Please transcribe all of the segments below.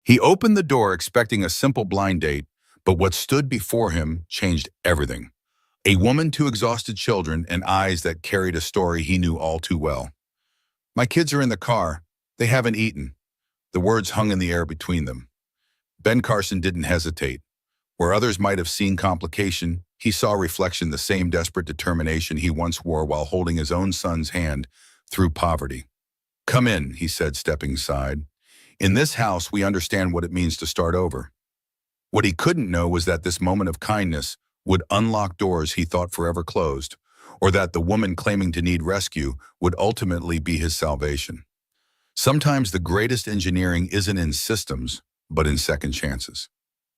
He opened the door expecting a simple blind date, but what stood before him changed everything. A woman, two exhausted children, and eyes that carried a story he knew all too well. My kids are in the car. They haven't eaten. The words hung in the air between them. Ben Carson didn't hesitate. Where others might have seen complication, he saw reflection the same desperate determination he once wore while holding his own son's hand through poverty. "Come in," he said, stepping aside. "In this house, we understand what it means to start over." What he couldn't know was that this moment of kindness would unlock doors he thought forever closed, or that the woman claiming to need rescue would ultimately be his salvation. Sometimes the greatest engineering isn't in systems, but in second chances.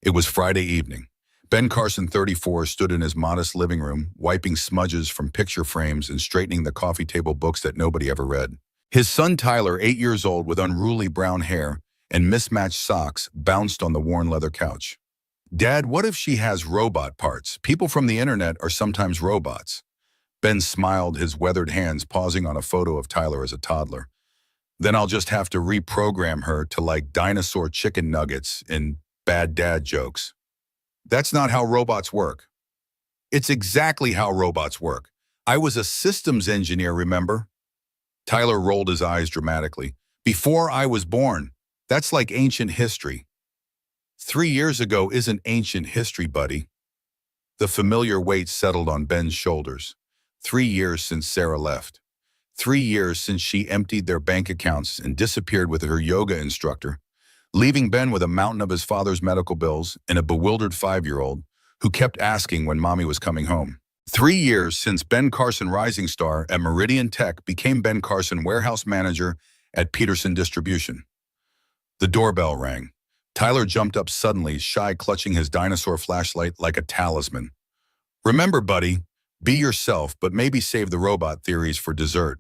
It was Friday evening. Ben Carson, 34, stood in his modest living room, wiping smudges from picture frames and straightening the coffee table books that nobody ever read. His son Tyler, 8 years old with unruly brown hair and mismatched socks, bounced on the worn leather couch. "Dad, what if she has robot parts? People from the internet are sometimes robots." Ben smiled, his weathered hands pausing on a photo of Tyler as a toddler. "Then I'll just have to reprogram her to like dinosaur chicken nuggets and bad dad jokes." "That's not how robots work." "It's exactly how robots work. I was a systems engineer, remember?" Tyler rolled his eyes dramatically. "Before I was born. That's like ancient history." 3 years ago isn't ancient history, buddy." The familiar weight settled on Ben's shoulders. 3 years since Sarah left. 3 years since she emptied their bank accounts and disappeared with her yoga instructor, leaving Ben with a mountain of his father's medical bills and a bewildered 5-year-old who kept asking when mommy was coming home. 3 years since Ben Carson, rising star at Meridian Tech, became Ben Carson, warehouse manager at Peterson Distribution. The doorbell rang. Tyler jumped up suddenly, shy, clutching his dinosaur flashlight like a talisman. "Remember, buddy, be yourself, but maybe save the robot theories for dessert."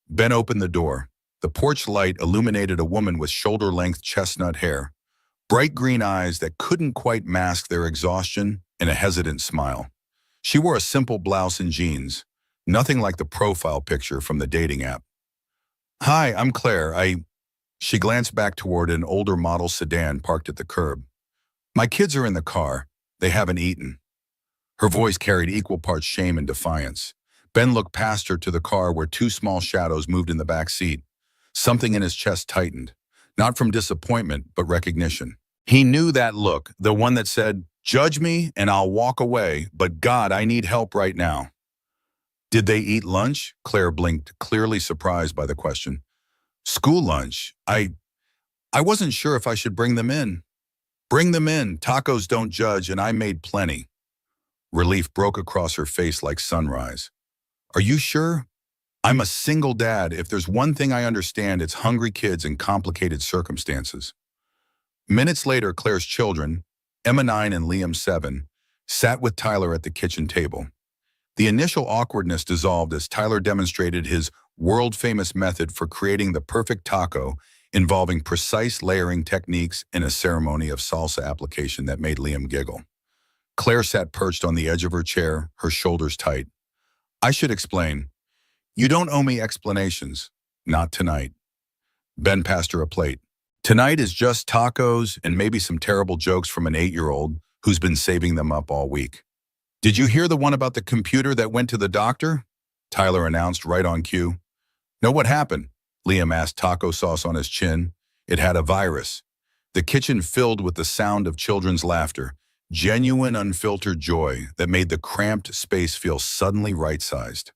Ben opened the door. The porch light illuminated a woman with shoulder-length chestnut hair, bright green eyes that couldn't quite mask their exhaustion, and a hesitant smile. She wore a simple blouse and jeans, nothing like the profile picture from the dating app. "Hi, I'm Claire. She glanced back toward an older model sedan parked at the curb. "My kids are in the car. They haven't eaten." Her voice carried equal parts shame and defiance. Ben looked past her to the car where two small shadows moved in the back seat. Something in his chest tightened, not from disappointment, but recognition. He knew that look, the one that said, "Judge me and I'll walk away, but God, I need help right now." "Did they eat lunch?" Claire blinked, clearly surprised by the question. "School lunch. I wasn't sure if I should bring them in." "Bring them in. Tacos don't judge, and I made plenty." Relief broke across her face like sunrise. "Are you sure? I'm a single dad. If there's one thing I understand, it's hungry kids and complicated circumstances." Minutes later, Claire's children, Emma 9 and Liam 7, sat with Tyler at the kitchen table. The initial awkwardness dissolved as Tyler demonstrated his world-famous method for creating the perfect taco, involving precise layering techniques and a ceremony of salsa application that made Liam giggle. Claire sat perched on the edge of her chair, her shoulders tight. "I should explain." "You don't owe me explanations." "Not tonight." Ben passed her a plate. "Tonight is just tacos and maybe some terrible jokes from an 8-year-old who's been saving them up all week." "Did you hear the one about the computer that went to the doctor?" Tyler announced right on cue. "No, what happened?" Liam asked, taco sauce on his chin. "It had a virus." The kitchen filled with the sound of children's laughter, genuine, unfiltered joy that made the cramped space feel suddenly right-sized.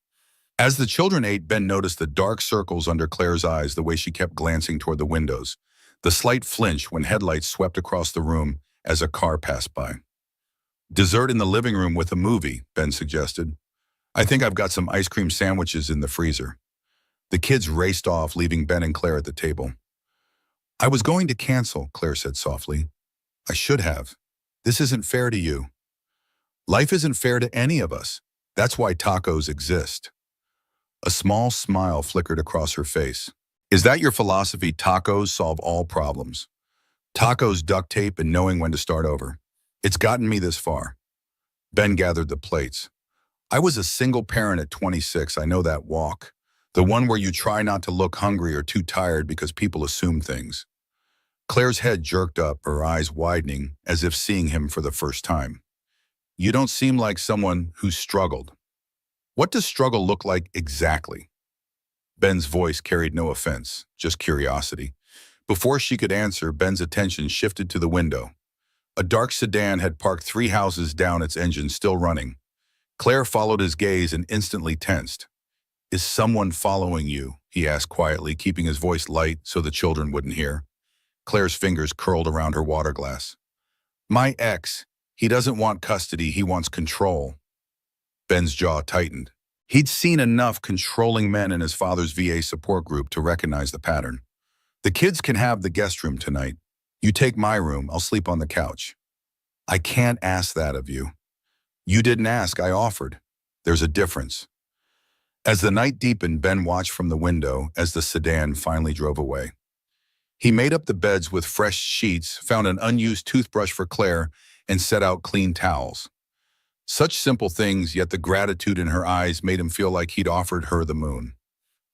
As the children ate, Ben noticed the dark circles under Claire's eyes, the way she kept glancing toward the windows, the slight flinch when headlights swept across the room as a car passed by. "Dessert in the living room with a movie," Ben suggested. "I think I've got some ice cream sandwiches in the freezer." The kids raced off, leaving Ben and Claire at the table. "I was going to cancel," Claire said softly. "I should have. This isn't fair to you." "Life isn't fair to any of us. That's why tacos exist." A small smile flickered across her face. "Is that your philosophy? Tacos solve all problems?" "Tacos, duct tape, and knowing when to start over. It's gotten me this far." Ben gathered the plates. "I was a single parent at 26. I know that walk. The one where you try not to look hungry or too tired because people assume things." Claire's head jerked up, her eyes widening as if seeing him for the first time. You don't seem like someone who's struggled. What does struggle look like exactly? Ben's voice carried no offense, just curiosity. Before she could answer, Ben's attention shifted to the window. A dark sedan had parked 3 houses down, its engine still running. Claire followed his gaze and instantly tensed. Is someone following you? He asked quietly, keeping his voice light so the children wouldn't hear. Claire's fingers curled around her water glass. My ex. He doesn't want custody, he wants control. Ben's jaw tightened. He'd seen enough controlling men in his father's VA support group to recognize the pattern. The kids can have the guest room tonight. You take my room, I'll sleep on the couch. I can't ask that of you. You didn't ask, I offered. There's a difference. As the night deepened, Ben watched from the window as the sedan finally drove away. He made up the beds with fresh sheets, found an unused toothbrush for Claire, and set out clean towels. Such simple things, yet the gratitude in her eyes made him feel like he'd offered her the moon.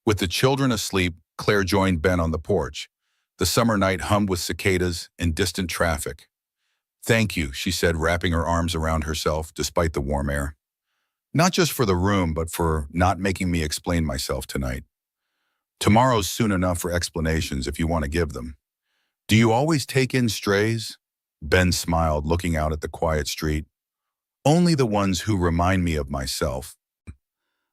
With the children asleep, Claire joined Ben on the porch. The summer night hummed with cicadas and distant traffic. Thank you, she said, wrapping her arms around herself despite the warm air. Not just for the room, but for not making me explain myself tonight. Tomorrow's soon enough for explanations if you want to give them. Do you always take in strays? Ben smiled, looking out at the quiet street. Only the ones who remind me of myself.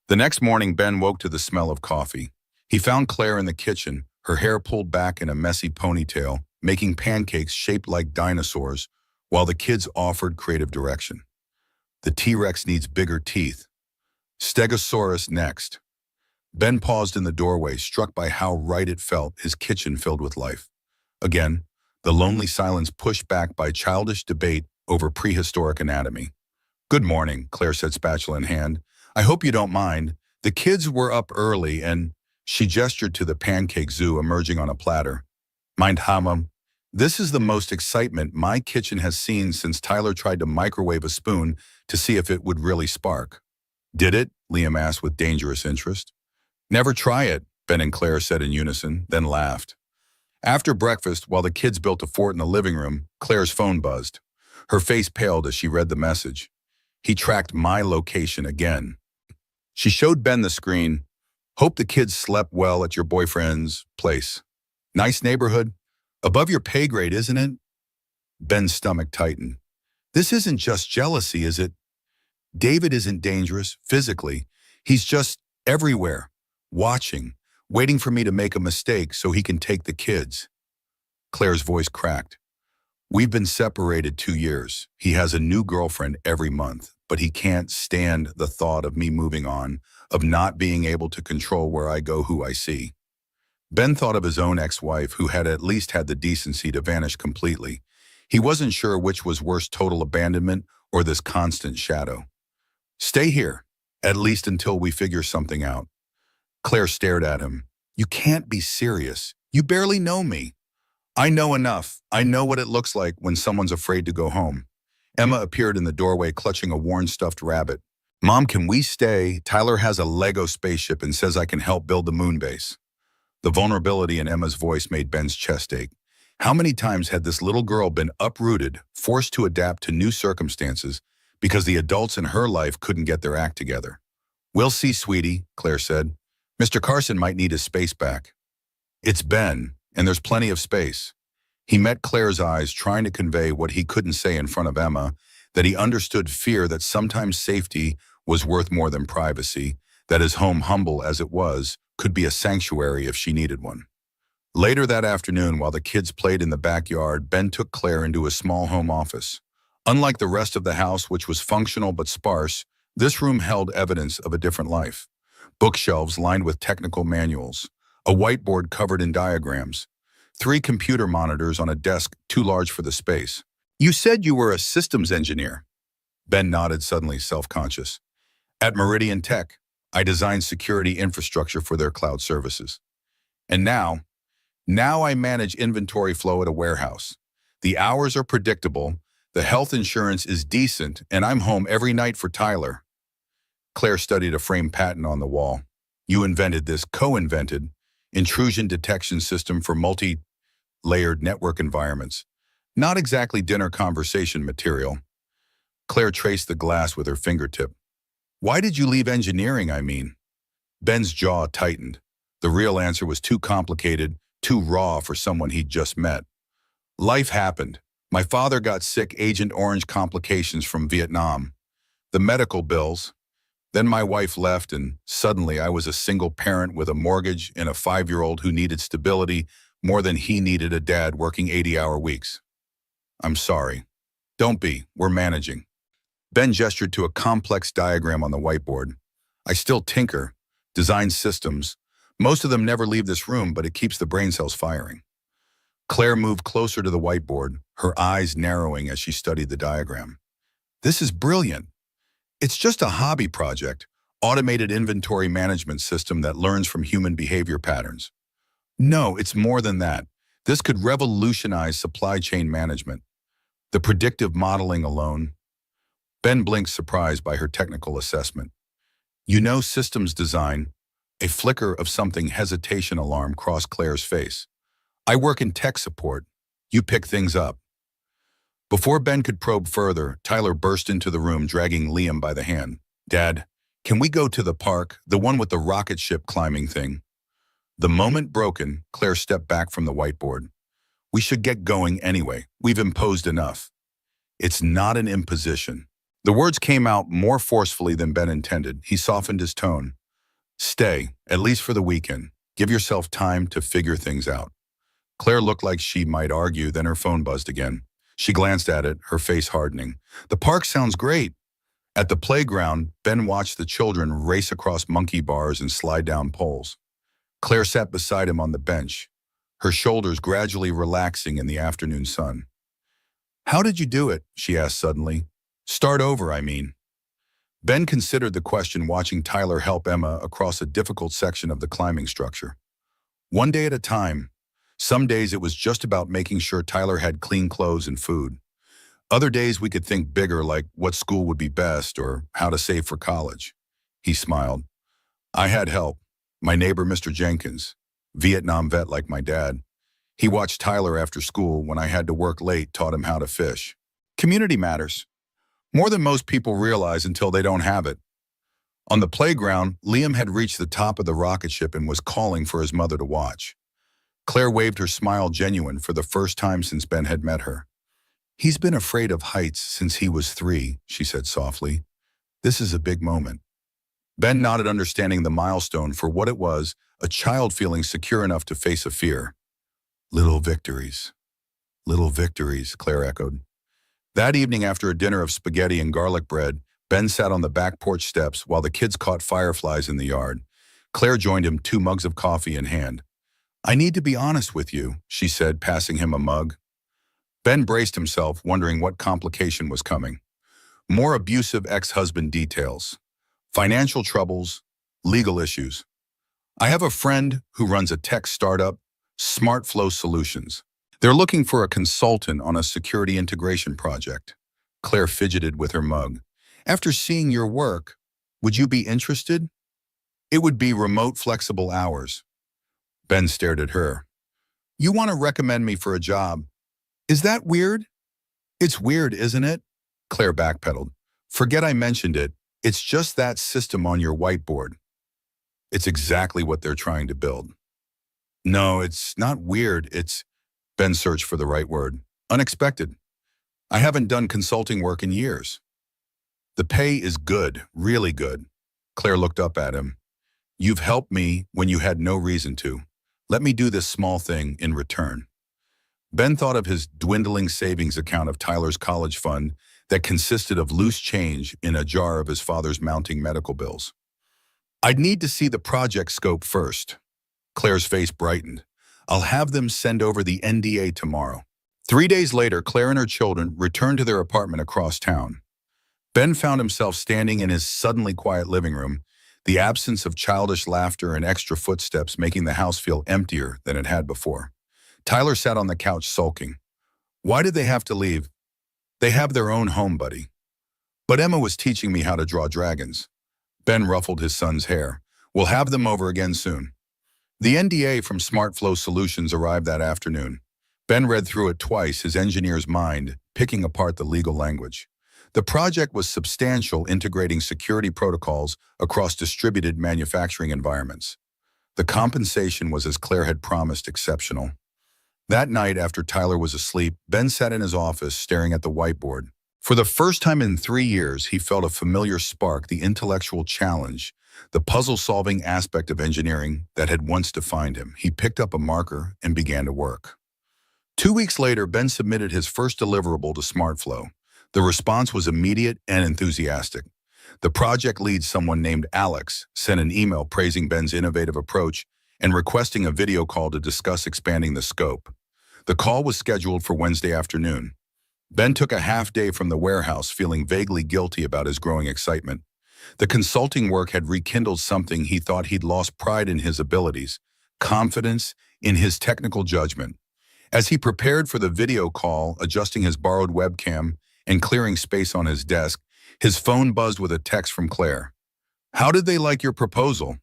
The next morning, Ben woke to the smell of coffee. He found Claire in the kitchen, her hair pulled back in a messy ponytail, making pancakes shaped like dinosaurs, while the kids offered creative direction. The T-Rex needs bigger teeth. Stegosaurus next. Ben paused in the doorway, struck by how right it felt, his kitchen filled with life. Again, the lonely silence pushed back by childish debate over prehistoric anatomy. Good morning, Claire said, spatula in hand. I hope you don't mind. The kids were up early and she gestured to the pancake zoo emerging on a platter. Mind how, Mom? This is the most excitement my kitchen has seen since Tyler tried to microwave a spoon to see if it would really spark. Did it? Liam asked with dangerous interest. Never try it, Ben and Claire said in unison, then laughed. After breakfast, while the kids built a fort in the living room, Claire's phone buzzed. Her face paled as she read the message. He tracked my location again. She showed Ben the screen. Hope the kids slept well at your boyfriend's place. Nice neighborhood. Above your pay grade, isn't it? Ben's stomach tightened. This isn't just jealousy, is it? David isn't dangerous, physically. He's just everywhere, watching, waiting for me to make a mistake so he can take the kids. Claire's voice cracked. We've been separated 2 years. He has a new girlfriend every month, but he can't stand the thought of me moving on, of not being able to control where I go, who I see. Ben thought of his own ex-wife, who had at least had the decency to vanish completely. He wasn't sure which was worse, total abandonment or this constant shadow. Stay here, at least until we figure something out. Claire stared at him. You can't be serious. You barely know me. I know enough. I know what it looks like when someone's afraid to go home. Emma appeared in the doorway clutching a worn stuffed rabbit. Mom, can we stay? Tyler has a Lego spaceship and says I can help build the moon base. The vulnerability in Emma's voice made Ben's chest ache. How many times had this little girl been uprooted, forced to adapt to new circumstances because the adults in her life couldn't get their act together? We'll see, sweetie, Claire said. Mr. Carson might need his space back. It's Ben, and there's plenty of space. He met Claire's eyes, trying to convey what he couldn't say in front of Emma, that he understood fear that sometimes safety was worth more than privacy, that his home, humble as it was, could be a sanctuary if she needed one. Later that afternoon, while the kids played in the backyard, Ben took Claire into a small home office. Unlike the rest of the house, which was functional but sparse, this room held evidence of a different life. Bookshelves lined with technical manuals, a whiteboard covered in diagrams, 3 computer monitors on a desk too large for the space. You said you were a systems engineer. Ben nodded, suddenly self-conscious. At Meridian Tech, I designed security infrastructure for their cloud services. And now I manage inventory flow at a warehouse. The hours are predictable, the health insurance is decent, and I'm home every night for Tyler. Claire studied a framed patent on the wall. You invented this, co-invented, intrusion detection system for layered network environments. Not exactly dinner conversation material. Claire traced the glass with her fingertip. Why did you leave engineering, I mean? Ben's jaw tightened. The real answer was too complicated, too raw for someone he'd just met. Life happened. My father got sick, Agent Orange complications from Vietnam. The medical bills. Then my wife left, and suddenly I was a single parent with a mortgage and a 5-year-old who needed stability more than he needed a dad working 80-hour weeks. I'm sorry. Don't be. We're managing. Ben gestured to a complex diagram on the whiteboard. I still tinker, design systems. Most of them never leave this room, but it keeps the brain cells firing. Claire moved closer to the whiteboard, her eyes narrowing as she studied the diagram. This is brilliant. It's just a hobby project, automated inventory management system that learns from human behavior patterns. No, it's more than that. This could revolutionize supply chain management. The predictive modeling alone. Ben blinked, surprised by her technical assessment. You know systems design. A flicker of something hesitation alarm crossed Claire's face. I work in tech support. You pick things up. Before Ben could probe further, Tyler burst into the room, dragging Liam by the hand. Dad, can we go to the park, the one with the rocket ship climbing thing? The moment broken, Claire stepped back from the whiteboard. We should get going anyway. We've imposed enough. It's not an imposition. The words came out more forcefully than Ben intended. He softened his tone. Stay, at least for the weekend. Give yourself time to figure things out. Claire looked like she might argue, then her phone buzzed again. She glanced at it, her face hardening. The park sounds great. At the playground, Ben watched the children race across monkey bars and slide down poles. Claire sat beside him on the bench, her shoulders gradually relaxing in the afternoon sun. How did you do it? She asked suddenly. Start over, I mean. Ben considered the question, watching Tyler help Emma across a difficult section of the climbing structure. One day at a time. Some days it was just about making sure Tyler had clean clothes and food. Other days we could think bigger, like what school would be best or how to save for college. He smiled. I had help. My neighbor, Mr. Jenkins, Vietnam vet like my dad. He watched Tyler after school when I had to work late, taught him how to fish. Community matters. More than most people realize until they don't have it. On the playground, Liam had reached the top of the rocket ship and was calling for his mother to watch. Claire waved, her smile genuine for the first time since Ben had met her. He's been afraid of heights since he was 3, she said softly. This is a big moment. Ben nodded, understanding the milestone for what it was, a child feeling secure enough to face a fear. Little victories, Claire echoed. That evening, after a dinner of spaghetti and garlic bread, Ben sat on the back porch steps while the kids caught fireflies in the yard. Claire joined him, 2 mugs of coffee in hand. I need to be honest with you, she said, passing him a mug. Ben braced himself, wondering what complication was coming. More abusive ex-husband details. Financial troubles, legal issues. I have a friend who runs a tech startup, SmartFlow Solutions. They're looking for a consultant on a security integration project. Claire fidgeted with her mug. After seeing your work, would you be interested? It would be remote, flexible hours. Ben stared at her. You want to recommend me for a job? Is that weird? It's weird, isn't it? Claire backpedaled. Forget I mentioned it. It's just that system on your whiteboard. It's exactly what they're trying to build. No, it's not weird. It's, Ben searched for the right word, unexpected. I haven't done consulting work in years. The pay is good, really good. Claire looked up at him. You've helped me when you had no reason to. Let me do this small thing in return. Ben thought of his dwindling savings account of Tyler's college fund that consisted of loose change in a jar of his father's mounting medical bills. I'd need to see the project scope first. Claire's face brightened. I'll have them send over the NDA tomorrow. 3 days later, Claire and her children returned to their apartment across town. Ben found himself standing in his suddenly quiet living room, the absence of childish laughter and extra footsteps making the house feel emptier than it had before. Tyler sat on the couch sulking. Why did they have to leave? They have their own home, buddy. But Emma was teaching me how to draw dragons. Ben ruffled his son's hair. We'll have them over again soon. The NDA from SmartFlow Solutions arrived that afternoon. Ben read through it twice, his engineer's mind, picking apart the legal language. The project was substantial, integrating security protocols across distributed manufacturing environments. The compensation was, as Claire had promised, exceptional. That night, after Tyler was asleep, Ben sat in his office staring at the whiteboard. For the first time in 3 years, he felt a familiar spark, the intellectual challenge, the puzzle-solving aspect of engineering that had once defined him. He picked up a marker and began to work. 2 weeks later, Ben submitted his first deliverable to SmartFlow. The response was immediate and enthusiastic. The project lead, someone named Alex, sent an email praising Ben's innovative approach and requesting a video call to discuss expanding the scope. The call was scheduled for Wednesday afternoon. Ben took a half day from the warehouse, feeling vaguely guilty about his growing excitement. The consulting work had rekindled something he thought he'd lost: pride in his abilities, confidence in his technical judgment. As he prepared for the video call, adjusting his borrowed webcam and clearing space on his desk, his phone buzzed with a text from Claire. "How did they like your proposal?"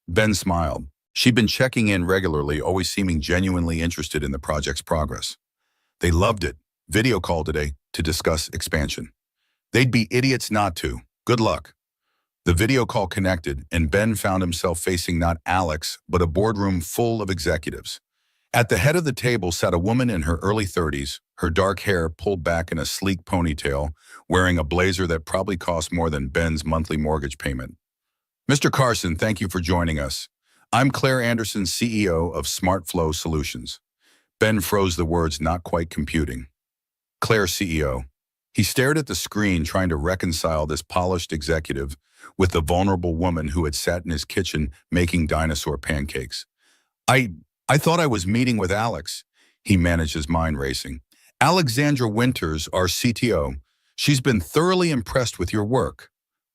Ben smiled. She'd been checking in regularly, always seeming genuinely interested in the project's progress. "They loved it. Video call today to discuss expansion. They'd be idiots not to. Good luck." The video call connected, and Ben found himself facing not Alex, but a boardroom full of executives. At the head of the table sat a woman in her early 30s, her dark hair pulled back in a sleek ponytail, wearing a blazer that probably cost more than Ben's monthly mortgage payment. "Mr. Carson, thank you for joining us. I'm Claire Anderson, CEO of SmartFlow Solutions." Ben froze, the words not quite computing. Claire, CEO. He stared at the screen, trying to reconcile this polished executive with the vulnerable woman who had sat in his kitchen making dinosaur pancakes. I thought I was meeting with Alex," he managed, his mind racing. "Alexandra Winters, our CTO. She's been thoroughly impressed with your work."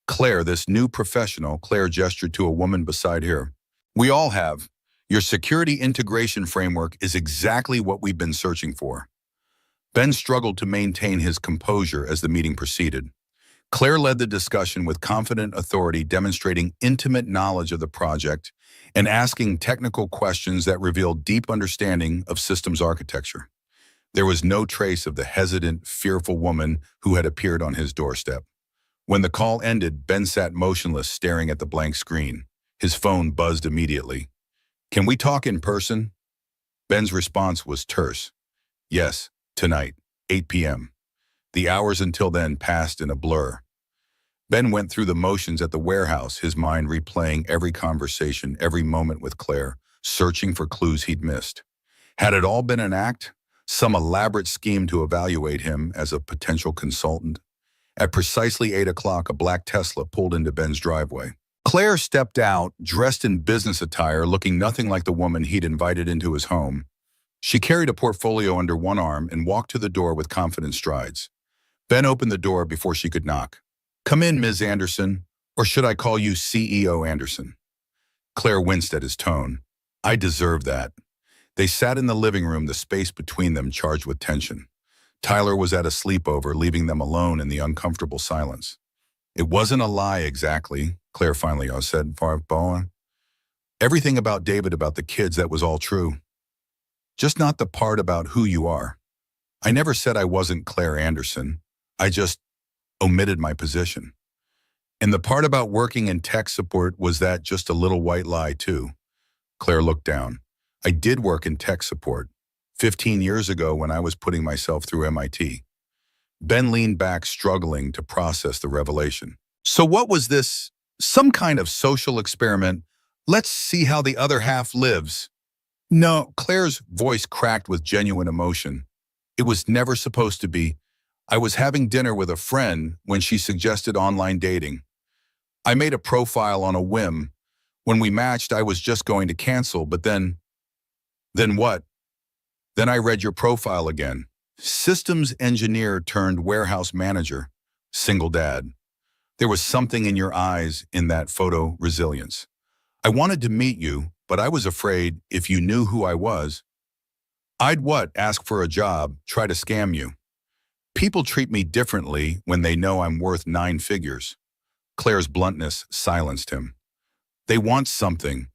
"Claire, this new professional," Claire gestured to a woman beside her. "We all have. Your security integration framework is exactly what we've been searching for." Ben struggled to maintain his composure as the meeting proceeded. Claire led the discussion with confident authority, demonstrating intimate knowledge of the project and asking technical questions that revealed deep understanding of systems architecture. There was no trace of the hesitant, fearful woman who had appeared on his doorstep. When the call ended, Ben sat motionless, staring at the blank screen. His phone buzzed immediately. "Can we talk in person?" Ben's response was terse. "Yes, tonight, 8 p.m. The hours until then passed in a blur. Ben went through the motions at the warehouse, his mind replaying every conversation, every moment with Claire, searching for clues he'd missed. Had it all been an act? Some elaborate scheme to evaluate him as a potential consultant? At precisely 8 o'clock, a black Tesla pulled into Ben's driveway. Claire stepped out, dressed in business attire, looking nothing like the woman he'd invited into his home. She carried a portfolio under one arm and walked to the door with confident strides. Ben opened the door before she could knock. "Come in, Ms. Anderson, or should I call you CEO Anderson?" Claire winced at his tone. "I deserve that." They sat in the living room, the space between them charged with tension. Tyler was at a sleepover, leaving them alone in the uncomfortable silence. "It wasn't a lie exactly," Claire finally said. "Bowen. Everything about David, about the kids, that was all true. Just not the part about who you are. I never said I wasn't Claire Anderson. I just omitted my position. And the part about working in tech support, was that just a little white lie too?" Claire looked down. "I did work in tech support 15 years ago when I was putting myself through MIT. Ben leaned back, struggling to process the revelation. "So what was this? Some kind of social experiment? Let's see how the other half lives." "No," Claire's voice cracked with genuine emotion. "It was never supposed to be. I was having dinner with a friend when she suggested online dating. I made a profile on a whim. When we matched, I was just going to cancel, but then..." "Then what?" "Then I read your profile again. Systems engineer turned warehouse manager. Single dad. There was something in your eyes, in that photo, resilience. I wanted to meet you, but I was afraid if you knew who I was, I'd what? Ask for a job, try to scam you. People treat me differently when they know I'm worth 9 figures." Claire's bluntness silenced him. "They want something.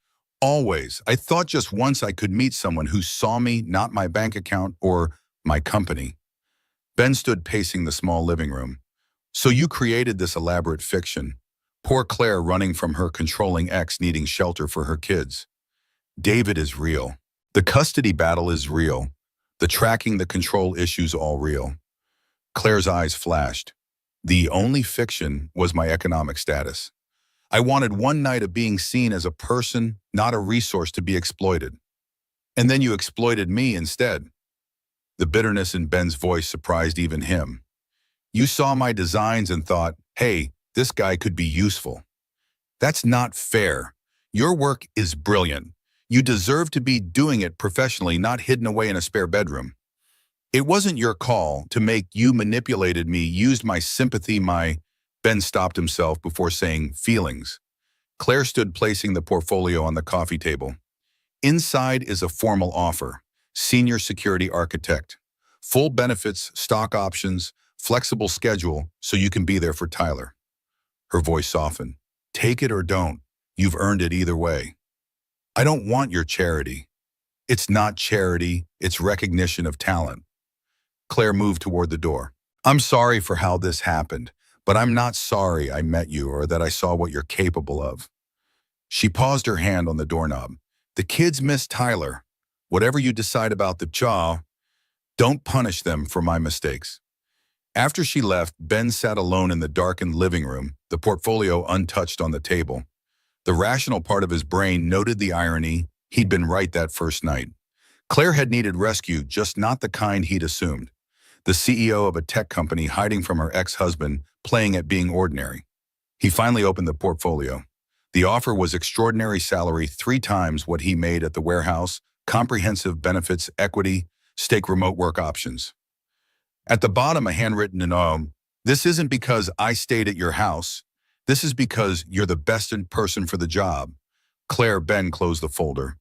Always. I thought just once I could meet someone who saw me, not my bank account or my company. Ben stood pacing the small living room. So you created this elaborate fiction. Poor Claire running from her controlling ex needing shelter for her kids. David is real. The custody battle is real. The tracking, the control issues all real. Claire's eyes flashed. The only fiction was my economic status. I wanted one night of being seen as a person, not a resource to be exploited. And then you exploited me instead. The bitterness in Ben's voice surprised even him. You saw my designs and thought, hey, this guy could be useful. That's not fair. Your work is brilliant. You deserve to be doing it professionally, not hidden away in a spare bedroom. It wasn't your call to make. You manipulated me, used my sympathy, Ben stopped himself before saying feelings. Claire stood placing the portfolio on the coffee table. Inside is a formal offer. Senior security architect. Full benefits, stock options, flexible schedule so you can be there for Tyler. Her voice softened. Take it or don't. You've earned it either way. I don't want your charity. It's not charity, it's recognition of talent. Claire moved toward the door. I'm sorry for how this happened, but I'm not sorry I met you or that I saw what you're capable of. She paused, her hand on the doorknob. The kids miss Tyler. Whatever you decide about the jaw, don't punish them for my mistakes. After she left, Ben sat alone in the darkened living room, the portfolio untouched on the table. The rational part of his brain noted the irony. He'd been right that first night. Claire had needed rescue, just not the kind he'd assumed. The CEO of a tech company hiding from her ex-husband, playing at being ordinary. He finally opened the portfolio. The offer was extraordinary salary, 3 times what he made at the warehouse, comprehensive benefits, equity, stake remote work options. At the bottom, a handwritten note, this isn't because I stayed at your house. This is because you're the best in person for the job. Ben closed the folder.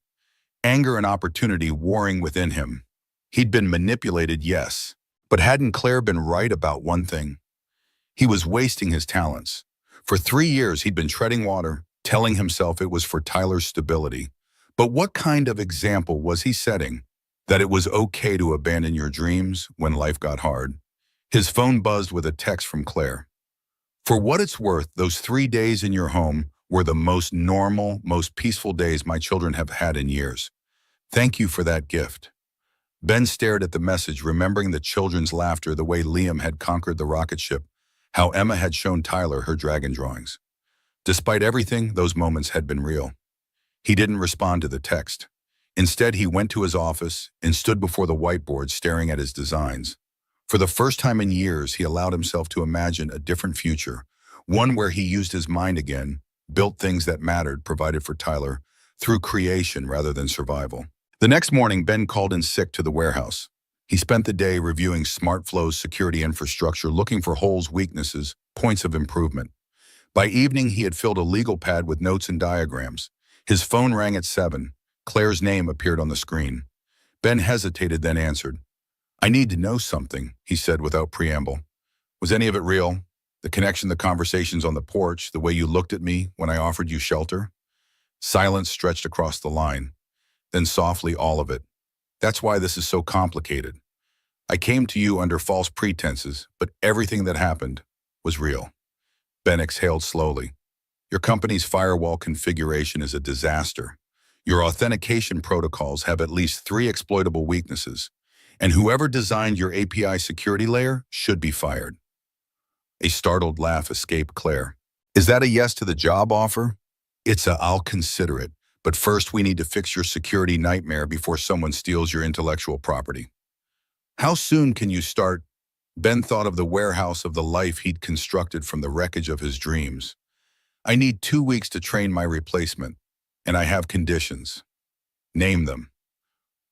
Anger and opportunity warring within him. He'd been manipulated, yes, but hadn't Claire been right about one thing? He was wasting his talents. For 3 years, he'd been treading water, telling himself it was for Tyler's stability. But what kind of example was he setting? That it was okay to abandon your dreams when life got hard. His phone buzzed with a text from Claire. For what it's worth, those 3 days in your home were the most normal, most peaceful days my children have had in years. Thank you for that gift. Ben stared at the message, remembering the children's laughter, the way Liam had conquered the rocket ship, how Emma had shown Tyler her dragon drawings. Despite everything, those moments had been real. He didn't respond to the text. Instead, he went to his office and stood before the whiteboard staring at his designs. For the first time in years, he allowed himself to imagine a different future, one where he used his mind again, built things that mattered, provided for Tyler, through creation rather than survival. The next morning, Ben called in sick to the warehouse. He spent the day reviewing SmartFlow's security infrastructure, looking for holes, weaknesses, points of improvement. By evening, he had filled a legal pad with notes and diagrams. His phone rang at 7. Claire's name appeared on the screen. Ben hesitated, then answered. I need to know something, he said without preamble. Was any of it real? The connection, the conversations on the porch, the way you looked at me when I offered you shelter? Silence stretched across the line. Then softly, all of it. That's why this is so complicated. I came to you under false pretenses, but everything that happened was real. Ben exhaled slowly. Your company's firewall configuration is a disaster. Your authentication protocols have at least 3 exploitable weaknesses, and whoever designed your API security layer should be fired. A startled laugh escaped Claire. Is that a yes to the job offer? It's a I'll consider it, but first we need to fix your security nightmare before someone steals your intellectual property. How soon can you start? Ben thought of the warehouse, of the life he'd constructed from the wreckage of his dreams. I need 2 weeks to train my replacement, and I have conditions. Name them.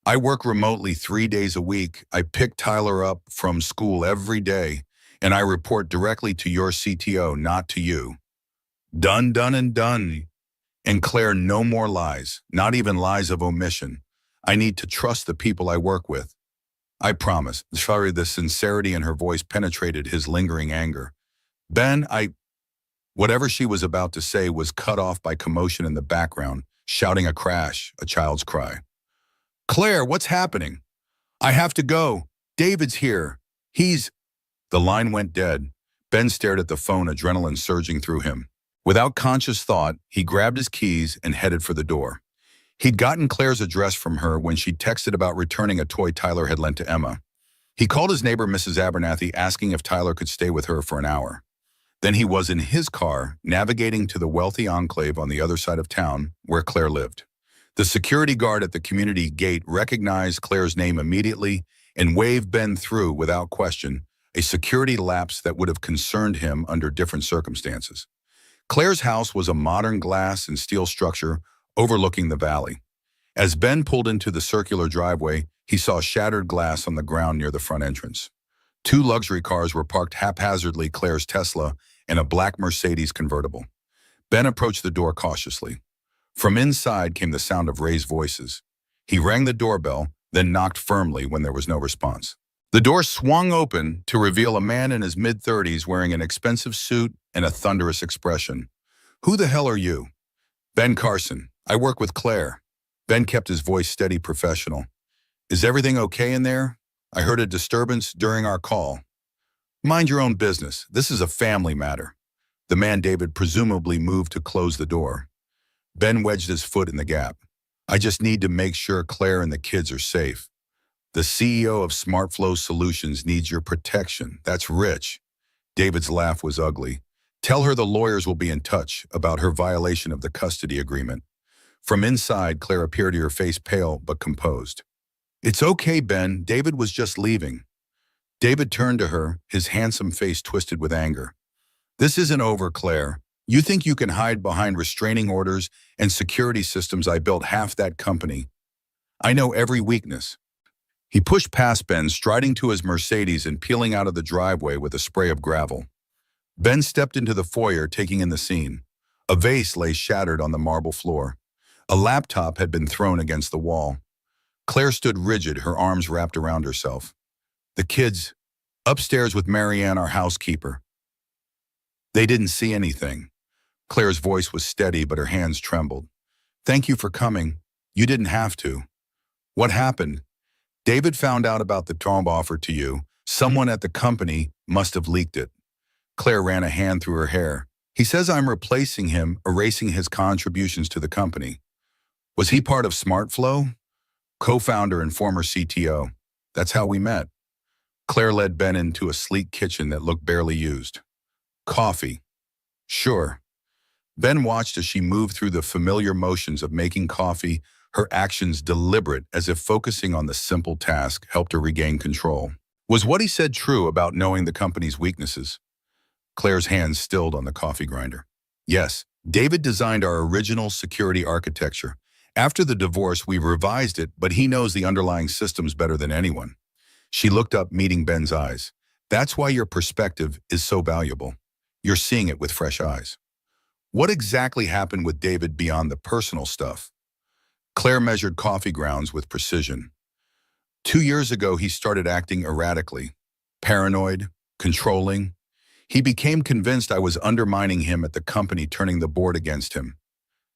I work remotely 3 days a week. I pick Tyler up from school every day, and I report directly to your CTO, not to you. Done, done, and done. And Claire, no more lies, not even lies of omission. I need to trust the people I work with. I promise. Sorry, the sincerity in her voice penetrated his lingering anger. Ben, Whatever she was about to say was cut off by commotion in the background. shouting a crash, a child's cry. "Claire, what's happening? I have to go. David's here. He's—" The line went dead. Ben stared at the phone, adrenaline surging through him. Without conscious thought, he grabbed his keys and headed for the door. He'd gotten Claire's address from her when she texted about returning a toy Tyler had lent to Emma. He called his neighbor, Mrs. Abernathy, asking if Tyler could stay with her for an hour. Then he was in his car, navigating to the wealthy enclave on the other side of town where Claire lived. The security guard at the community gate recognized Claire's name immediately and waved Ben through without question, a security lapse that would have concerned him under different circumstances. Claire's house was a modern glass and steel structure overlooking the valley. As Ben pulled into the circular driveway, he saw shattered glass on the ground near the front entrance. Two luxury cars were parked haphazardly, Claire's Tesla and a black Mercedes convertible. Ben approached the door cautiously. From inside came the sound of raised voices. He rang the doorbell, then knocked firmly when there was no response. The door swung open to reveal a man in his mid-30s wearing an expensive suit and a thunderous expression. "Who the hell are you?" "Ben Carson. I work with Claire." Ben kept his voice steady, professional. "Is everything okay in there? I heard a disturbance during our call." "Mind your own business. This is a family matter." The man David presumably moved to close the door. Ben wedged his foot in the gap. "I just need to make sure Claire and the kids are safe. The CEO of SmartFlow Solutions needs your protection. That's rich." David's laugh was ugly. "Tell her the lawyers will be in touch about her violation of the custody agreement." From inside, Claire appeared, her face pale but composed. "It's okay, Ben. David was just leaving." David turned to her, his handsome face twisted with anger. "This isn't over, Claire. You think you can hide behind restraining orders and security systems? I built half that company. I know every weakness." He pushed past Ben, striding to his Mercedes and peeling out of the driveway with a spray of gravel. Ben stepped into the foyer, taking in the scene. A vase lay shattered on the marble floor. A laptop had been thrown against the wall. Claire stood rigid, her arms wrapped around herself. "The kids, upstairs with Marianne, our housekeeper. They didn't see anything." Claire's voice was steady, but her hands trembled. "Thank you for coming. You didn't have to." "What happened?" "David found out about the job offer to you. Someone at the company must have leaked it." Claire ran a hand through her hair. "He says I'm replacing him, erasing his contributions to the company." "Was he part of SmartFlow?" "Co-founder and former CTO. That's how we met." Claire led Ben into a sleek kitchen that looked barely used. "Coffee." "Sure." Ben watched as she moved through the familiar motions of making coffee, her actions deliberate, as if focusing on the simple task helped her regain control. Was what he said true about knowing the company's weaknesses? Claire's hands stilled on the coffee grinder. "Yes, David designed our original security architecture. After the divorce, we revised it, but he knows the underlying systems better than anyone." She looked up, meeting Ben's eyes. "That's why your perspective is so valuable. You're seeing it with fresh eyes." "What exactly happened with David beyond the personal stuff?" Claire measured coffee grounds with precision. 2 years ago, he started acting erratically, paranoid, controlling. He became convinced I was undermining him at the company, turning the board against him.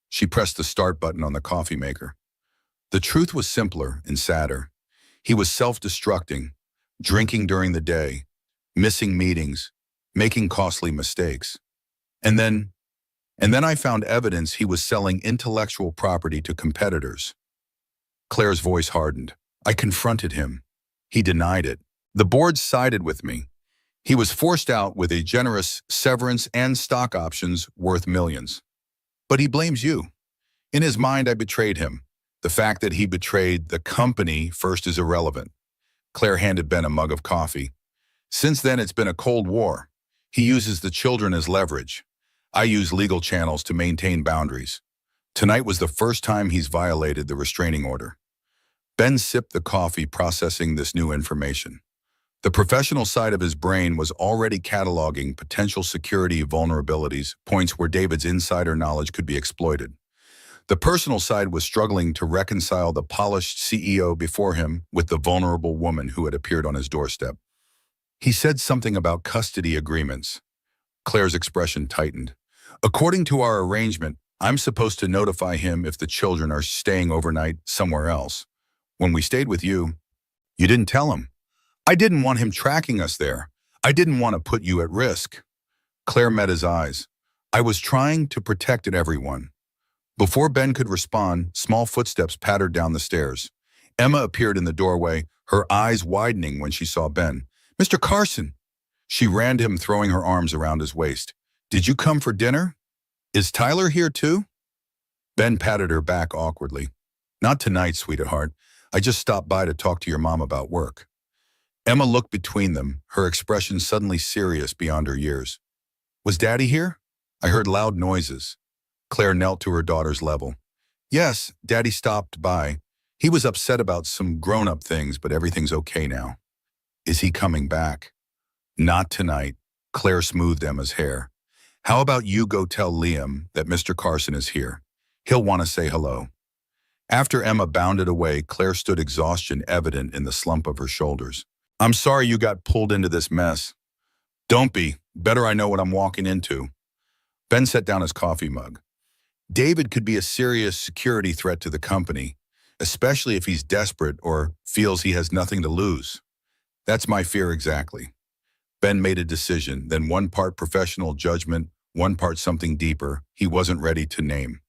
She pressed the start button on the coffee maker. The truth was simpler and sadder. He was self-destructing, drinking during the day, missing meetings, making costly mistakes. And then I found evidence he was selling intellectual property to competitors. Claire's voice hardened. "I confronted him. He denied it. The board sided with me. He was forced out with a generous severance and stock options worth millions. But he blames you. In his mind, I betrayed him. The fact that he betrayed the company first is irrelevant." Claire handed Ben a mug of coffee. "Since then, it's been a cold war. He uses the children as leverage. I use legal channels to maintain boundaries. Tonight was the first time he's violated the restraining order." Ben sipped the coffee, processing this new information. The professional side of his brain was already cataloging potential security vulnerabilities, points where David's insider knowledge could be exploited. The personal side was struggling to reconcile the polished CEO before him with the vulnerable woman who had appeared on his doorstep. "He said something about custody agreements." Claire's expression tightened. "According to our arrangement, I'm supposed to notify him if the children are staying overnight somewhere else. When we stayed with you, you didn't tell him. I didn't want him tracking us there. I didn't want to put you at risk. Claire met his eyes. I was trying to protect everyone. Before Ben could respond, small footsteps pattered down the stairs. Emma appeared in the doorway, her eyes widening when she saw Ben. Mr. Carson! She ran to him, throwing her arms around his waist. Did you come for dinner? Is Tyler here too? Ben patted her back awkwardly. Not tonight, sweetheart. I just stopped by to talk to your mom about work. Emma looked between them, her expression suddenly serious beyond her years. Was Daddy here? I heard loud noises. Claire knelt to her daughter's level. Yes, Daddy stopped by. He was upset about some grown-up things, but everything's okay now. Is he coming back? Not tonight. Claire smoothed Emma's hair. How about you go tell Liam that Mr. Carson is here? He'll want to say hello. After Emma bounded away, Claire stood, exhaustion evident in the slump of her shoulders. I'm sorry you got pulled into this mess. Don't be. Better I know what I'm walking into. Ben set down his coffee mug. David could be a serious security threat to the company, especially if he's desperate or feels he has nothing to lose. That's my fear exactly. Ben made a decision, then one part professional judgment, one part something deeper he wasn't ready to name.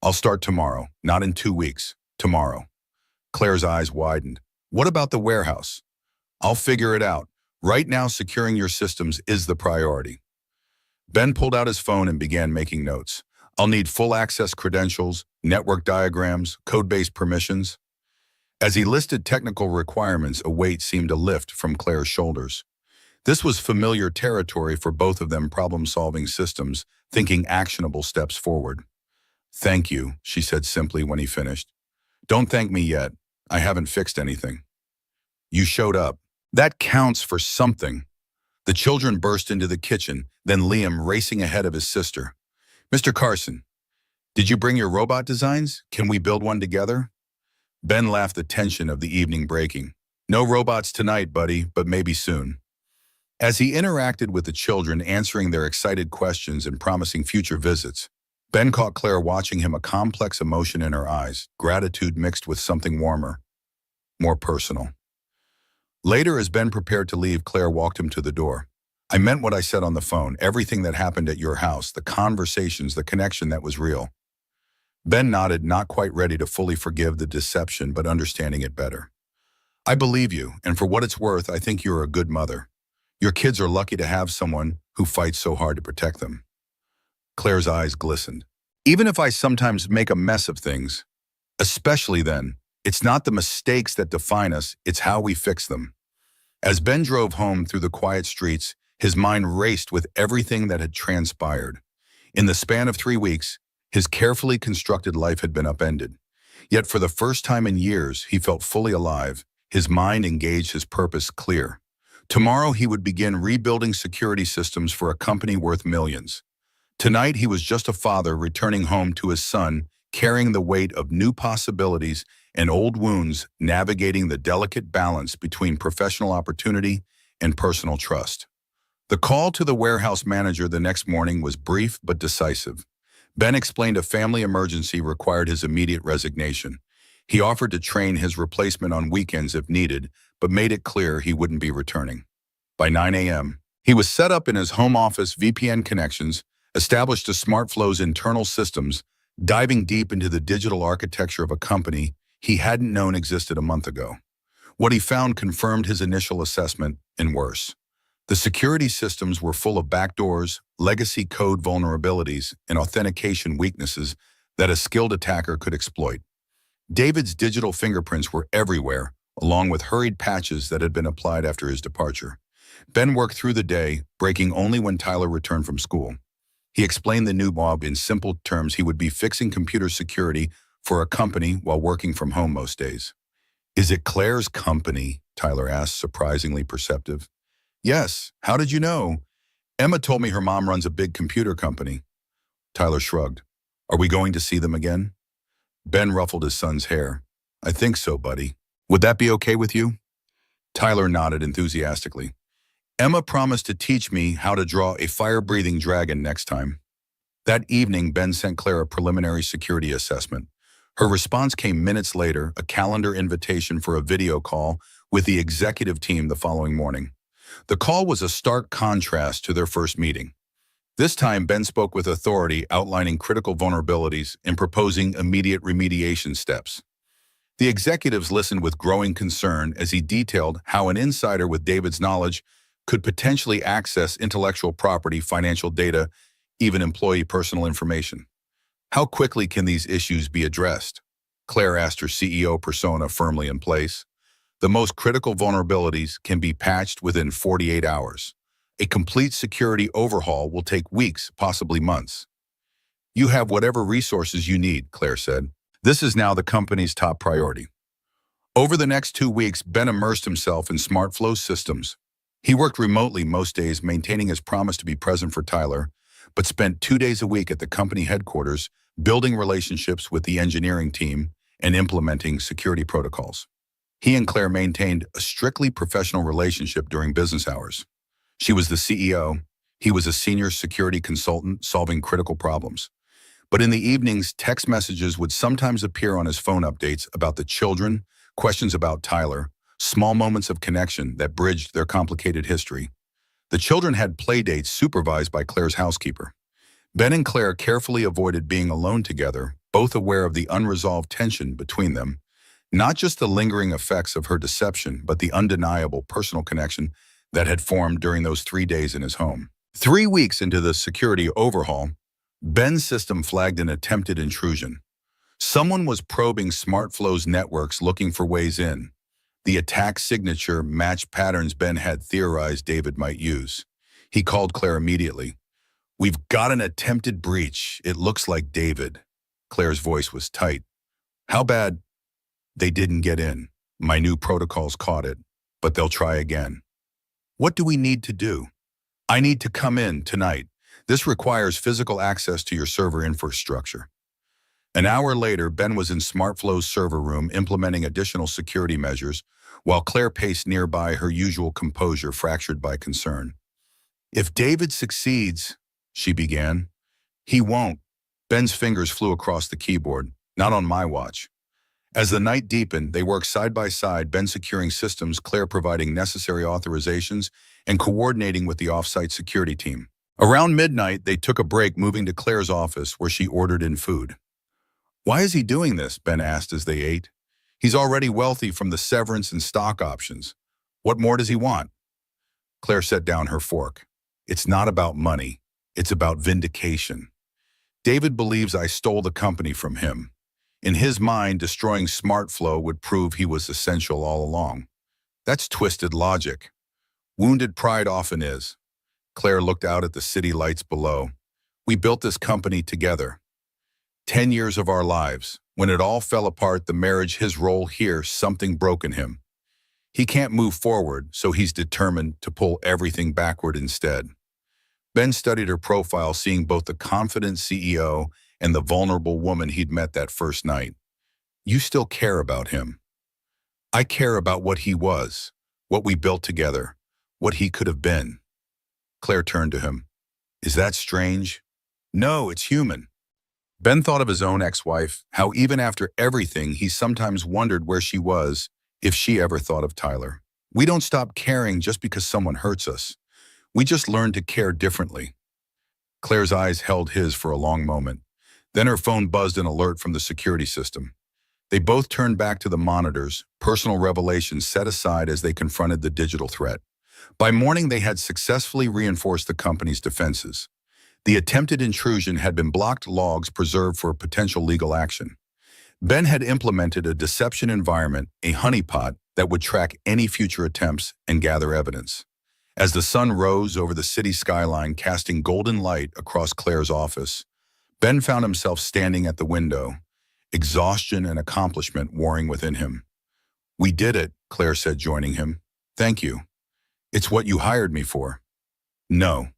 I'll start tomorrow, not in 2 weeks. Tomorrow. Claire's eyes widened. What about the warehouse? I'll figure it out. Right now, securing your systems is the priority. Ben pulled out his phone and began making notes. I'll need full access credentials, network diagrams, code-based permissions. As he listed technical requirements, a weight seemed to lift from Claire's shoulders. This was familiar territory for both of them, problem-solving systems, thinking actionable steps forward. Thank you, she said simply when he finished. Don't thank me yet. I haven't fixed anything. You showed up. That counts for something. The children burst into the kitchen, then Liam racing ahead of his sister. Mr. Carson, did you bring your robot designs? Can we build one together? Ben laughed, the tension of the evening breaking. No robots tonight, buddy, but maybe soon. As he interacted with the children, answering their excited questions and promising future visits, Ben caught Claire watching him, a complex emotion in her eyes, gratitude mixed with something warmer, more personal. Later, as Ben prepared to leave, Claire walked him to the door. I meant what I said on the phone, everything that happened at your house, the conversations, the connection that was real. Ben nodded, not quite ready to fully forgive the deception, but understanding it better. I believe you, and for what it's worth, I think you're a good mother. Your kids are lucky to have someone who fights so hard to protect them. Claire's eyes glistened. Even if I sometimes make a mess of things, especially then, it's not the mistakes that define us, it's how we fix them. As Ben drove home through the quiet streets, his mind raced with everything that had transpired. In the span of 3 weeks, his carefully constructed life had been upended. Yet for the first time in years, he felt fully alive, his mind engaged, his purpose clear. Tomorrow he would begin rebuilding security systems for a company worth millions. Tonight he was just a father returning home to his son, carrying the weight of new possibilities and old wounds, navigating the delicate balance between professional opportunity and personal trust. The call to the warehouse manager the next morning was brief but decisive. Ben explained a family emergency required his immediate resignation. He offered to train his replacement on weekends if needed, but made it clear he wouldn't be returning. By 9 a.m., he was set up in his home office, VPN connections, established a SmartFlow's internal systems, diving deep into the digital architecture of a company he hadn't known existed a month ago. What he found confirmed his initial assessment, and worse. The security systems were full of backdoors, legacy code vulnerabilities, and authentication weaknesses that a skilled attacker could exploit. David's digital fingerprints were everywhere, along with hurried patches that had been applied after his departure. Ben worked through the day, breaking only when Tyler returned from school. He explained the new mob in simple terms. He would be fixing computer security for a company while working from home most days. Is it Claire's company? Tyler asked, surprisingly perceptive. Yes. How did you know? Emma told me her mom runs a big computer company. Tyler shrugged. Are we going to see them again? Ben ruffled his son's hair. I think so, buddy. Would that be okay with you? Tyler nodded enthusiastically. Emma promised to teach me how to draw a fire-breathing dragon next time. That evening, Ben sent Claire a preliminary security assessment. Her response came minutes later, a calendar invitation for a video call with the executive team the following morning. The call was a stark contrast to their first meeting. This time, Ben spoke with authority, outlining critical vulnerabilities and proposing immediate remediation steps. The executives listened with growing concern as he detailed how an insider with David's knowledge could potentially access intellectual property, financial data, even employee personal information. How quickly can these issues be addressed? Claire asked, her CEO persona firmly in place. The most critical vulnerabilities can be patched within 48 hours. A complete security overhaul will take weeks, possibly months. You have whatever resources you need, Claire said. This is now the company's top priority. Over the next 2 weeks, Ben immersed himself in SmartFlow systems. He worked remotely most days, maintaining his promise to be present for Tyler, but spent 2 days a week at the company headquarters, building relationships with the engineering team and implementing security protocols. He and Claire maintained a strictly professional relationship during business hours. She was the CEO. He was a senior security consultant solving critical problems. But in the evenings, text messages would sometimes appear on his phone updates about the children, questions about Tyler, small moments of connection that bridged their complicated history. The children had play dates supervised by Claire's housekeeper. Ben and Claire carefully avoided being alone together, both aware of the unresolved tension between them, not just the lingering effects of her deception, but the undeniable personal connection that had formed during those 3 days in his home. 3 weeks into the security overhaul, Ben's system flagged an attempted intrusion. Someone was probing SmartFlow's networks looking for ways in. The attack signature matched patterns Ben had theorized David might use. He called Claire immediately. "We've got an attempted breach. It looks like David." Claire's voice was tight. "How bad?" "They didn't get in. My new protocols caught it, but they'll try again." "What do we need to do?" "I need to come in tonight. This requires physical access to your server infrastructure." An hour later, Ben was in SmartFlow's server room implementing additional security measures, while Claire paced nearby, her usual composure fractured by concern. "If David succeeds," she began. "He won't." Ben's fingers flew across the keyboard. "Not on my watch." As the night deepened, they worked side by side, Ben securing systems, Claire providing necessary authorizations, and coordinating with the off-site security team. Around midnight, they took a break, moving to Claire's office, where she ordered in food. "Why is he doing this?" Ben asked as they ate. "He's already wealthy from the severance and stock options. What more does he want?" Claire set down her fork. "It's not about money. It's about vindication. David believes I stole the company from him. In his mind, destroying SmartFlow would prove he was essential all along. That's twisted logic. Wounded pride often is." Claire looked out at the city lights below. "We built this company together. 10 years of our lives. When it all fell apart, the marriage, his role here, something broke in him. He can't move forward, so he's determined to pull everything backward instead." Ben studied her profile, seeing both the confident CEO and the vulnerable woman he'd met that first night. "You still care about him." "I care about what he was, what we built together, what he could have been." Claire turned to him. "Is that strange?" "No, it's human." Ben thought of his own ex-wife, how even after everything, he sometimes wondered where she was, if she ever thought of Tyler. We don't stop caring just because someone hurts us. We just learn to care differently. Claire's eyes held his for a long moment. Then her phone buzzed an alert from the security system. They both turned back to the monitors, personal revelations set aside as they confronted the digital threat. By morning, they had successfully reinforced the company's defenses. The attempted intrusion had been blocked, logs preserved for potential legal action. Ben had implemented a deception environment, a honeypot, that would track any future attempts and gather evidence. As the sun rose over the city skyline, casting golden light across Claire's office, Ben found himself standing at the window, exhaustion and accomplishment warring within him. "We did it," Claire said, joining him. "Thank you. It's what you hired me for." "No."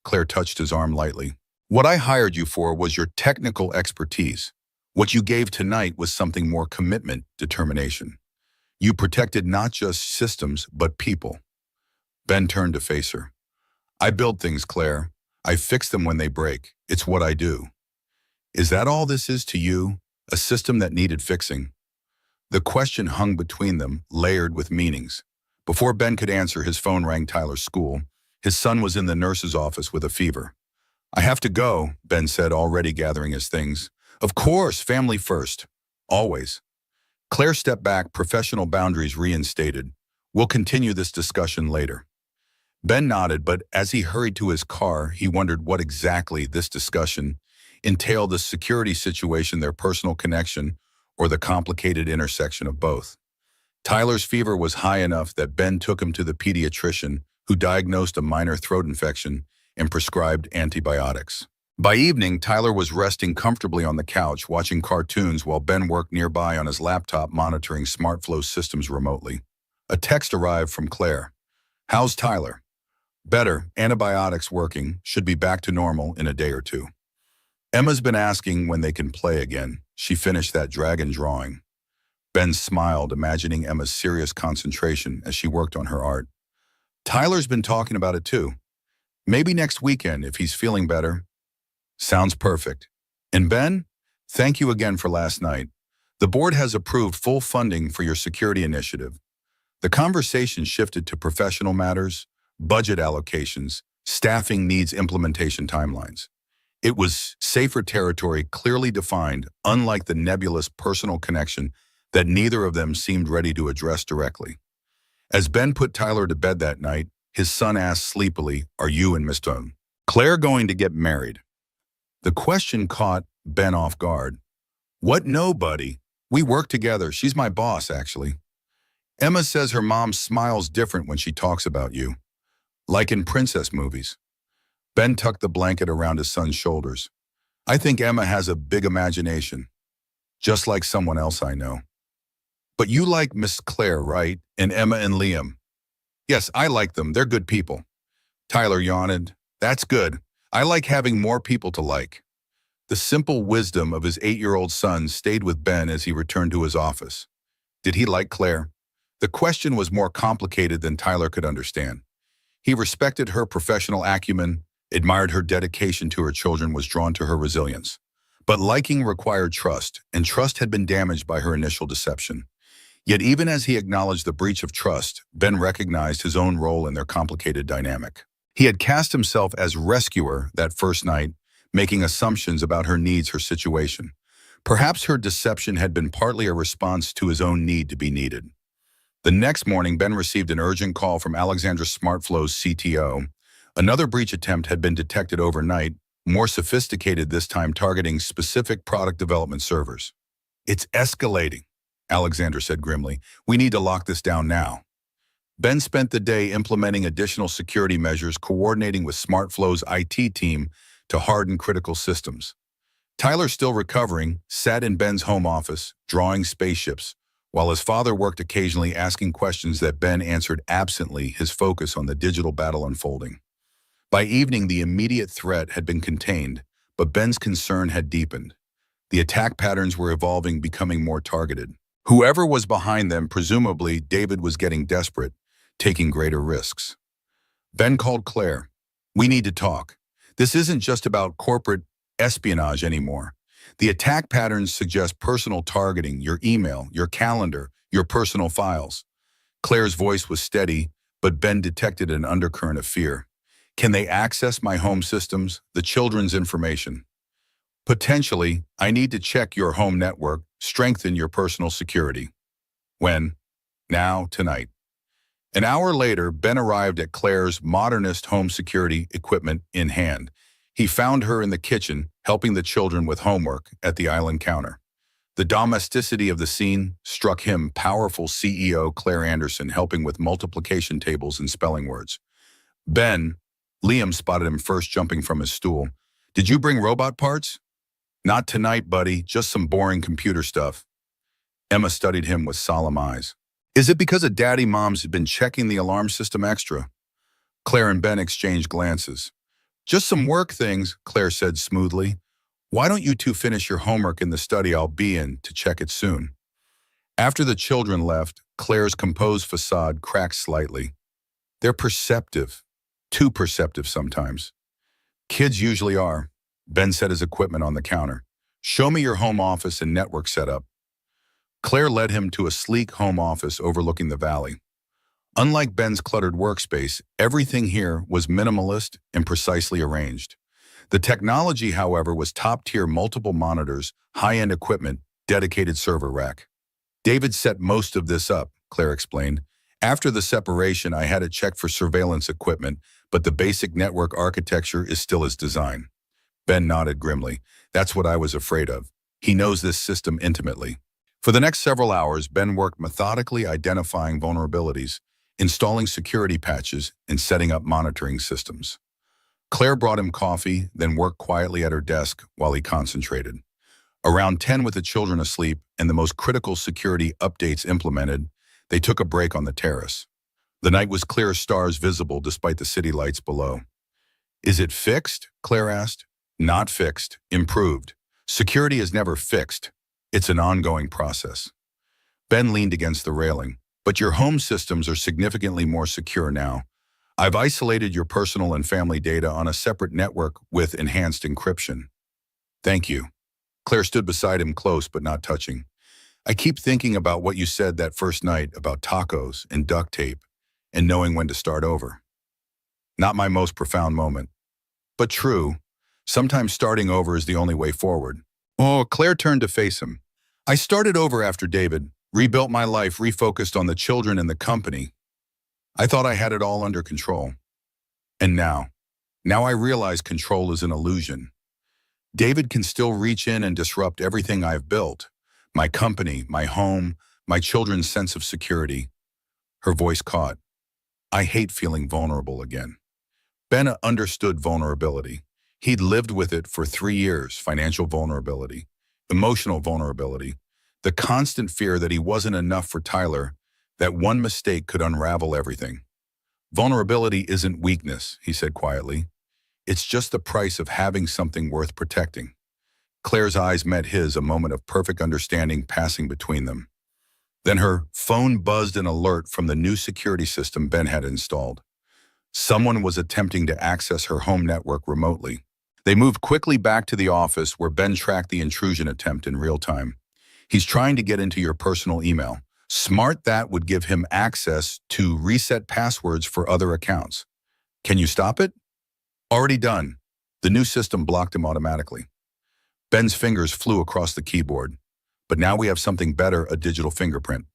Claire touched his arm lightly. "What I hired you for was your technical expertise. What you gave tonight was something more: commitment, determination. You protected not just systems, but people." Ben turned to face her. "I build things, Claire. I fix them when they break. It's what I do. Is that all this is to you? A system that needed fixing? The question hung between them, layered with meanings. Before Ben could answer, his phone rang Tyler's school. His son was in the nurse's office with a fever. I have to go, Ben said, already gathering his things. Of course, family first. Always. Claire stepped back, professional boundaries reinstated. We'll continue this discussion later. Ben nodded, but as he hurried to his car, he wondered what exactly this discussion entailed: the security situation, their personal connection, or the complicated intersection of both. Tyler's fever was high enough that Ben took him to the pediatrician, who diagnosed a minor throat infection and prescribed antibiotics. By evening, Tyler was resting comfortably on the couch, watching cartoons while Ben worked nearby on his laptop monitoring SmartFlow systems remotely. A text arrived from Claire. How's Tyler? Better, antibiotics working, should be back to normal in a day or two. Emma's been asking when they can play again. She finished that dragon drawing. Ben smiled, imagining Emma's serious concentration as she worked on her art. Tyler's been talking about it too. Maybe next weekend if he's feeling better. Sounds perfect. And Ben, thank you again for last night. The board has approved full funding for your security initiative. The conversation shifted to professional matters, budget allocations, staffing needs, implementation timelines. It was safer territory, clearly defined, unlike the nebulous personal connection that neither of them seemed ready to address directly. As Ben put Tyler to bed that night, his son asked sleepily, "Are you and Miss Claire going to get married?" The question caught Ben off guard. What? No, buddy. We work together. She's my boss, actually. Emma says her mom smiles different when she talks about you, like in princess movies. Ben tucked the blanket around his son's shoulders. I think Emma has a big imagination, just like someone else I know. But you like Miss Claire, right? And Emma and Liam. Yes, I like them. They're good people. Tyler yawned. That's good. I like having more people to like. The simple wisdom of his 8-year-old son stayed with Ben as he returned to his office. Did he like Claire? The question was more complicated than Tyler could understand. He respected her professional acumen, admired her dedication to her children, was drawn to her resilience. But liking required trust, and trust had been damaged by her initial deception. Yet even as he acknowledged the breach of trust, Ben recognized his own role in their complicated dynamic. He had cast himself as rescuer that first night, making assumptions about her needs, her situation. Perhaps her deception had been partly a response to his own need to be needed. The next morning, Ben received an urgent call from Alexandra SmartFlow's CTO. Another breach attempt had been detected overnight, more sophisticated this time, targeting specific product development servers. It's escalating, Alexandra said grimly. We need to lock this down now. Ben spent the day implementing additional security measures, coordinating with SmartFlow's IT team to harden critical systems. Tyler, still recovering, sat in Ben's home office, drawing spaceships, while his father worked occasionally, asking questions that Ben answered absently, his focus on the digital battle unfolding. By evening, the immediate threat had been contained, but Ben's concern had deepened. The attack patterns were evolving, becoming more targeted. Whoever was behind them, presumably David, was getting desperate, taking greater risks. Ben called Claire. We need to talk. This isn't just about corporate espionage anymore. The attack patterns suggest personal targeting, your email, your calendar, your personal files. Claire's voice was steady, but Ben detected an undercurrent of fear. Can they access my home systems, the children's information? Potentially, I need to check your home network, strengthen your personal security. When? Now, tonight. An hour later, Ben arrived at Claire's modernist home security equipment in hand. He found her in the kitchen, helping the children with homework at the island counter. The domesticity of the scene struck him. Powerful CEO Claire Anderson helping with multiplication tables and spelling words. Ben, Liam spotted him first, jumping from his stool. Did you bring robot parts? Not tonight, buddy, just some boring computer stuff. Emma studied him with solemn eyes. Is it because of Daddy Mom's been checking the alarm system extra? Claire and Ben exchanged glances. Just some work things, Claire said smoothly. Why don't you two finish your homework in the study I'll be in to check it soon? After the children left, Claire's composed facade cracked slightly. They're perceptive, too perceptive sometimes. Kids usually are. Ben set his equipment on the counter. Show me your home office and network setup. Claire led him to a sleek home office overlooking the valley. Unlike Ben's cluttered workspace, everything here was minimalist and precisely arranged. The technology, however, was top-tier multiple monitors, high-end equipment, dedicated server rack. David set most of this up, Claire explained. After the separation, I had to check for surveillance equipment, but the basic network architecture is still his design. Ben nodded grimly. That's what I was afraid of. He knows this system intimately. For the next several hours, Ben worked methodically identifying vulnerabilities, installing security patches, and setting up monitoring systems. Claire brought him coffee, then worked quietly at her desk while he concentrated. Around 10, with the children asleep and the most critical security updates implemented, they took a break on the terrace. The night was clear, stars visible despite the city lights below. Is it fixed? Claire asked. Not fixed, improved. Security is never fixed. It's an ongoing process. Ben leaned against the railing. But your home systems are significantly more secure now. I've isolated your personal and family data on a separate network with enhanced encryption. Thank you. Claire stood beside him, close but not touching. I keep thinking about what you said that first night about tacos and duct tape and knowing when to start over. Not my most profound moment. But true, sometimes starting over is the only way forward. Oh, Claire turned to face him. I started over after David, rebuilt my life, refocused on the children and the company. I thought I had it all under control. And now I realize control is an illusion. David can still reach in and disrupt everything I've built. My company, my home, my children's sense of security. Her voice caught. I hate feeling vulnerable again. Ben understood vulnerability. He'd lived with it for 3 years, financial vulnerability, emotional vulnerability, the constant fear that he wasn't enough for Tyler, that one mistake could unravel everything. Vulnerability isn't weakness, he said quietly. It's just the price of having something worth protecting. Claire's eyes met his, a moment of perfect understanding passing between them. Then her phone buzzed an alert from the new security system Ben had installed. Someone was attempting to access her home network remotely. They moved quickly back to the office where Ben tracked the intrusion attempt in real time. He's trying to get into your personal email. Smart, that would give him access to reset passwords for other accounts. Can you stop it? Already done. The new system blocked him automatically. Ben's fingers flew across the keyboard. But now we have something better, a digital fingerprint.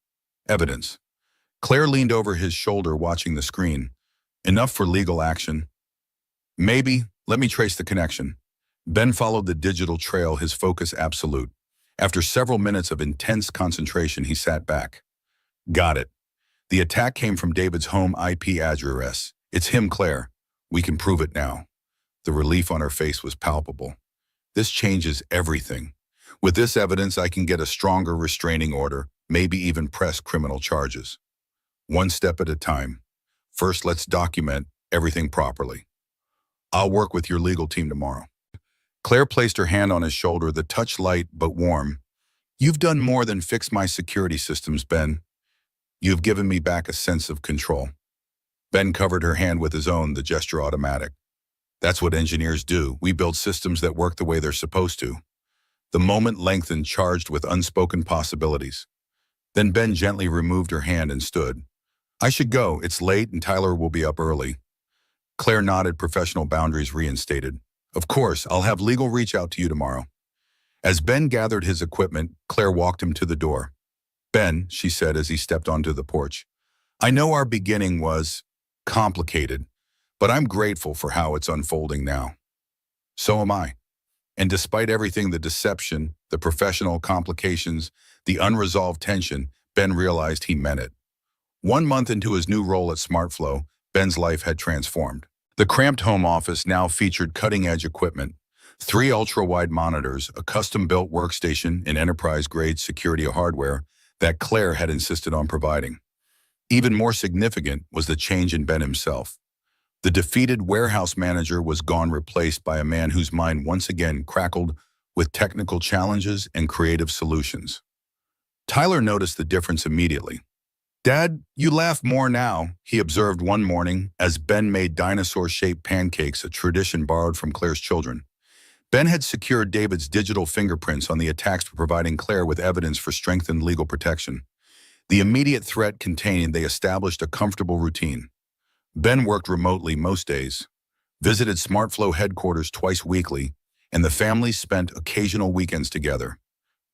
Evidence. Claire leaned over his shoulder watching the screen. Enough for legal action. Maybe. Let me trace the connection. Ben followed the digital trail, his focus absolute. After several minutes of intense concentration, he sat back. Got it. The attack came from David's home IP address. It's him, Claire. We can prove it now. The relief on her face was palpable. This changes everything. With this evidence, I can get a stronger restraining order, maybe even press criminal charges. One step at a time. First, let's document everything properly. I'll work with your legal team tomorrow. Claire placed her hand on his shoulder, the touch light but warm. You've done more than fix my security systems, Ben. You've given me back a sense of control. Ben covered her hand with his own, the gesture automatic. That's what engineers do. We build systems that work the way they're supposed to. The moment lengthened, charged with unspoken possibilities. Then Ben gently removed her hand and stood. I should go. It's late and Tyler will be up early. Claire nodded, professional boundaries reinstated. Of course, I'll have legal reach out to you tomorrow. As Ben gathered his equipment, Claire walked him to the door. Ben, she said as he stepped onto the porch, I know our beginning was complicated, but I'm grateful for how it's unfolding now. So am I. And despite everything, the deception, the professional complications, the unresolved tension, Ben realized he meant it. 1 month into his new role at SmartFlow, Ben's life had transformed. The cramped home office now featured cutting-edge equipment, 3 ultra-wide monitors, a custom-built workstation, and enterprise-grade security hardware that Claire had insisted on providing. Even more significant was the change in Ben himself. The defeated warehouse manager was gone, replaced by a man whose mind once again crackled with technical challenges and creative solutions. Tyler noticed the difference immediately. Dad, you laugh more now, he observed one morning as Ben made dinosaur-shaped pancakes, a tradition borrowed from Claire's children. Ben had secured David's digital fingerprints on the attacks, providing Claire with evidence for strengthened legal protection. The immediate threat contained, they established a comfortable routine. Ben worked remotely most days, visited SmartFlow headquarters twice weekly, and the families spent occasional weekends together.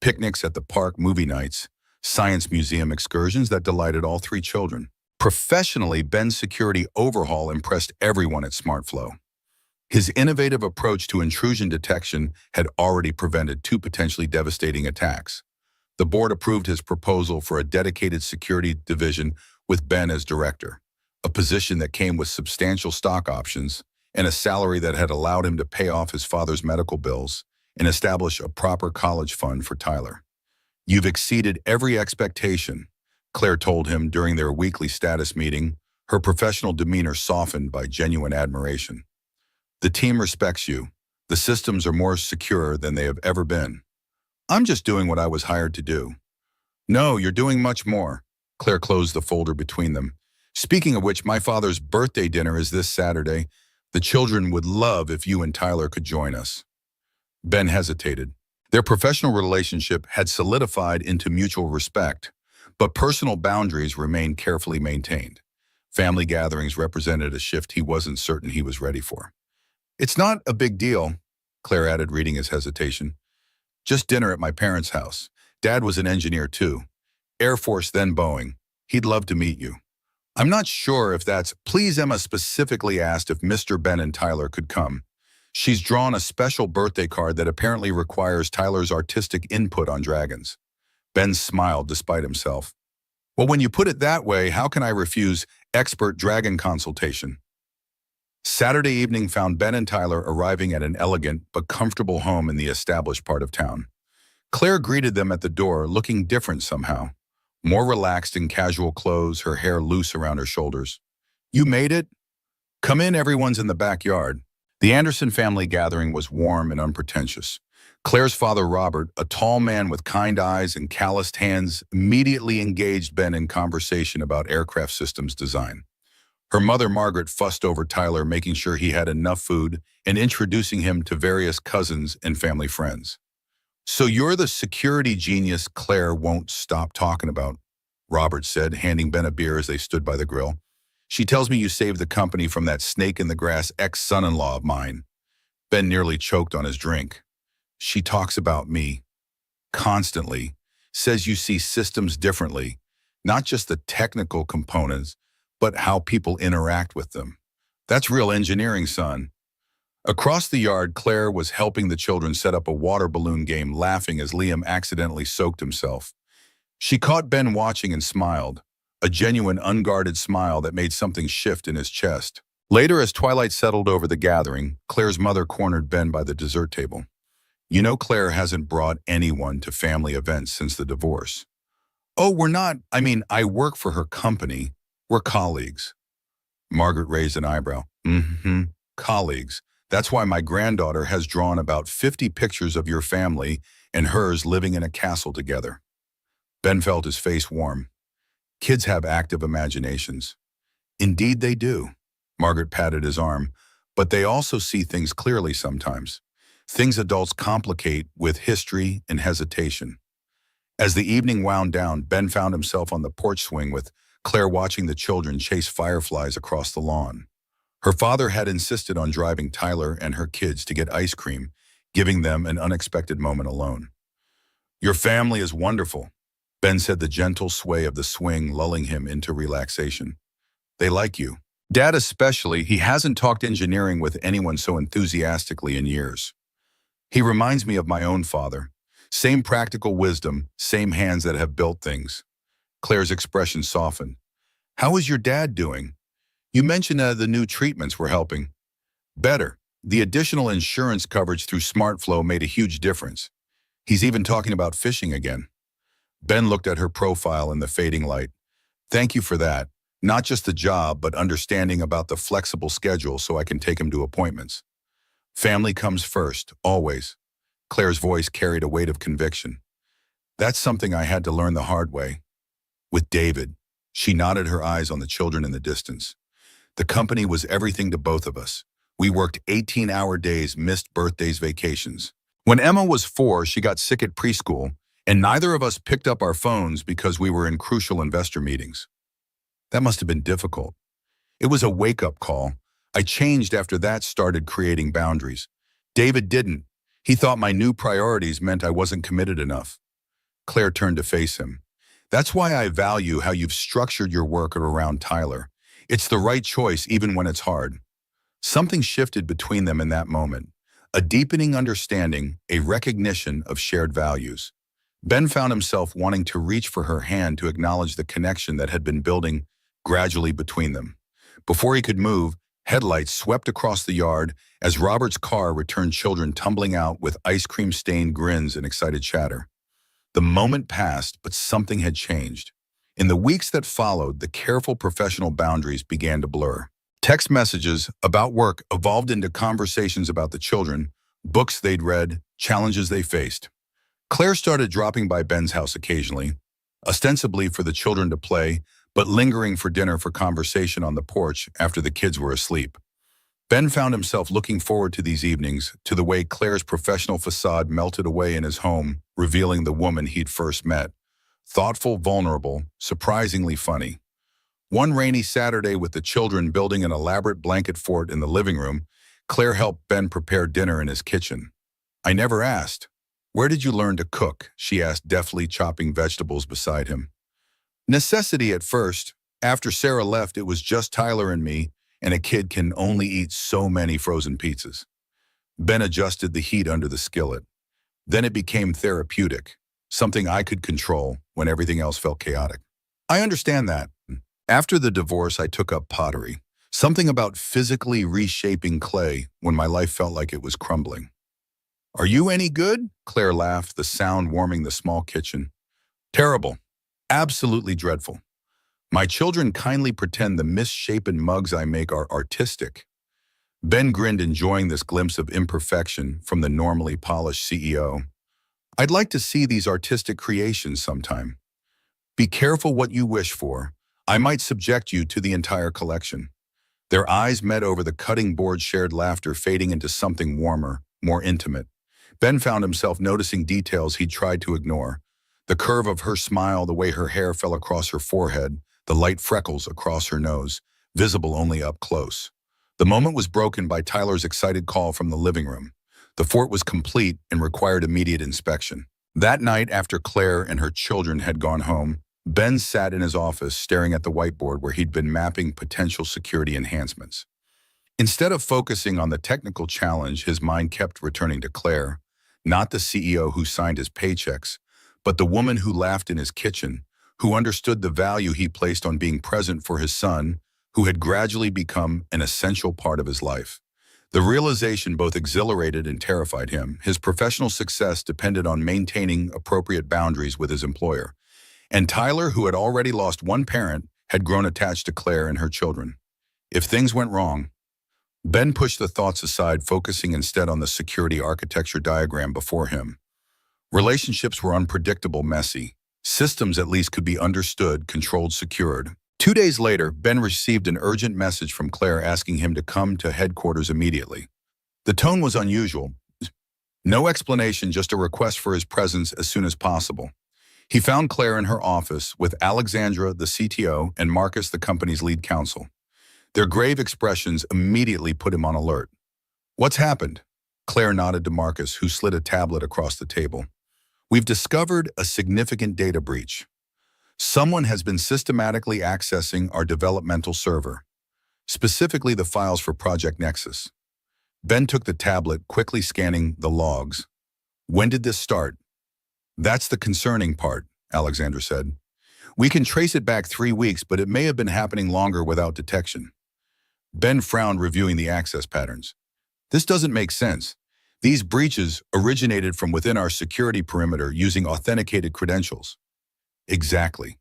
Picnics at the park, movie nights, science museum excursions that delighted all three children. Professionally, Ben's security overhaul impressed everyone at SmartFlow. His innovative approach to intrusion detection had already prevented two potentially devastating attacks. The board approved his proposal for a dedicated security division with Ben as director, a position that came with substantial stock options and a salary that had allowed him to pay off his father's medical bills and establish a proper college fund for Tyler. "You've exceeded every expectation," Claire told him during their weekly status meeting, her professional demeanor softened by genuine admiration. "The team respects you. The systems are more secure than they have ever been." "I'm just doing what I was hired to do." "No, you're doing much more." Claire closed the folder between them. "Speaking of which, my father's birthday dinner is this Saturday. The children would love if you and Tyler could join us." Ben hesitated. Their professional relationship had solidified into mutual respect, but personal boundaries remained carefully maintained. Family gatherings represented a shift he wasn't certain he was ready for. "It's not a big deal," Claire added, reading his hesitation. "Just dinner at my parents' house. Dad was an engineer too. Air Force, then Boeing. He'd love to meet you." "I'm not sure if that's—" "Please," Emma specifically asked if Mr. Ben and Tyler could come. She's drawn a special birthday card that apparently requires Tyler's artistic input on dragons. Ben smiled despite himself. "Well, when you put it that way, how can I refuse expert dragon consultation?" Saturday evening found Ben and Tyler arriving at an elegant but comfortable home in the established part of town. Claire greeted them at the door, looking different somehow. More relaxed in casual clothes, her hair loose around her shoulders. "You made it? Come in, everyone's in the backyard." The Anderson family gathering was warm and unpretentious. Claire's father, Robert, a tall man with kind eyes and calloused hands, immediately engaged Ben in conversation about aircraft systems design. Her mother, Margaret, fussed over Tyler, making sure he had enough food and introducing him to various cousins and family friends. "So you're the security genius Claire won't stop talking about," Robert said, handing Ben a beer as they stood by the grill. "She tells me you saved the company from that snake-in-the-grass ex-son-in-law of mine." Ben nearly choked on his drink. "She talks about me constantly, says you see systems differently, not just the technical components, but how people interact with them. That's real engineering, son." Across the yard, Claire was helping the children set up a water balloon game, laughing as Liam accidentally soaked himself. She caught Ben watching and smiled, a genuine, unguarded smile that made something shift in his chest. Later, as twilight settled over the gathering, Claire's mother cornered Ben by the dessert table. "You know Claire hasn't brought anyone to family events since the divorce." "Oh, we're not. I work for her company. We're colleagues." Margaret raised an eyebrow. "Mm-hmm. Colleagues. That's why my granddaughter has drawn about 50 pictures of your family and hers living in a castle together." Ben felt his face warm. "Kids have active imaginations." "Indeed they do." Margaret patted his arm. "But they also see things clearly sometimes. Things adults complicate with history and hesitation." As the evening wound down, Ben found himself on the porch swing with Claire watching the children chase fireflies across the lawn. Her father had insisted on driving Tyler and her kids to get ice cream, giving them an unexpected moment alone. "Your family is wonderful," Ben said, the gentle sway of the swing lulling him into relaxation. "They like you. Dad especially. He hasn't talked engineering with anyone so enthusiastically in years. He reminds me of my own father. Same practical wisdom, same hands that have built things." Claire's expression softened. "How is your dad doing? You mentioned the new treatments were helping." "Better. The additional insurance coverage through SmartFlow made a huge difference. He's even talking about fishing again." Ben looked at her profile in the fading light. "Thank you for that. Not just the job, but understanding about the flexible schedule so I can take him to appointments. Family comes first, always." Claire's voice carried a weight of conviction. "That's something I had to learn the hard way. With David." She nodded, her eyes on the children in the distance. "The company was everything to both of us. We worked 18-hour days, missed birthdays, vacations. When Emma was 4, she got sick at preschool, and neither of us picked up our phones because we were in crucial investor meetings. That must have been difficult. It was a wake-up call. I changed after that, started creating boundaries. David didn't. He thought my new priorities meant I wasn't committed enough. Claire turned to face him. That's why I value how you've structured your work around Tyler. It's the right choice even when it's hard. Something shifted between them in that moment. A deepening understanding, a recognition of shared values. Ben found himself wanting to reach for her hand to acknowledge the connection that had been building gradually between them. Before he could move, headlights swept across the yard as Robert's car returned, children tumbling out with ice cream-stained grins and excited chatter. The moment passed, but something had changed. In the weeks that followed, the careful professional boundaries began to blur. Text messages about work evolved into conversations about the children, books they'd read, challenges they faced. Claire started dropping by Ben's house occasionally, ostensibly for the children to play, but lingering for dinner for conversation on the porch after the kids were asleep. Ben found himself looking forward to these evenings, to the way Claire's professional facade melted away in his home, revealing the woman he'd first met. Thoughtful, vulnerable, surprisingly funny. One rainy Saturday, with the children building an elaborate blanket fort in the living room, Claire helped Ben prepare dinner in his kitchen. "I never asked. Where did you learn to cook?" she asked, deftly chopping vegetables beside him. "Necessity at first. After Sarah left, it was just Tyler and me, and a kid can only eat so many frozen pizzas." Ben adjusted the heat under the skillet. "Then it became therapeutic, something I could control when everything else felt chaotic." "I understand that. After the divorce, I took up pottery. Something about physically reshaping clay when my life felt like it was crumbling." "Are you any good?" Claire laughed, the sound warming the small kitchen. "Terrible. Absolutely dreadful. My children kindly pretend the misshapen mugs I make are artistic." Ben grinned, enjoying this glimpse of imperfection from the normally polished CEO. "I'd like to see these artistic creations sometime." "Be careful what you wish for. I might subject you to the entire collection." Their eyes met over the cutting board, shared laughter fading into something warmer, more intimate. Ben found himself noticing details he'd tried to ignore. The curve of her smile, the way her hair fell across her forehead, the light freckles across her nose, visible only up close. The moment was broken by Tyler's excited call from the living room. The fort was complete and required immediate inspection. That night, after Claire and her children had gone home, Ben sat in his office staring at the whiteboard where he'd been mapping potential security enhancements. Instead of focusing on the technical challenge, his mind kept returning to Claire, not the CEO who signed his paychecks, but the woman who laughed in his kitchen, who understood the value he placed on being present for his son, who had gradually become an essential part of his life. The realization both exhilarated and terrified him. His professional success depended on maintaining appropriate boundaries with his employer. And Tyler, who had already lost one parent, had grown attached to Claire and her children. If things went wrong, Ben pushed the thoughts aside, focusing instead on the security architecture diagram before him. Relationships were unpredictable, messy. Systems at least could be understood, controlled, secured. 2 days later, Ben received an urgent message from Claire asking him to come to headquarters immediately. The tone was unusual. No explanation, just a request for his presence as soon as possible. He found Claire in her office with Alexandra, the CTO, and Marcus, the company's lead counsel. Their grave expressions immediately put him on alert. "What's happened?" Claire nodded to Marcus, who slid a tablet across the table. "We've discovered a significant data breach. Someone has been systematically accessing our developmental server, specifically the files for Project Nexus." Ben took the tablet, quickly scanning the logs. "When did this start?" "That's the concerning part," Alexandra said. "We can trace it back 3 weeks, but it may have been happening longer without detection." Ben frowned, reviewing the access patterns. "This doesn't make sense. These breaches originated from within our security perimeter using authenticated credentials." "Exactly."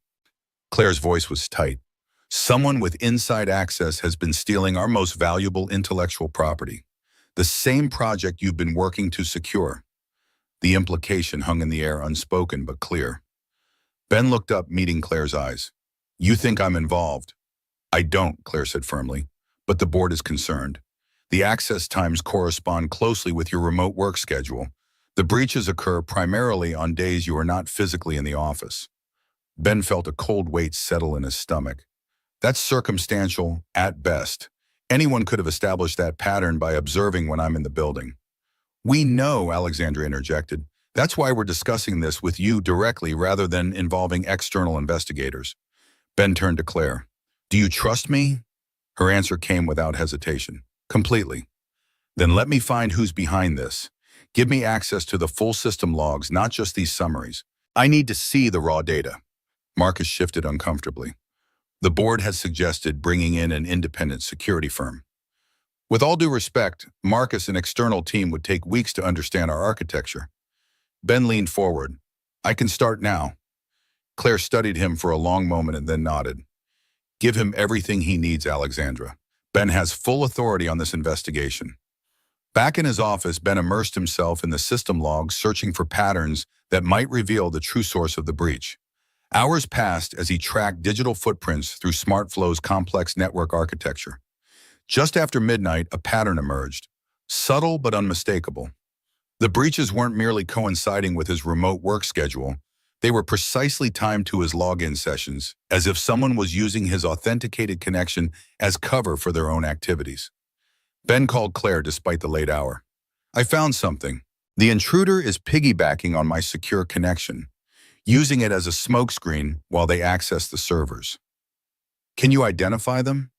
Claire's voice was tight. "Someone with inside access has been stealing our most valuable intellectual property. The same project you've been working to secure." The implication hung in the air, unspoken but clear. Ben looked up, meeting Claire's eyes. "You think I'm involved?" "I don't," Claire said firmly, "but the board is concerned. The access times correspond closely with your remote work schedule. The breaches occur primarily on days you are not physically in the office. Ben felt a cold weight settle in his stomach. That's circumstantial at best. Anyone could have established that pattern by observing when I'm in the building. We know, Alexandra interjected. That's why we're discussing this with you directly rather than involving external investigators. Ben turned to Claire. Do you trust me? Her answer came without hesitation. Completely. Then let me find who's behind this. Give me access to the full system logs, not just these summaries. I need to see the raw data. Marcus shifted uncomfortably. The board has suggested bringing in an independent security firm. With all due respect, Marcus, an external team, would take weeks to understand our architecture. Ben leaned forward. I can start now. Claire studied him for a long moment and then nodded. Give him everything he needs, Alexandra. Ben has full authority on this investigation. Back in his office, Ben immersed himself in the system logs, searching for patterns that might reveal the true source of the breach. Hours passed as he tracked digital footprints through SmartFlow's complex network architecture. Just after midnight, a pattern emerged, subtle but unmistakable. The breaches weren't merely coinciding with his remote work schedule. They were precisely timed to his login sessions, as if someone was using his authenticated connection as cover for their own activities. Ben called Claire despite the late hour. I found something. The intruder is piggybacking on my secure connection, using it as a smokescreen while they access the servers. Can you identify them?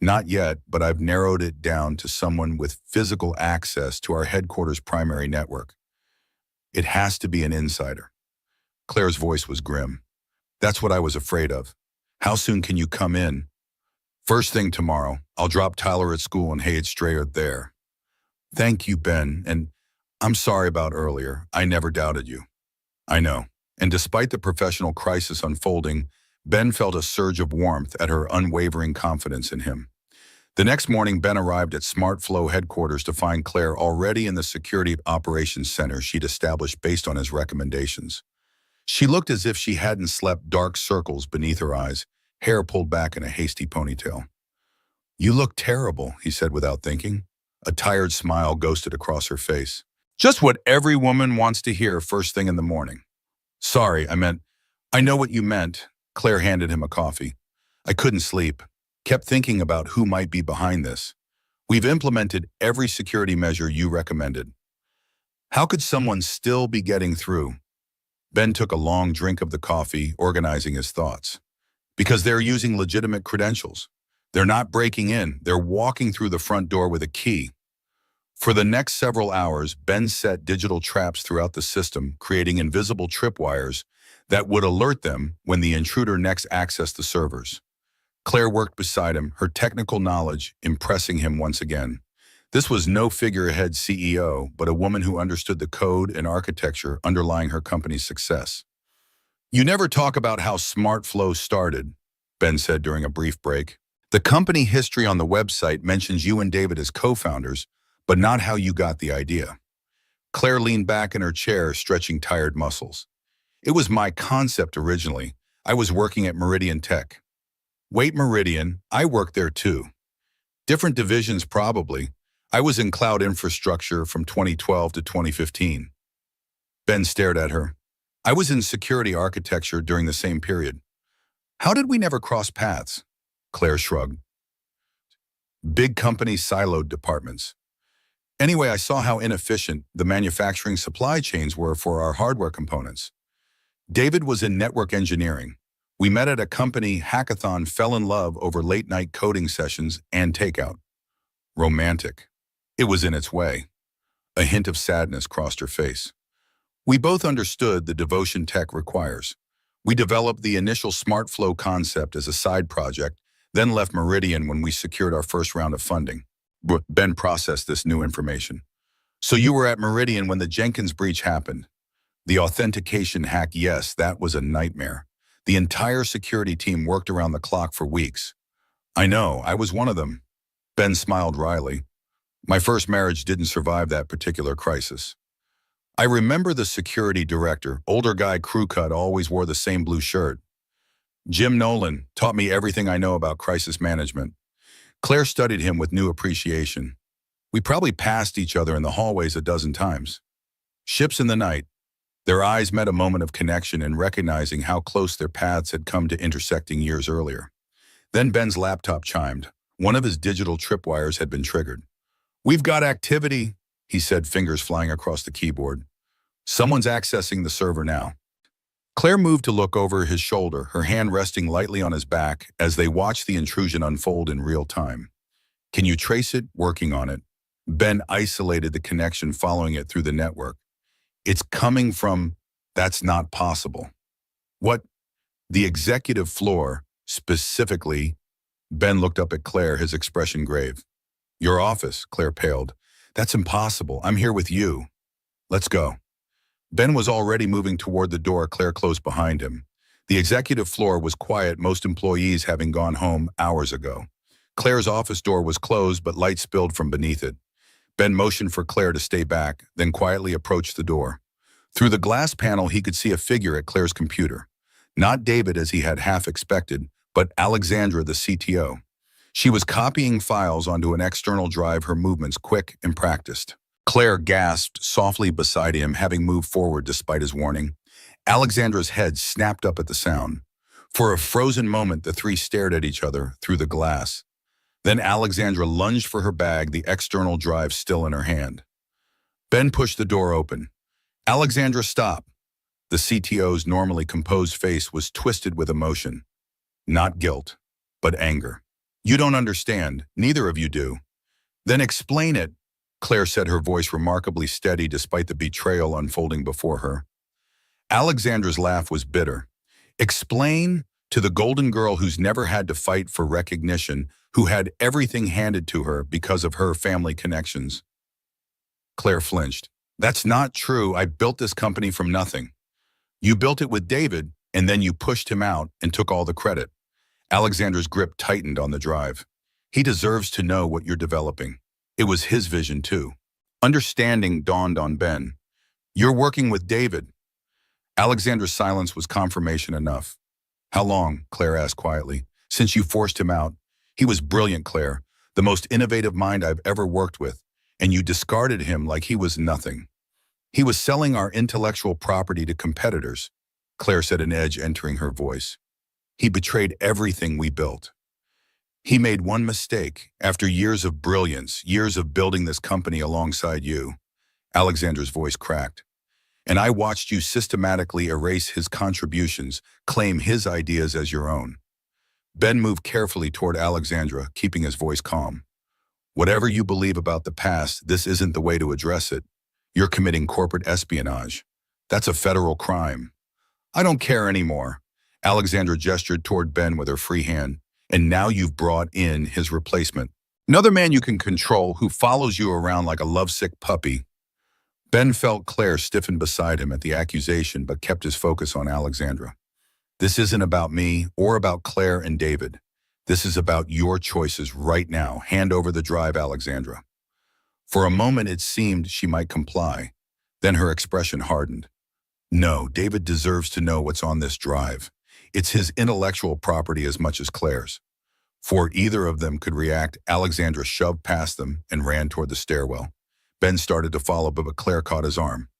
Not yet, but I've narrowed it down to someone with physical access to our headquarters' primary network. It has to be an insider. Claire's voice was grim. That's what I was afraid of. How soon can you come in? First thing tomorrow. I'll drop Tyler at school and head straight there. Thank you, Ben, and I'm sorry about earlier. I never doubted you. I know. And despite the professional crisis unfolding, Ben felt a surge of warmth at her unwavering confidence in him. The next morning, Ben arrived at SmartFlow headquarters to find Claire already in the security operations center she'd established based on his recommendations. She looked as if she hadn't slept, dark circles beneath her eyes, hair pulled back in a hasty ponytail. You look terrible, he said without thinking. A tired smile ghosted across her face. Just what every woman wants to hear first thing in the morning. Sorry, I know what you meant. Claire handed him a coffee. I couldn't sleep. Kept thinking about who might be behind this. We've implemented every security measure you recommended. How could someone still be getting through? Ben took a long drink of the coffee, organizing his thoughts. Because they're using legitimate credentials. They're not breaking in, they're walking through the front door with a key. For the next several hours, Ben set digital traps throughout the system, creating invisible tripwires that would alert them when the intruder next accessed the servers. Claire worked beside him, her technical knowledge impressing him once again. This was no figurehead CEO, but a woman who understood the code and architecture underlying her company's success. You never talk about how SmartFlow started, Ben said during a brief break. The company history on the website mentions you and David as co-founders, but not how you got the idea. Claire leaned back in her chair, stretching tired muscles. It was my concept originally. I was working at Meridian Tech. Wait, Meridian, I worked there too. Different divisions probably. I was in cloud infrastructure from 2012 to 2015. Ben stared at her. I was in security architecture during the same period. How did we never cross paths? Claire shrugged. Big companies siloed departments. Anyway, I saw how inefficient the manufacturing supply chains were for our hardware components. David was in network engineering. We met at a company hackathon, fell in love over late-night coding sessions and takeout. Romantic. It was in its way. A hint of sadness crossed her face. We both understood the devotion tech requires. We developed the initial SmartFlow concept as a side project, then left Meridian when we secured our first round of funding. Ben processed this new information. So you were at Meridian when the Jenkins breach happened. The authentication hack, yes, that was a nightmare. The entire security team worked around the clock for weeks. I know, I was one of them. Ben smiled wryly. My first marriage didn't survive that particular crisis. I remember the security director, older guy, crew cut, always wore the same blue shirt. Jim Nolan taught me everything I know about crisis management. Claire studied him with new appreciation. We probably passed each other in the hallways a dozen times. Ships in the night. Their eyes met a moment of connection in recognizing how close their paths had come to intersecting years earlier. Then Ben's laptop chimed. One of his digital tripwires had been triggered. "We've got activity," he said, fingers flying across the keyboard. "Someone's accessing the server now." Claire moved to look over his shoulder, her hand resting lightly on his back as they watched the intrusion unfold in real time. "Can you trace it?" "Working on it." Ben isolated the connection following it through the network. "It's coming from—" "That's not possible." "What?" "The executive floor, specifically—" Ben looked up at Claire, his expression grave. "Your office," Claire paled. "That's impossible. I'm here with you." "Let's go." Ben was already moving toward the door Claire closed behind him. The executive floor was quiet, most employees having gone home hours ago. Claire's office door was closed, but light spilled from beneath it. Ben motioned for Claire to stay back, then quietly approached the door. Through the glass panel, he could see a figure at Claire's computer. Not David as he had half expected, but Alexandra, the CTO. She was copying files onto an external drive, her movements quick and practiced. Claire gasped softly beside him, having moved forward despite his warning. Alexandra's head snapped up at the sound. For a frozen moment, the three stared at each other through the glass. Then Alexandra lunged for her bag, the external drive still in her hand. Ben pushed the door open. "Alexandra, stop." The CTO's normally composed face was twisted with emotion. Not guilt, but anger. "You don't understand. Neither of you do." "Then explain it," Claire said, her voice remarkably steady despite the betrayal unfolding before her. Alexandra's laugh was bitter. "Explain to the golden girl who's never had to fight for recognition, who had everything handed to her because of her family connections." Claire flinched. "That's not true. I built this company from nothing." "You built it with David, and then you pushed him out and took all the credit." Alexandra's grip tightened on the drive. "He deserves to know what you're developing." It was his vision, too. Understanding dawned on Ben. "You're working with David." Alexandra's silence was confirmation enough. "How long?" Claire asked quietly. "Since you forced him out." "He was brilliant, Claire. The most innovative mind I've ever worked with. And you discarded him like he was nothing." "He was selling our intellectual property to competitors," Claire said, an edge entering her voice. "He betrayed everything we built." "He made one mistake. After years of brilliance, years of building this company alongside you." Alexandra's voice cracked. "And I watched you systematically erase his contributions, claim his ideas as your own." Ben moved carefully toward Alexandra, keeping his voice calm. "Whatever you believe about the past, this isn't the way to address it. You're committing corporate espionage. That's a federal crime." "I don't care anymore." Alexandra gestured toward Ben with her free hand. "And now you've brought in his replacement. Another man you can control who follows you around like a lovesick puppy." Ben felt Claire stiffen beside him at the accusation, but kept his focus on Alexandra. "This isn't about me or about Claire and David. This is about your choices right now. Hand over the drive, Alexandra." For a moment it seemed she might comply. Then her expression hardened. "No, David deserves to know what's on this drive. It's his intellectual property as much as Claire's." Before either of them could react, Alexandra shoved past them and ran toward the stairwell. Ben started to follow, but Claire caught his arm.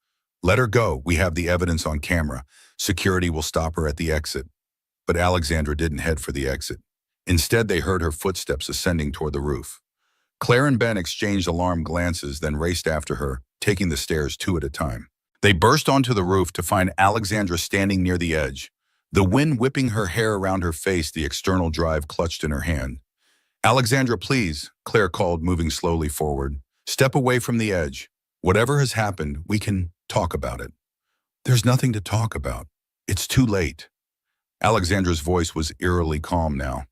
"Let her go. We have the evidence on camera. Security will stop her at the exit." But Alexandra didn't head for the exit. Instead, they heard her footsteps ascending toward the roof. Claire and Ben exchanged alarmed glances, then raced after her, taking the stairs two at a time. They burst onto the roof to find Alexandra standing near the edge. The wind whipping her hair around her face, the external drive clutched in her hand. "Alexandra, please," Claire called, moving slowly forward. "Step away from the edge. Whatever has happened, we can talk about it." "There's nothing to talk about. It's too late." Alexandra's voice was eerily calm now.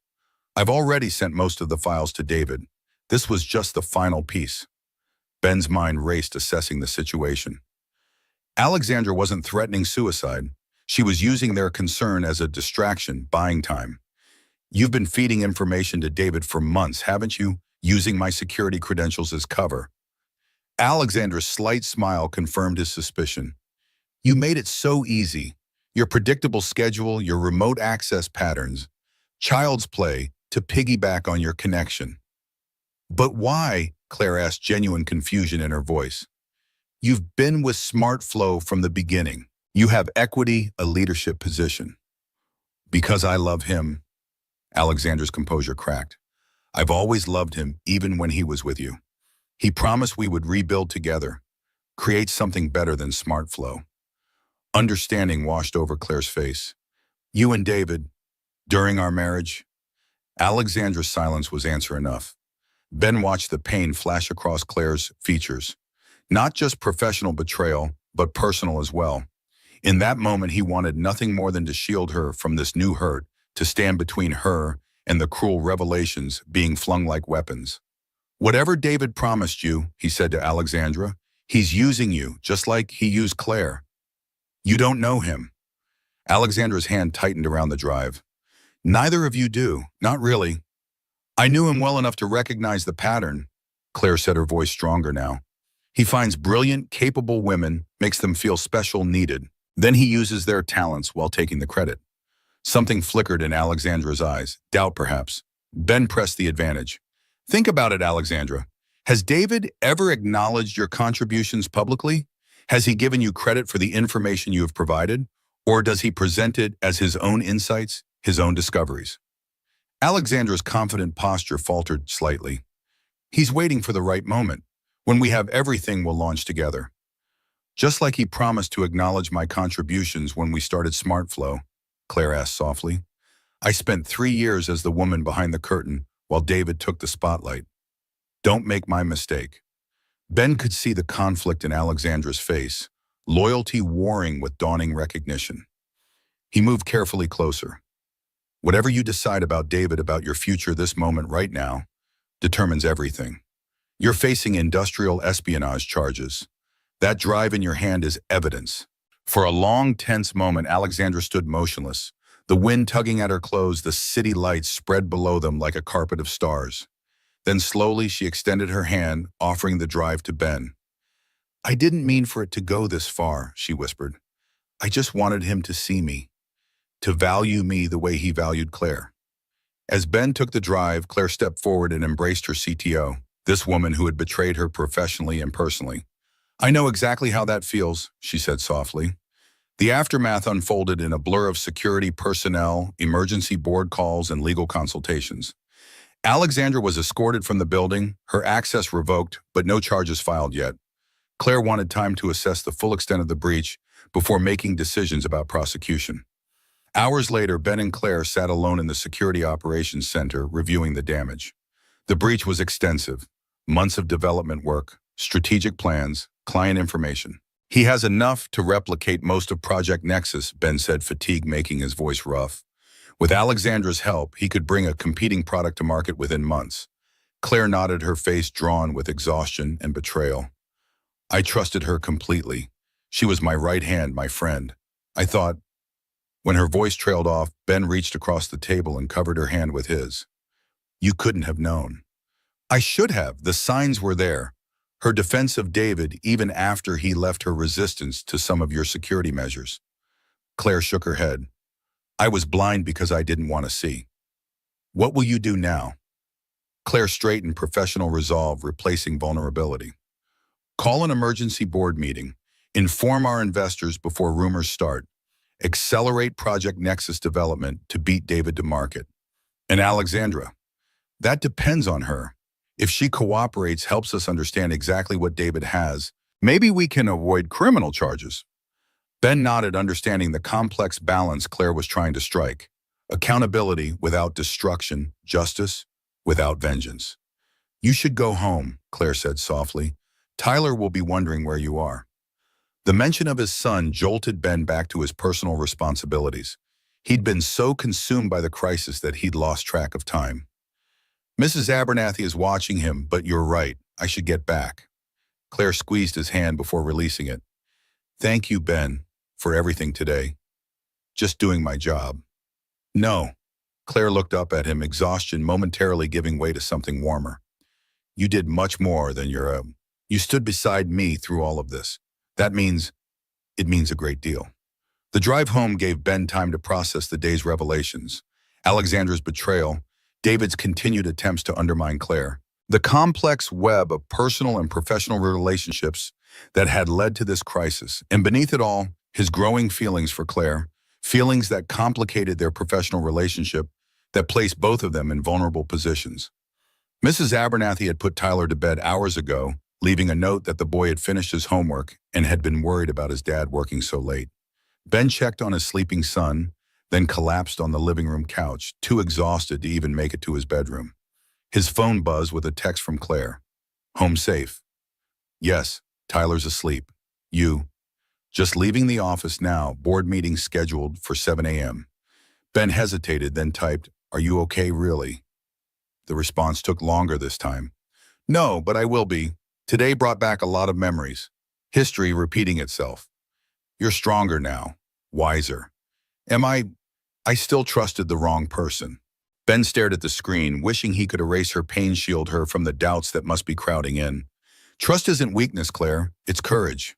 "I've already sent most of the files to David. This was just the final piece." Ben's mind raced, assessing the situation. Alexandra wasn't threatening suicide. She was using their concern as a distraction, buying time. "You've been feeding information to David for months, haven't you? Using my security credentials as cover." Alexandra's slight smile confirmed his suspicion. "You made it so easy. Your predictable schedule, your remote access patterns. Child's play to piggyback on your connection." "But why?" Claire asked, genuine confusion in her voice. You've been with Smart Flow from the beginning. You have equity, a leadership position. Because I love him, Alexandra's composure cracked. I've always loved him, even when he was with you. He promised we would rebuild together, create something better than Smart Flow. Understanding washed over Claire's face. You and David, during our marriage? Alexandra's silence was answer enough. Ben watched the pain flash across Claire's features. Not just professional betrayal, but personal as well. In that moment, he wanted nothing more than to shield her from this new hurt, to stand between her and the cruel revelations being flung like weapons. Whatever David promised you, he said to Alexandra, he's using you, just like he used Claire. You don't know him. Alexandra's hand tightened around the drive. Neither of you do, not really. I knew him well enough to recognize the pattern, Claire said, her voice stronger now. He finds brilliant, capable women, makes them feel special, needed. Then he uses their talents while taking the credit. Something flickered in Alexandra's eyes, doubt perhaps. Ben pressed the advantage. Think about it, Alexandra. Has David ever acknowledged your contributions publicly? Has he given you credit for the information you have provided? Or does he present it as his own insights, his own discoveries? Alexandra's confident posture faltered slightly. He's waiting for the right moment. When we have everything, we'll launch together. Just like he promised to acknowledge my contributions when we started Smart Flow, Claire asked softly. I spent 3 years as the woman behind the curtain while David took the spotlight. Don't make my mistake. Ben could see the conflict in Alexandra's face, loyalty warring with dawning recognition. He moved carefully closer. Whatever you decide about David, about your future, this moment right now, determines everything. You're facing industrial espionage charges. That drive in your hand is evidence. For a long, tense moment, Alexandra stood motionless, the wind tugging at her clothes, the city lights spread below them like a carpet of stars. Then slowly she extended her hand, offering the drive to Ben. I didn't mean for it to go this far, she whispered. I just wanted him to see me, to value me the way he valued Claire. As Ben took the drive, Claire stepped forward and embraced her CTO, this woman who had betrayed her professionally and personally. I know exactly how that feels, she said softly. The aftermath unfolded in a blur of security personnel, emergency board calls, and legal consultations. Alexandra was escorted from the building, her access revoked, but no charges filed yet. Claire wanted time to assess the full extent of the breach before making decisions about prosecution. Hours later, Ben and Claire sat alone in the Security Operations Center reviewing the damage. The breach was extensive. Months of development work, strategic plans, client information. He has enough to replicate most of Project Nexus, Ben said, fatigue making his voice rough. With Alexandra's help, he could bring a competing product to market within months. Claire nodded, her face drawn with exhaustion and betrayal. I trusted her completely. She was my right hand, my friend. I thought. When her voice trailed off, Ben reached across the table and covered her hand with his. You couldn't have known. I should have. The signs were there. Her defense of David, even after he left her resistance to some of your security measures. Claire shook her head. I was blind because I didn't want to see. What will you do now? Claire straightened, professional resolve replacing vulnerability. Call an emergency board meeting. Inform our investors before rumors start. Accelerate Project Nexus development to beat David to market. And Alexandra, that depends on her. If she cooperates, helps us understand exactly what David has, maybe we can avoid criminal charges. Ben nodded, understanding the complex balance Claire was trying to strike. Accountability without destruction, justice without vengeance. You should go home, Claire said softly. Tyler will be wondering where you are. The mention of his son jolted Ben back to his personal responsibilities. He'd been so consumed by the crisis that he'd lost track of time. Mrs. Abernathy is watching him, but you're right. I should get back. Claire squeezed his hand before releasing it. Thank you, Ben, for everything today. Just doing my job. No. Claire looked up at him, exhaustion momentarily giving way to something warmer. You did much more than you stood beside me through all of this. It means a great deal. The drive home gave Ben time to process the day's revelations. Alexandra's betrayal, David's continued attempts to undermine Claire. The complex web of personal and professional relationships that had led to this crisis, and beneath it all, his growing feelings for Claire, feelings that complicated their professional relationship, that placed both of them in vulnerable positions. Mrs. Abernathy had put Tyler to bed hours ago, leaving a note that the boy had finished his homework and had been worried about his dad working so late. Ben checked on his sleeping son, then collapsed on the living room couch, too exhausted to even make it to his bedroom. His phone buzzed with a text from Claire. Home safe. Yes, Tyler's asleep. You. Just leaving the office now, board meeting scheduled for 7 a.m. Ben hesitated, then typed, Are you okay, really? The response took longer this time. No, but I will be. Today brought back a lot of memories. History repeating itself. You're stronger now. Wiser. I still trusted the wrong person. Ben stared at the screen, wishing he could erase her pain, shield her from the doubts that must be crowding in. Trust isn't weakness, Claire. It's courage.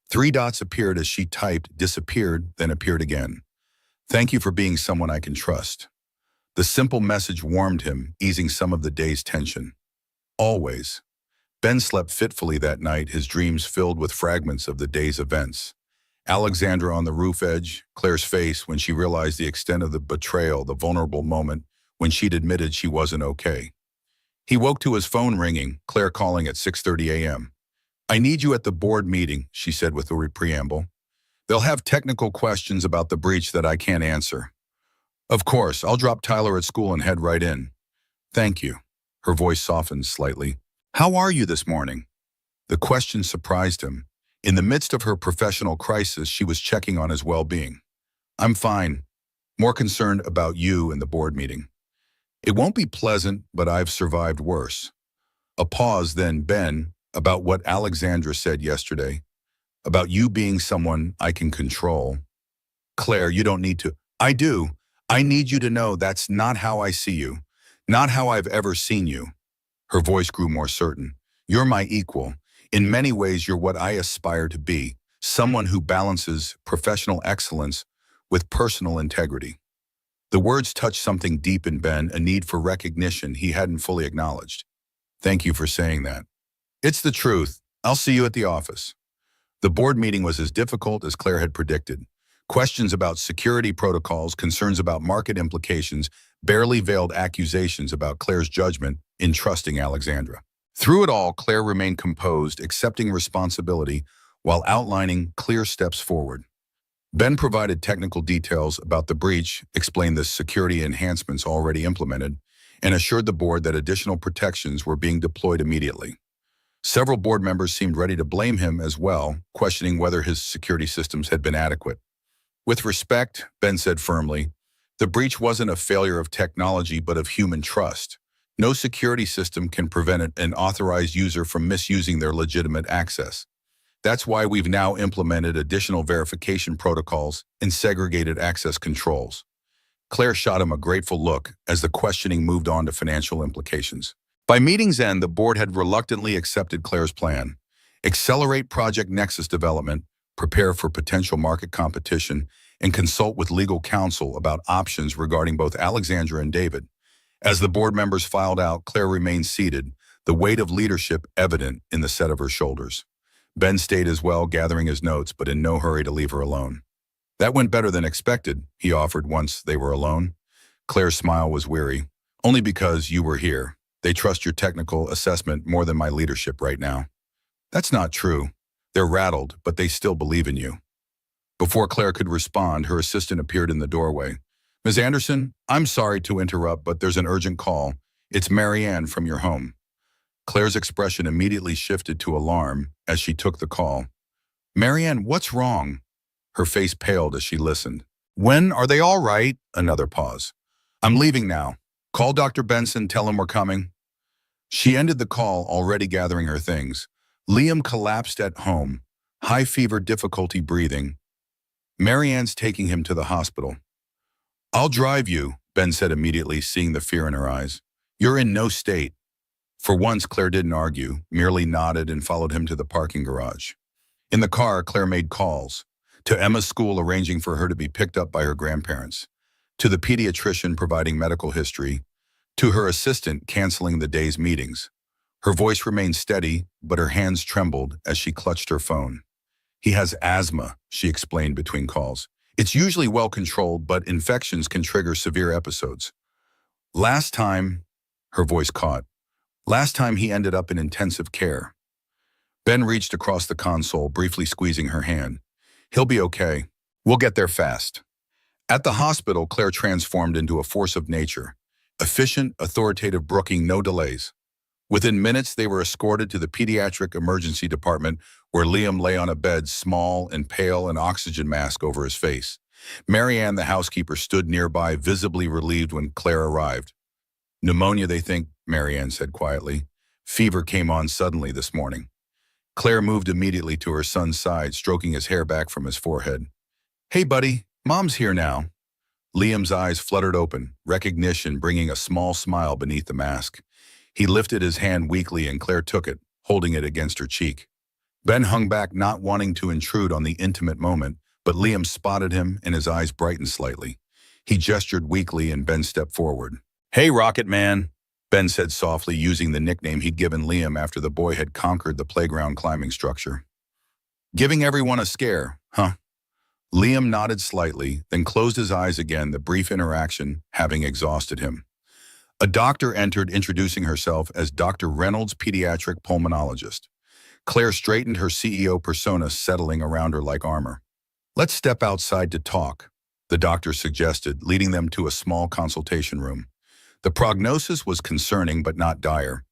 3 dots appeared as she typed, disappeared, then appeared again. Thank you for being someone I can trust. The simple message warmed him, easing some of the day's tension. Always. Ben slept fitfully that night, his dreams filled with fragments of the day's events. Alexandra on the roof edge, Claire's face when she realized the extent of the betrayal, the vulnerable moment when she'd admitted she wasn't okay. He woke to his phone ringing, Claire calling at 6:30 a.m. I need you at the board meeting, she said with a preamble. They'll have technical questions about the breach that I can't answer. Of course, I'll drop Tyler at school and head right in. Thank you. Her voice softened slightly. How are you this morning? The question surprised him. In the midst of her professional crisis, she was checking on his well-being. I'm fine. More concerned about you and the board meeting. It won't be pleasant, but I've survived worse. A pause, then Ben, about what Alexandra said yesterday, about you being someone I can control. Claire, you don't need to. I do. I need you to know that's not how I see you, not how I've ever seen you. Her voice grew more certain. You're my equal. In many ways, you're what I aspire to be, someone who balances professional excellence with personal integrity. The words touched something deep in Ben, a need for recognition he hadn't fully acknowledged. Thank you for saying that. It's the truth. I'll see you at the office. The board meeting was as difficult as Claire had predicted. Questions about security protocols, concerns about market implications, barely veiled accusations about Claire's judgment in trusting Alexandra. Through it all, Claire remained composed, accepting responsibility while outlining clear steps forward. Ben provided technical details about the breach, explained the security enhancements already implemented, and assured the board that additional protections were being deployed immediately. Several board members seemed ready to blame him as well, questioning whether his security systems had been adequate. With respect, Ben said firmly, the breach wasn't a failure of technology but of human trust. No security system can prevent an authorized user from misusing their legitimate access. That's why we've now implemented additional verification protocols and segregated access controls. Claire shot him a grateful look as the questioning moved on to financial implications. By meeting's end, the board had reluctantly accepted Claire's plan. Accelerate Project Nexus development, prepare for potential market competition, and consult with legal counsel about options regarding both Alexandra and David. As the board members filed out, Claire remained seated, the weight of leadership evident in the set of her shoulders. Ben stayed as well, gathering his notes, but in no hurry to leave her alone. That went better than expected, he offered once they were alone. Claire's smile was weary. Only because you were here. They trust your technical assessment more than my leadership right now. That's not true. They're rattled, but they still believe in you. Before Claire could respond, her assistant appeared in the doorway. Ms. Anderson, I'm sorry to interrupt, but there's an urgent call. It's Marianne from your home. Claire's expression immediately shifted to alarm as she took the call. Marianne, what's wrong? Her face paled as she listened. When are they all right? Another pause. I'm leaving now. Call Dr. Benson, tell him we're coming. She ended the call, already gathering her things. Liam collapsed at home. High fever, difficulty breathing. Marianne's taking him to the hospital. I'll drive you, Ben said immediately, seeing the fear in her eyes. You're in no state. For once, Claire didn't argue, merely nodded and followed him to the parking garage. In the car, Claire made calls. To Emma's school, arranging for her to be picked up by her grandparents. To the pediatrician, providing medical history. To her assistant, canceling the day's meetings. Her voice remained steady, but her hands trembled as she clutched her phone. He has asthma, she explained between calls. It's usually well controlled, but infections can trigger severe episodes. Last time, her voice caught. Last time he ended up in intensive care. Ben reached across the console, briefly squeezing her hand. He'll be okay. We'll get there fast. At the hospital, Claire transformed into a force of nature. Efficient, authoritative, brooking no delays. Within minutes, they were escorted to the pediatric emergency department where Liam lay on a bed, small and pale, an oxygen mask over his face. Marianne, the housekeeper, stood nearby, visibly relieved when Claire arrived. Pneumonia, they think, Marianne said quietly. Fever came on suddenly this morning. Claire moved immediately to her son's side, stroking his hair back from his forehead. Hey, buddy, Mom's here now. Liam's eyes fluttered open, recognition bringing a small smile beneath the mask. He lifted his hand weakly and Claire took it, holding it against her cheek. Ben hung back, not wanting to intrude on the intimate moment, but Liam spotted him and his eyes brightened slightly. He gestured weakly and Ben stepped forward. Hey, Rocket Man, Ben said softly, using the nickname he'd given Liam after the boy had conquered the playground climbing structure. Giving everyone a scare, huh? Liam nodded slightly, then closed his eyes again, the brief interaction having exhausted him. A doctor entered, introducing herself as Dr. Reynolds, pediatric pulmonologist. Claire straightened, her CEO persona settling around her like armor. Let's step outside to talk, the doctor suggested, leading them to a small consultation room. The prognosis was concerning but not dire.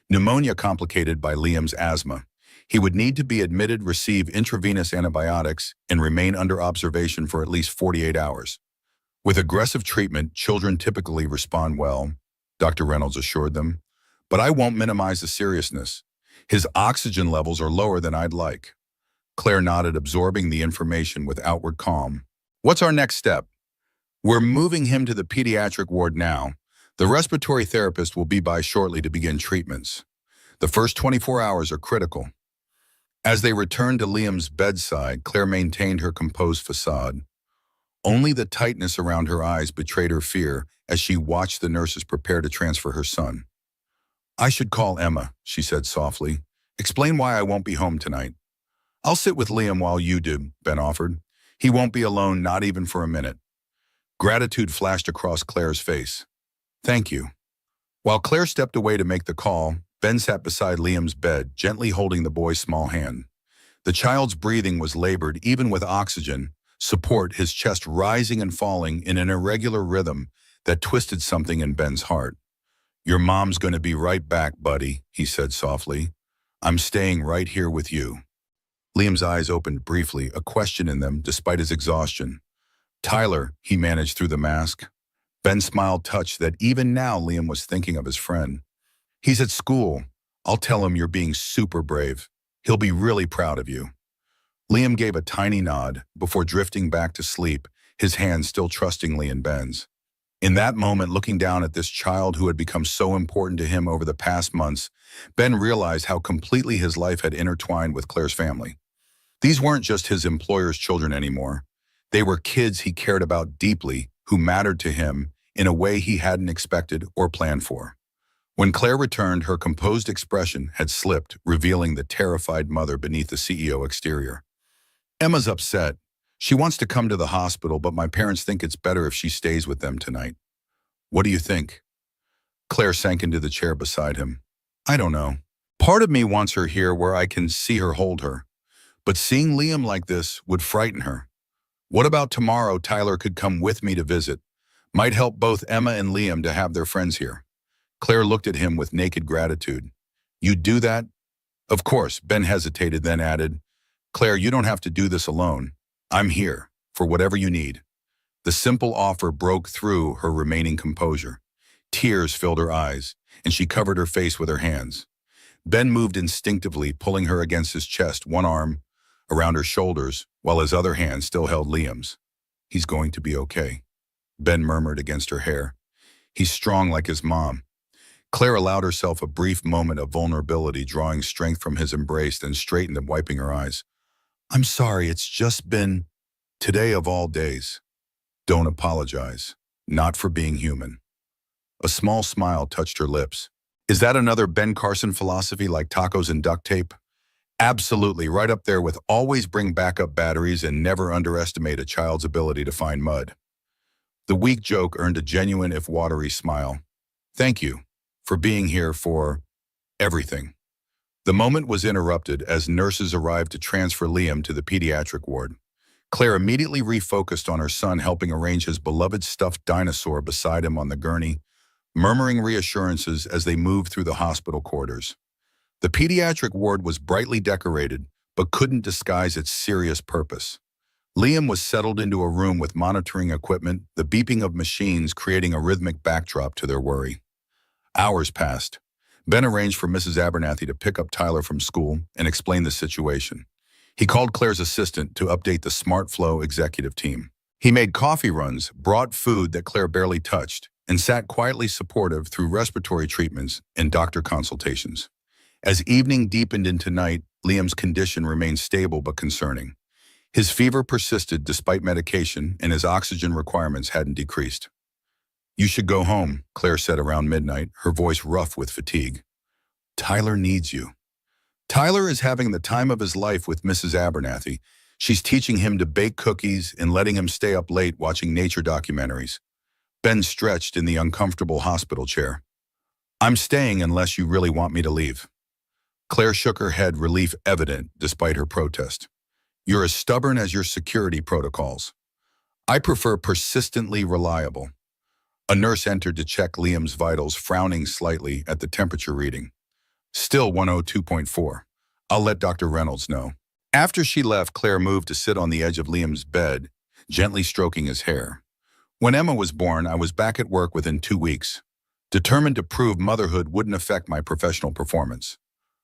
Pneumonia complicated by Liam's asthma. He would need to be admitted, receive intravenous antibiotics, and remain under observation for at least 48 hours. With aggressive treatment, children typically respond well, Dr. Reynolds assured them. But I won't minimize the seriousness. His oxygen levels are lower than I'd like. Claire nodded, absorbing the information with outward calm. What's our next step? We're moving him to the pediatric ward now. The respiratory therapist will be by shortly to begin treatments. The first 24 hours are critical. As they returned to Liam's bedside, Claire maintained her composed facade. Only the tightness around her eyes betrayed her fear as she watched the nurses prepare to transfer her son. I should call Emma, she said softly. Explain why I won't be home tonight. I'll sit with Liam while you do, Ben offered. He won't be alone, not even for a minute. Gratitude flashed across Claire's face. Thank you. While Claire stepped away to make the call, Ben sat beside Liam's bed, gently holding the boy's small hand. The child's breathing was labored, even with oxygen support, his chest rising and falling in an irregular rhythm that twisted something in Ben's heart. Your mom's going to be right back, buddy, he said softly. I'm staying right here with you. Liam's eyes opened briefly, a question in them despite his exhaustion. Tyler, he managed through the mask. Ben's smile touched that even now Liam was thinking of his friend. He's at school. I'll tell him you're being super brave. He'll be really proud of you. Liam gave a tiny nod before drifting back to sleep, his hand still trustingly in Ben's. In that moment, looking down at this child who had become so important to him over the past months, Ben realized how completely his life had intertwined with Claire's family. These weren't just his employer's children anymore. They were kids he cared about deeply, who mattered to him in a way he hadn't expected or planned for. When Claire returned, her composed expression had slipped, revealing the terrified mother beneath the CEO exterior. Emma's upset. She wants to come to the hospital, but my parents think it's better if she stays with them tonight. What do you think? Claire sank into the chair beside him. I don't know. Part of me wants her here where I can see her, hold her. But seeing Liam like this would frighten her. What about tomorrow Tyler could come with me to visit? Might help both Emma and Liam to have their friends here. Claire looked at him with naked gratitude. You'd do that? Of course, Ben hesitated, then added, Claire, you don't have to do this alone. I'm here, for whatever you need. The simple offer broke through her remaining composure. Tears filled her eyes, and she covered her face with her hands. Ben moved instinctively, pulling her against his chest, one arm around her shoulders, while his other hand still held Liam's. He's going to be okay, Ben murmured against her hair. He's strong like his mom. Claire allowed herself a brief moment of vulnerability, drawing strength from his embrace, then straightened and wiping her eyes. I'm sorry, it's just been today of all days. Don't apologize. Not for being human. A small smile touched her lips. Is that another Ben Carson philosophy like tacos and duct tape? Absolutely, right up there with always bring backup batteries and never underestimate a child's ability to find mud. The weak joke earned a genuine if watery smile. Thank you for being here for everything. The moment was interrupted as nurses arrived to transfer Liam to the pediatric ward. Claire immediately refocused on her son helping arrange his beloved stuffed dinosaur beside him on the gurney, murmuring reassurances as they moved through the hospital corridors. The pediatric ward was brightly decorated, but couldn't disguise its serious purpose. Liam was settled into a room with monitoring equipment, the beeping of machines creating a rhythmic backdrop to their worry. Hours passed. Ben arranged for Mrs. Abernathy to pick up Tyler from school and explain the situation. He called Claire's assistant to update the SmartFlow executive team. He made coffee runs, brought food that Claire barely touched, and sat quietly supportive through respiratory treatments and doctor consultations. As evening deepened into night, Liam's condition remained stable but concerning. His fever persisted despite medication, and his oxygen requirements hadn't decreased. "You should go home," Claire said around midnight, her voice rough with fatigue. "Tyler needs you." Tyler is having the time of his life with Mrs. Abernathy. She's teaching him to bake cookies and letting him stay up late watching nature documentaries. Ben stretched in the uncomfortable hospital chair. "I'm staying unless you really want me to leave." Claire shook her head, relief evident despite her protest. "You're as stubborn as your security protocols. I prefer persistently reliable." A nurse entered to check Liam's vitals, frowning slightly at the temperature reading. "Still 102.4. I'll let Dr. Reynolds know." After she left, Claire moved to sit on the edge of Liam's bed, gently stroking his hair. "When Emma was born, I was back at work within 2 weeks, determined to prove motherhood wouldn't affect my professional performance."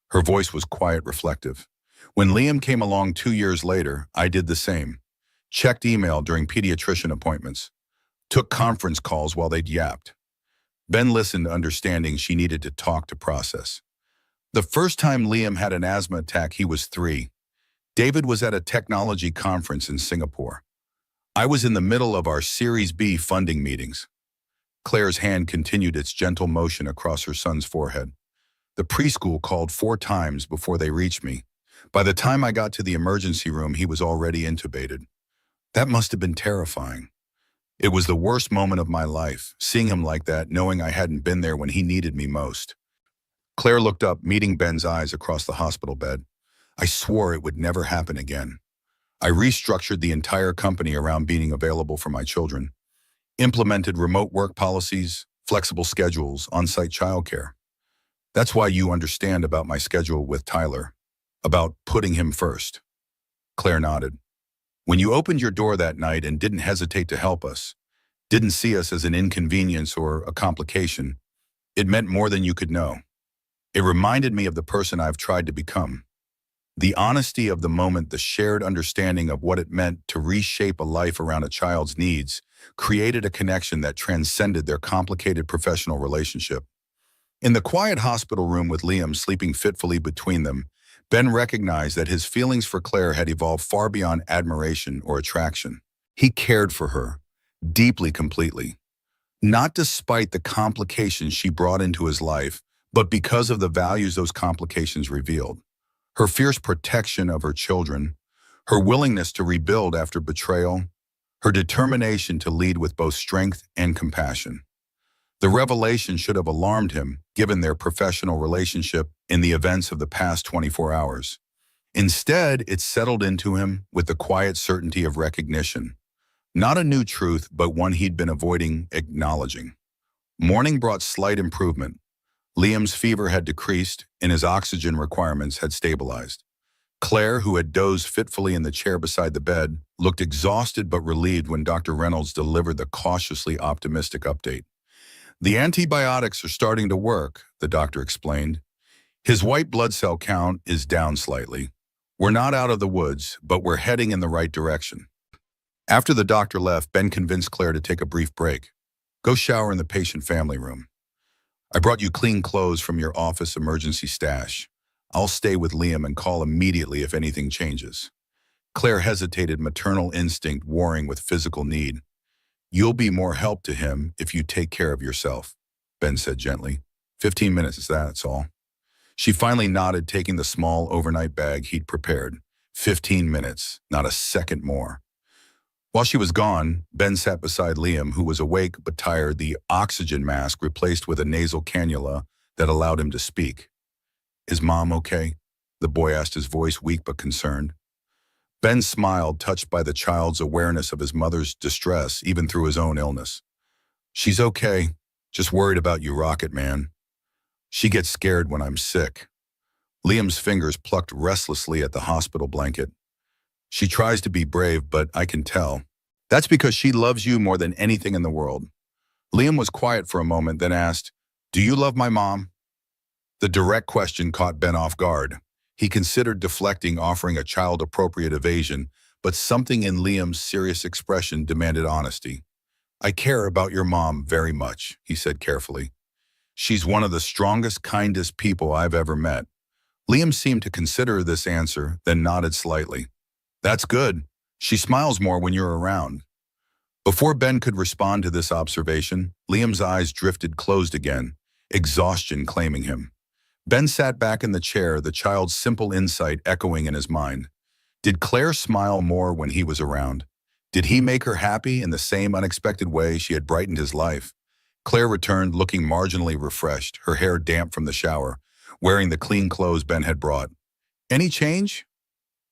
Her voice was quiet, reflective. "When Liam came along 2 years later, I did the same. Checked email during pediatrician appointments. Took conference calls while they'd yapped." Ben listened, understanding she needed to talk to process. "The first time Liam had an asthma attack, he was 3. David was at a technology conference in Singapore. I was in the middle of our Series B funding meetings." Claire's hand continued its gentle motion across her son's forehead. "The preschool called 4 times before they reached me. By the time I got to the emergency room, he was already intubated. That must have been terrifying. It was the worst moment of my life, seeing him like that, knowing I hadn't been there when he needed me most." Claire looked up, meeting Ben's eyes across the hospital bed. "I swore it would never happen again. I restructured the entire company around being available for my children. Implemented remote work policies, flexible schedules, on-site childcare. That's why you understand about my schedule with Tyler, about putting him first." Claire nodded. "When you opened your door that night and didn't hesitate to help us, didn't see us as an inconvenience or a complication, it meant more than you could know. It reminded me of the person I've tried to become. The honesty of the moment, the shared understanding of what it meant to reshape a life around a child's needs, created a connection that transcended their complicated professional relationship." In the quiet hospital room with Liam sleeping fitfully between them, Ben recognized that his feelings for Claire had evolved far beyond admiration or attraction. He cared for her, deeply, completely. Not despite the complications she brought into his life, but because of the values those complications revealed. Her fierce protection of her children, her willingness to rebuild after betrayal, her determination to lead with both strength and compassion. The revelation should have alarmed him, given their professional relationship in the events of the past 24 hours. Instead, it settled into him with the quiet certainty of recognition. Not a new truth, but one he'd been avoiding acknowledging. Morning brought slight improvement. Liam's fever had decreased, and his oxygen requirements had stabilized. Claire, who had dozed fitfully in the chair beside the bed, looked exhausted but relieved when Dr. Reynolds delivered the cautiously optimistic update. "The antibiotics are starting to work," the doctor explained. "His white blood cell count is down slightly. We're not out of the woods, but we're heading in the right direction." After the doctor left, Ben convinced Claire to take a brief break. "Go shower in the patient family room. I brought you clean clothes from your office emergency stash. I'll stay with Liam and call immediately if anything changes." Claire hesitated, maternal instinct warring with physical need. "You'll be more help to him if you take care of yourself," Ben said gently. 15 minutes, that's all. She finally nodded, taking the small overnight bag he'd prepared. 15 minutes, not a second more. While she was gone, Ben sat beside Liam, who was awake but tired, the oxygen mask replaced with a nasal cannula that allowed him to speak. "Is Mom okay?" the boy asked, his voice weak but concerned. Ben smiled, touched by the child's awareness of his mother's distress, even through his own illness. "She's okay, just worried about you, Rocket Man. She gets scared when I'm sick." Liam's fingers plucked restlessly at the hospital blanket. "She tries to be brave, but I can tell. That's because she loves you more than anything in the world." Liam was quiet for a moment, then asked, "Do you love my mom?" The direct question caught Ben off guard. He considered deflecting, offering a child-appropriate evasion, but something in Liam's serious expression demanded honesty. "I care about your mom very much," he said carefully. "She's one of the strongest, kindest people I've ever met." Liam seemed to consider this answer, then nodded slightly. "That's good. She smiles more when you're around." Before Ben could respond to this observation, Liam's eyes drifted closed again, exhaustion claiming him. Ben sat back in the chair, the child's simple insight echoing in his mind. Did Claire smile more when he was around? Did he make her happy in the same unexpected way she had brightened his life? Claire returned, looking marginally refreshed, her hair damp from the shower, wearing the clean clothes Ben had brought. "Any change?"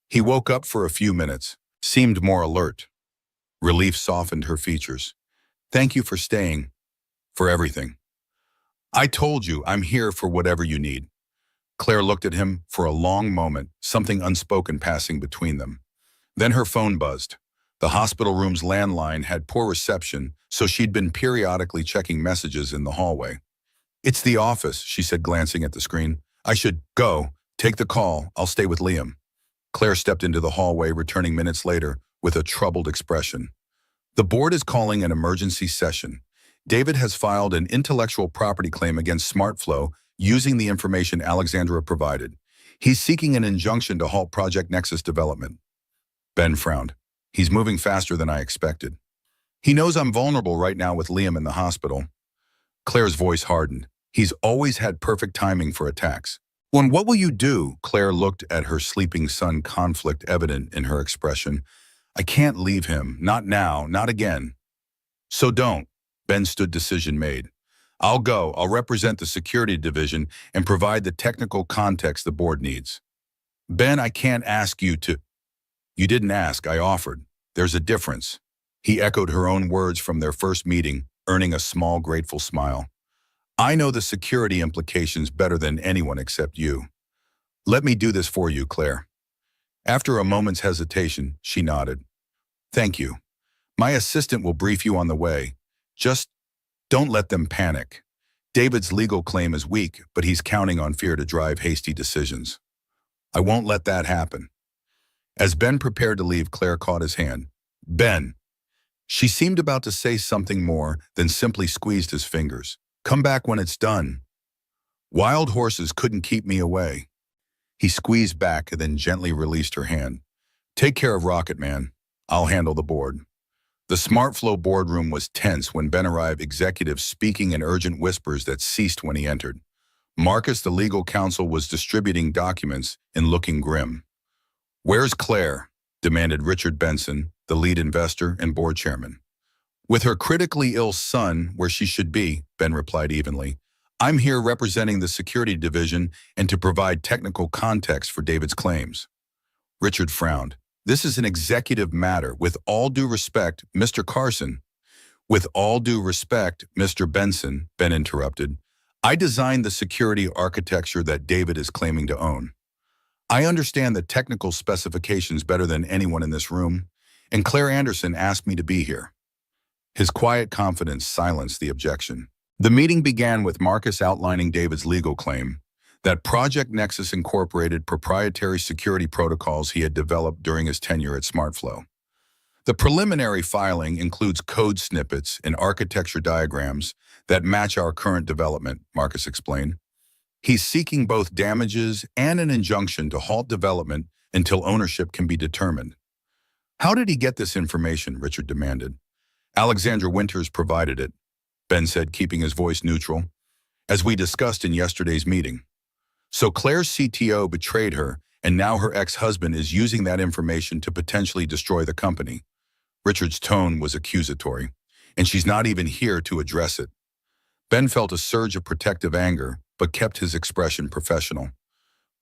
He woke up for a few minutes, seemed more alert. Relief softened her features. "Thank you for staying, for everything. I told you I'm here for whatever you need." Claire looked at him for a long moment, something unspoken passing between them. Then her phone buzzed. The hospital room's landline had poor reception, so she'd been periodically checking messages in the hallway. "It's the office," she said, glancing at the screen. "I should go. Take the call. I'll stay with Liam." Claire stepped into the hallway, returning minutes later with a troubled expression. "The board is calling an emergency session. David has filed an intellectual property claim against SmartFlow using the information Alexandra provided. He's seeking an injunction to halt Project Nexus development." Ben frowned. "He's moving faster than I expected. He knows I'm vulnerable right now with Liam in the hospital." Claire's voice hardened. "He's always had perfect timing for attacks." "When what will you do?" Claire looked at her sleeping son, conflict evident in her expression. "I can't leave him. Not now. Not again." "So don't." Ben stood, decision made. "I'll go. I'll represent the security division and provide the technical context the board needs." "Ben, I can't ask you to." "You didn't ask. I offered. There's a difference." He echoed her own words from their first meeting, earning a small, grateful smile. "I know the security implications better than anyone except you. Let me do this for you, Claire." After a moment's hesitation, she nodded. "Thank you. My assistant will brief you on the way. Just don't let them panic. David's legal claim is weak, but he's counting on fear to drive hasty decisions. I won't let that happen." As Ben prepared to leave, Claire caught his hand. "Ben." She seemed about to say something more, then simply squeezed his fingers. "Come back when it's done. Wild horses couldn't keep me away." He squeezed back and then gently released her hand. "Take care of Rocket Man. I'll handle the board." The SmartFlow boardroom was tense when Ben arrived, executives speaking in urgent whispers that ceased when he entered. Marcus, the legal counsel, was distributing documents and looking grim. "Where's Claire?" demanded Richard Benson, the lead investor and board chairman. "With her critically ill son where she should be," Ben replied evenly. "I'm here representing the security division and to provide technical context for David's claims." Richard frowned. "This is an executive matter. With all due respect, Mr. Carson." "With all due respect, Mr. Benson," Ben interrupted, "I designed the security architecture that David is claiming to own. I understand the technical specifications better than anyone in this room, and Claire Anderson asked me to be here." His quiet confidence silenced the objection. The meeting began with Marcus outlining David's legal claim that Project Nexus incorporated proprietary security protocols he had developed during his tenure at SmartFlow. The preliminary filing includes code snippets and architecture diagrams that match our current development, Marcus explained. He's seeking both damages and an injunction to halt development until ownership can be determined. "How did he get this information?" Richard demanded. "Alexandra Winters provided it," Ben said, keeping his voice neutral. as we discussed in yesterday's meeting. So Claire's CTO betrayed her, and now her ex-husband is using that information to potentially destroy the company. Richard's tone was accusatory, and she's not even here to address it. Ben felt a surge of protective anger, but kept his expression professional.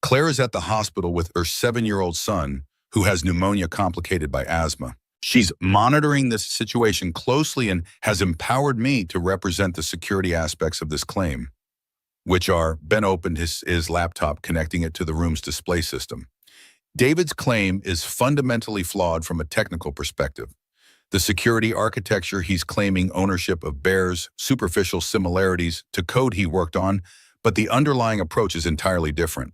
Claire is at the hospital with her 7-year-old son, who has pneumonia complicated by asthma. She's monitoring this situation closely and has empowered me to represent the security aspects of this claim, which are, Ben opened his laptop, connecting it to the room's display system. David's claim is fundamentally flawed from a technical perspective. The security architecture he's claiming ownership of bears superficial similarities to code he worked on, but the underlying approach is entirely different.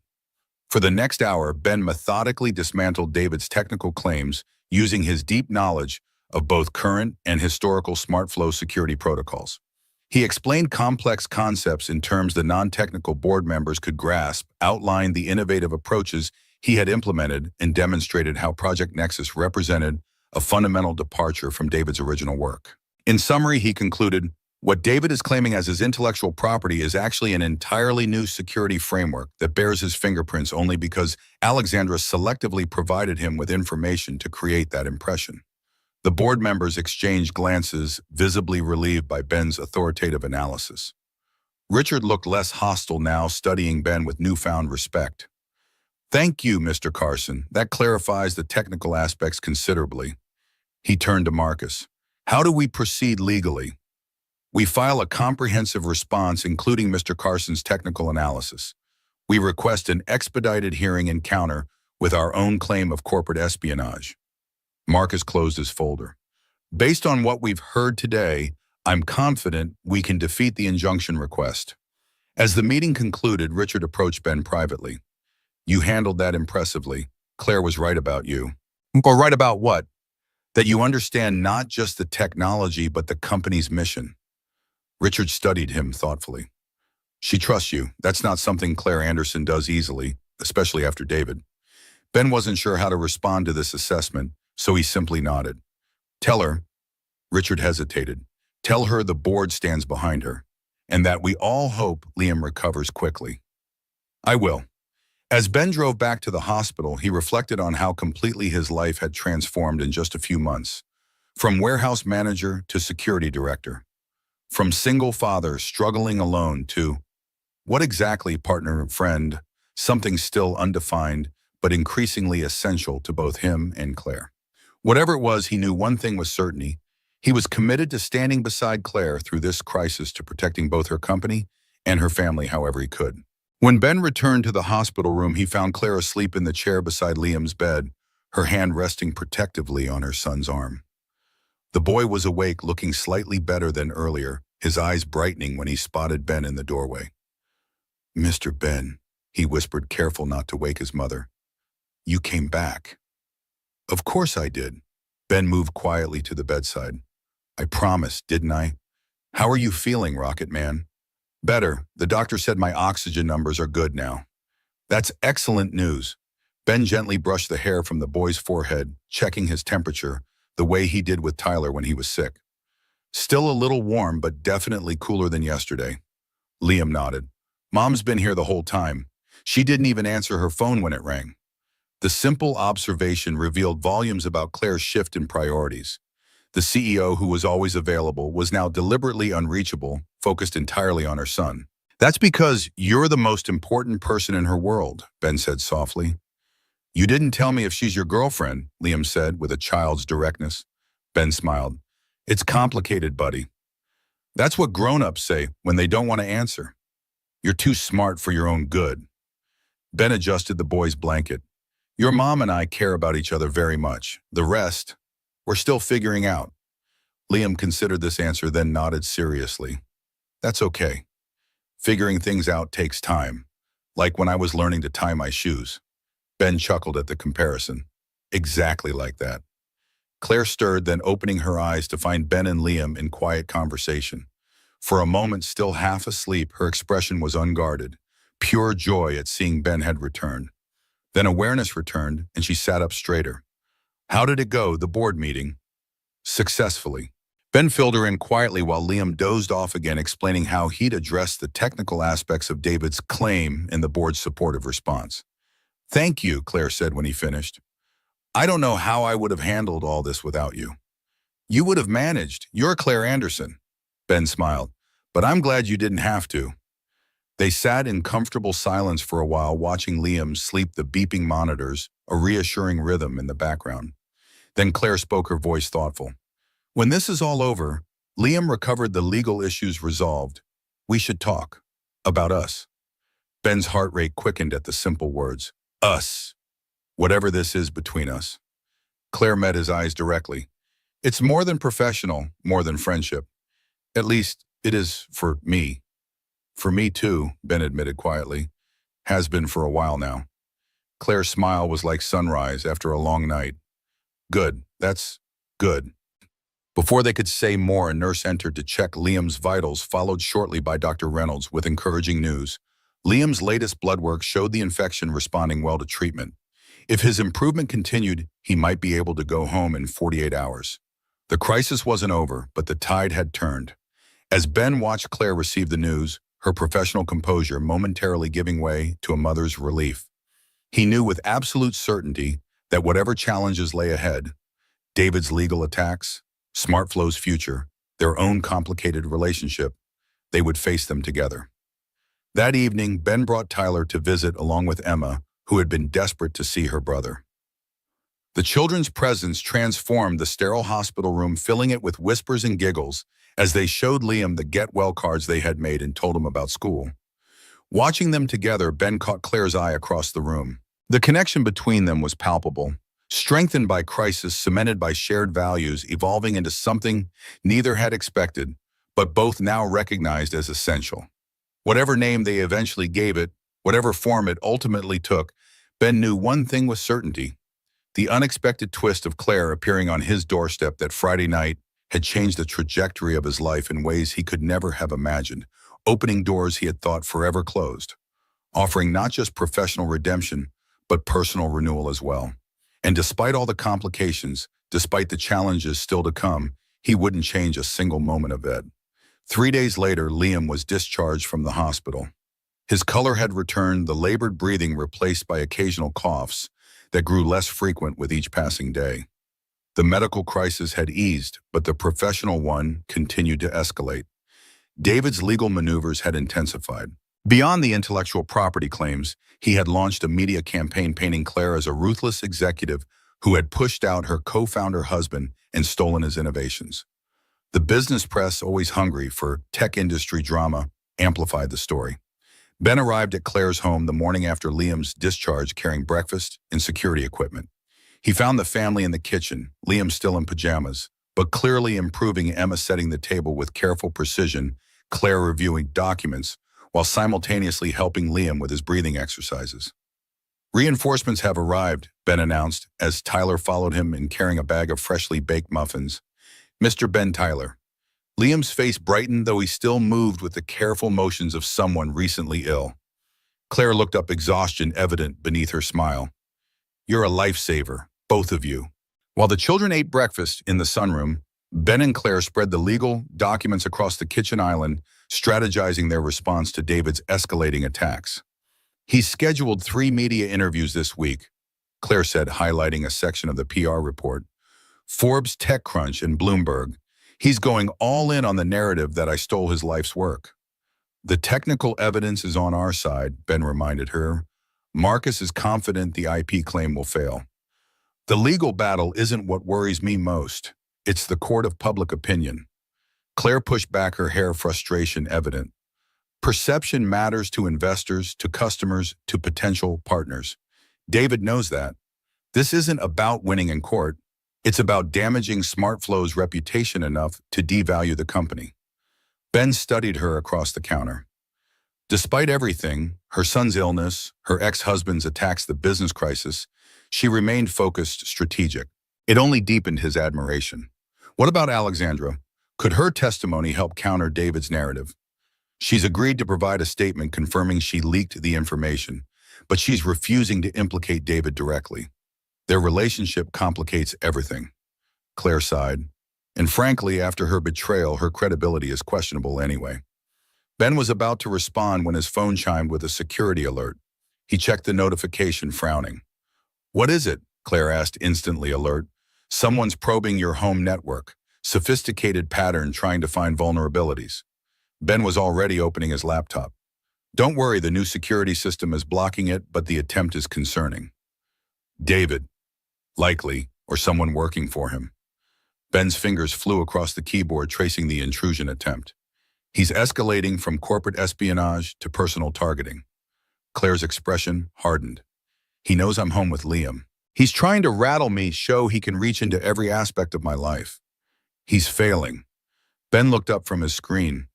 For the next hour, Ben methodically dismantled David's technical claims using his deep knowledge of both current and historical SmartFlow security protocols. He explained complex concepts in terms the non-technical board members could grasp, outlined the innovative approaches he had implemented, and demonstrated how Project Nexus represented a fundamental departure from David's original work. In summary, he concluded, what David is claiming as his intellectual property is actually an entirely new security framework that bears his fingerprints only because Alexandra selectively provided him with information to create that impression. The board members exchanged glances, visibly relieved by Ben's authoritative analysis. Richard looked less hostile now, studying Ben with newfound respect. Thank you, Mr. Carson. That clarifies the technical aspects considerably. He turned to Marcus. How do we proceed legally? We file a comprehensive response including Mr. Carson's technical analysis. We request an expedited hearing and counter with our own claim of corporate espionage. Marcus closed his folder. Based on what we've heard today, I'm confident we can defeat the injunction request. As the meeting concluded, Richard approached Ben privately. You handled that impressively. Claire was right about you. Or right about what? That you understand not just the technology but the company's mission. Richard studied him thoughtfully. She trusts you. That's not something Claire Anderson does easily, especially after David. Ben wasn't sure how to respond to this assessment, so he simply nodded. Tell her, Richard hesitated, tell her the board stands behind her, and that we all hope Liam recovers quickly. I will. As Ben drove back to the hospital, he reflected on how completely his life had transformed in just a few months. From warehouse manager to security director. From single father struggling alone to, what exactly, partner and friend, something still undefined, but increasingly essential to both him and Claire. Whatever it was, he knew one thing with certainty. He was committed to standing beside Claire through this crisis, to protecting both her company and her family however he could. When Ben returned to the hospital room, he found Claire asleep in the chair beside Liam's bed, her hand resting protectively on her son's arm. The boy was awake, looking slightly better than earlier, his eyes brightening when he spotted Ben in the doorway. Mr. Ben, he whispered, careful not to wake his mother. You came back. Of course I did. Ben moved quietly to the bedside. I promised, didn't I? How are you feeling, Rocket Man? Better. The doctor said my oxygen numbers are good now. That's excellent news. Ben gently brushed the hair from the boy's forehead, checking his temperature, the way he did with Tyler when he was sick. Still a little warm, but definitely cooler than yesterday. Liam nodded. Mom's been here the whole time. She didn't even answer her phone when it rang. The simple observation revealed volumes about Claire's shift in priorities. The CEO, who was always available, was now deliberately unreachable, focused entirely on her son. That's because you're the most important person in her world, Ben said softly. You didn't tell me if she's your girlfriend, Liam said with a child's directness. Ben smiled. It's complicated, buddy. That's what grown-ups say when they don't want to answer. You're too smart for your own good. Ben adjusted the boy's blanket. Your mom and I care about each other very much. The rest, we're still figuring out. Liam considered this answer, then nodded seriously. That's okay. Figuring things out takes time, like when I was learning to tie my shoes. Ben chuckled at the comparison. Exactly like that. Claire stirred, then opening her eyes to find Ben and Liam in quiet conversation. For a moment, still half asleep, her expression was unguarded, pure joy at seeing Ben had returned. Then awareness returned, and she sat up straighter. How did it go, the board meeting? Successfully. Ben filled her in quietly while Liam dozed off again, explaining how he'd addressed the technical aspects of David's claim in the board's supportive response. "Thank you," Claire said when he finished. "I don't know how I would have handled all this without you." "You would have managed. You're Claire Anderson." Ben smiled. "But I'm glad you didn't have to." They sat in comfortable silence for a while, watching Liam sleep the beeping monitors, a reassuring rhythm in the background. Then Claire spoke, her voice thoughtful. "When this is all over, Liam recovered the legal issues resolved. We should talk. About us." Ben's heart rate quickened at the simple words. Us. Whatever this is between us. Claire met his eyes directly. "It's more than professional, more than friendship. At least, it is for me." "For me too," Ben admitted quietly. "Has been for a while now." Claire's smile was like sunrise after a long night. "Good. That's good." Before they could say more, a nurse entered to check Liam's vitals, followed shortly by Dr. Reynolds with encouraging news. Liam's latest blood work showed the infection responding well to treatment. If his improvement continued, he might be able to go home in 48 hours. The crisis wasn't over, but the tide had turned. As Ben watched Claire receive the news, her professional composure momentarily giving way to a mother's relief. He knew with absolute certainty that whatever challenges lay ahead, David's legal attacks, SmartFlow's future, their own complicated relationship, they would face them together. That evening, Ben brought Tyler to visit along with Emma, who had been desperate to see her brother. The children's presence transformed the sterile hospital room, filling it with whispers and giggles as they showed Liam the get-well cards they had made and told him about school. Watching them together, Ben caught Claire's eye across the room. The connection between them was palpable, strengthened by crisis, cemented by shared values, evolving into something neither had expected, but both now recognized as essential. Whatever name they eventually gave it, whatever form it ultimately took, Ben knew one thing with certainty. The unexpected twist of Claire appearing on his doorstep that Friday night had changed the trajectory of his life in ways he could never have imagined, opening doors he had thought forever closed, offering not just professional redemption, but personal renewal as well. And despite all the complications, despite the challenges still to come, he wouldn't change a single moment of it. 3 days later, Liam was discharged from the hospital. His color had returned, the labored breathing replaced by occasional coughs that grew less frequent with each passing day. The medical crisis had eased, but the professional one continued to escalate. David's legal maneuvers had intensified. Beyond the intellectual property claims, he had launched a media campaign painting Claire as a ruthless executive who had pushed out her co-founder husband and stolen his innovations. The business press, always hungry for tech industry drama, amplified the story. Ben arrived at Claire's home the morning after Liam's discharge, carrying breakfast and security equipment. He found the family in the kitchen, Liam still in pajamas, but clearly improving, Emma setting the table with careful precision, Claire reviewing documents, while simultaneously helping Liam with his breathing exercises. "Reinforcements have arrived," Ben announced, as Tyler followed him in carrying a bag of freshly baked muffins. "Mr. Ben Tyler." Liam's face brightened, though he still moved with the careful motions of someone recently ill. Claire looked up, exhaustion evident beneath her smile. "You're a lifesaver, both of you." While the children ate breakfast in the sunroom, Ben and Claire spread the legal documents across the kitchen island, strategizing their response to David's escalating attacks. "He's scheduled 3 media interviews this week," Claire said, highlighting a section of the PR report. "Forbes, TechCrunch, and Bloomberg. He's going all in on the narrative that I stole his life's work." "The technical evidence is on our side," Ben reminded her. "Marcus is confident the IP claim will fail. The legal battle isn't what worries me most. It's the court of public opinion." Claire pushed back, her hair frustration evident. "Perception matters to investors, to customers, to potential partners. David knows that. This isn't about winning in court. It's about damaging SmartFlow's reputation enough to devalue the company." Ben studied her across the counter. Despite everything, her son's illness, her ex-husband's attacks, the business crisis, she remained focused, strategic. It only deepened his admiration. What about Alexandra? Could her testimony help counter David's narrative? "She's agreed to provide a statement confirming she leaked the information, but she's refusing to implicate David directly. Their relationship complicates everything." Claire sighed. And frankly, after her betrayal, her credibility is questionable anyway. Ben was about to respond when his phone chimed with a security alert. He checked the notification, frowning. "What is it?" Claire asked, instantly alert. "Someone's probing your home network. Sophisticated pattern trying to find vulnerabilities." Ben was already opening his laptop. "Don't worry, the new security system is blocking it, but the attempt is concerning." David, likely, or someone working for him. Ben's fingers flew across the keyboard, tracing the intrusion attempt. "He's escalating from corporate espionage to personal targeting." Claire's expression hardened. "He knows I'm home with Liam. He's trying to rattle me, show he can reach into every aspect of my life. He's failing." Ben looked up from his screen.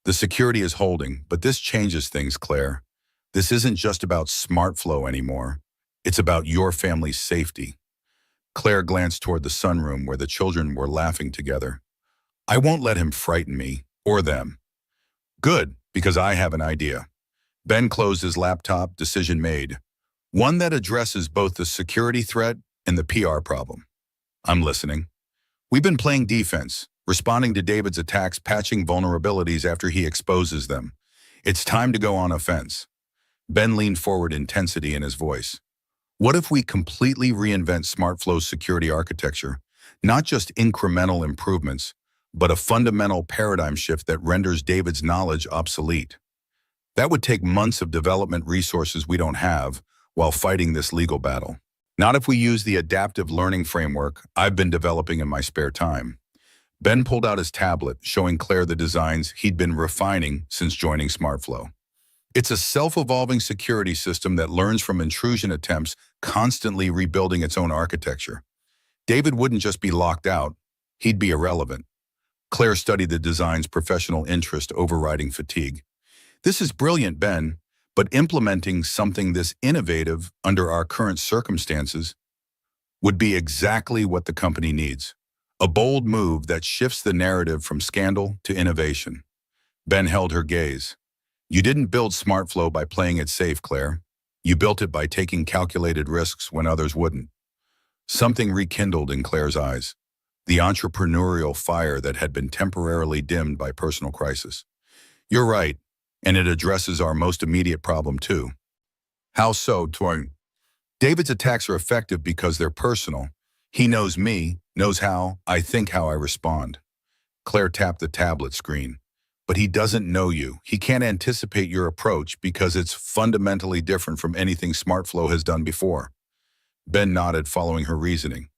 "The security is holding, but this changes things, Claire. This isn't just about SmartFlow anymore. It's about your family's safety." Claire glanced toward the sunroom where the children were laughing together. "I won't let him frighten me, or them." "Good, because I have an idea." Ben closed his laptop, decision made. One that addresses both the security threat and the PR problem. "I'm listening." "We've been playing defense, responding to David's attacks, patching vulnerabilities after he exposes them. It's time to go on offense." Ben leaned forward, intensity in his voice. "What if we completely reinvent SmartFlow's security architecture? Not just incremental improvements, but a fundamental paradigm shift that renders David's knowledge obsolete. That would take months of development resources we don't have while fighting this legal battle. Not if we use the adaptive learning framework I've been developing in my spare time." Ben pulled out his tablet, showing Claire the designs he'd been refining since joining SmartFlow. "It's a self-evolving security system that learns from intrusion attempts, constantly rebuilding its own architecture. David wouldn't just be locked out, he'd be irrelevant." Claire studied the design's professional interest overriding fatigue. "This is brilliant, Ben, but implementing something this innovative under our current circumstances would be exactly what the company needs. A bold move that shifts the narrative from scandal to innovation." Ben held her gaze. "You didn't build SmartFlow by playing it safe, Claire. You built it by taking calculated risks when others wouldn't." Something rekindled in Claire's eyes, the entrepreneurial fire that had been temporarily dimmed by personal crisis. "You're right, and it addresses our most immediate problem too." "How so, Toyn?" "David's attacks are effective because they're personal. He knows me, knows how I think, how I respond." Claire tapped the tablet screen. "But he doesn't know you. He can't anticipate your approach because it's fundamentally different from anything SmartFlow has done before." Ben nodded, following her reasoning.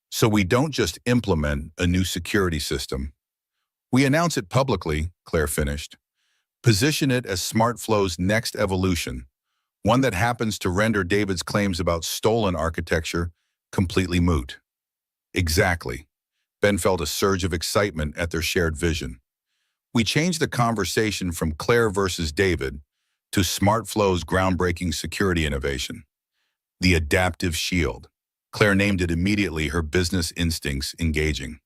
"So we don't just implement a new security system. We announce it publicly," Claire finished. "Position it as SmartFlow's next evolution, one that happens to render David's claims about stolen architecture completely moot." "Exactly." Ben felt a surge of excitement at their shared vision. "We changed the conversation from Claire versus David to SmartFlow's groundbreaking security innovation. The Adaptive Shield." Claire named it immediately, her business instincts engaging.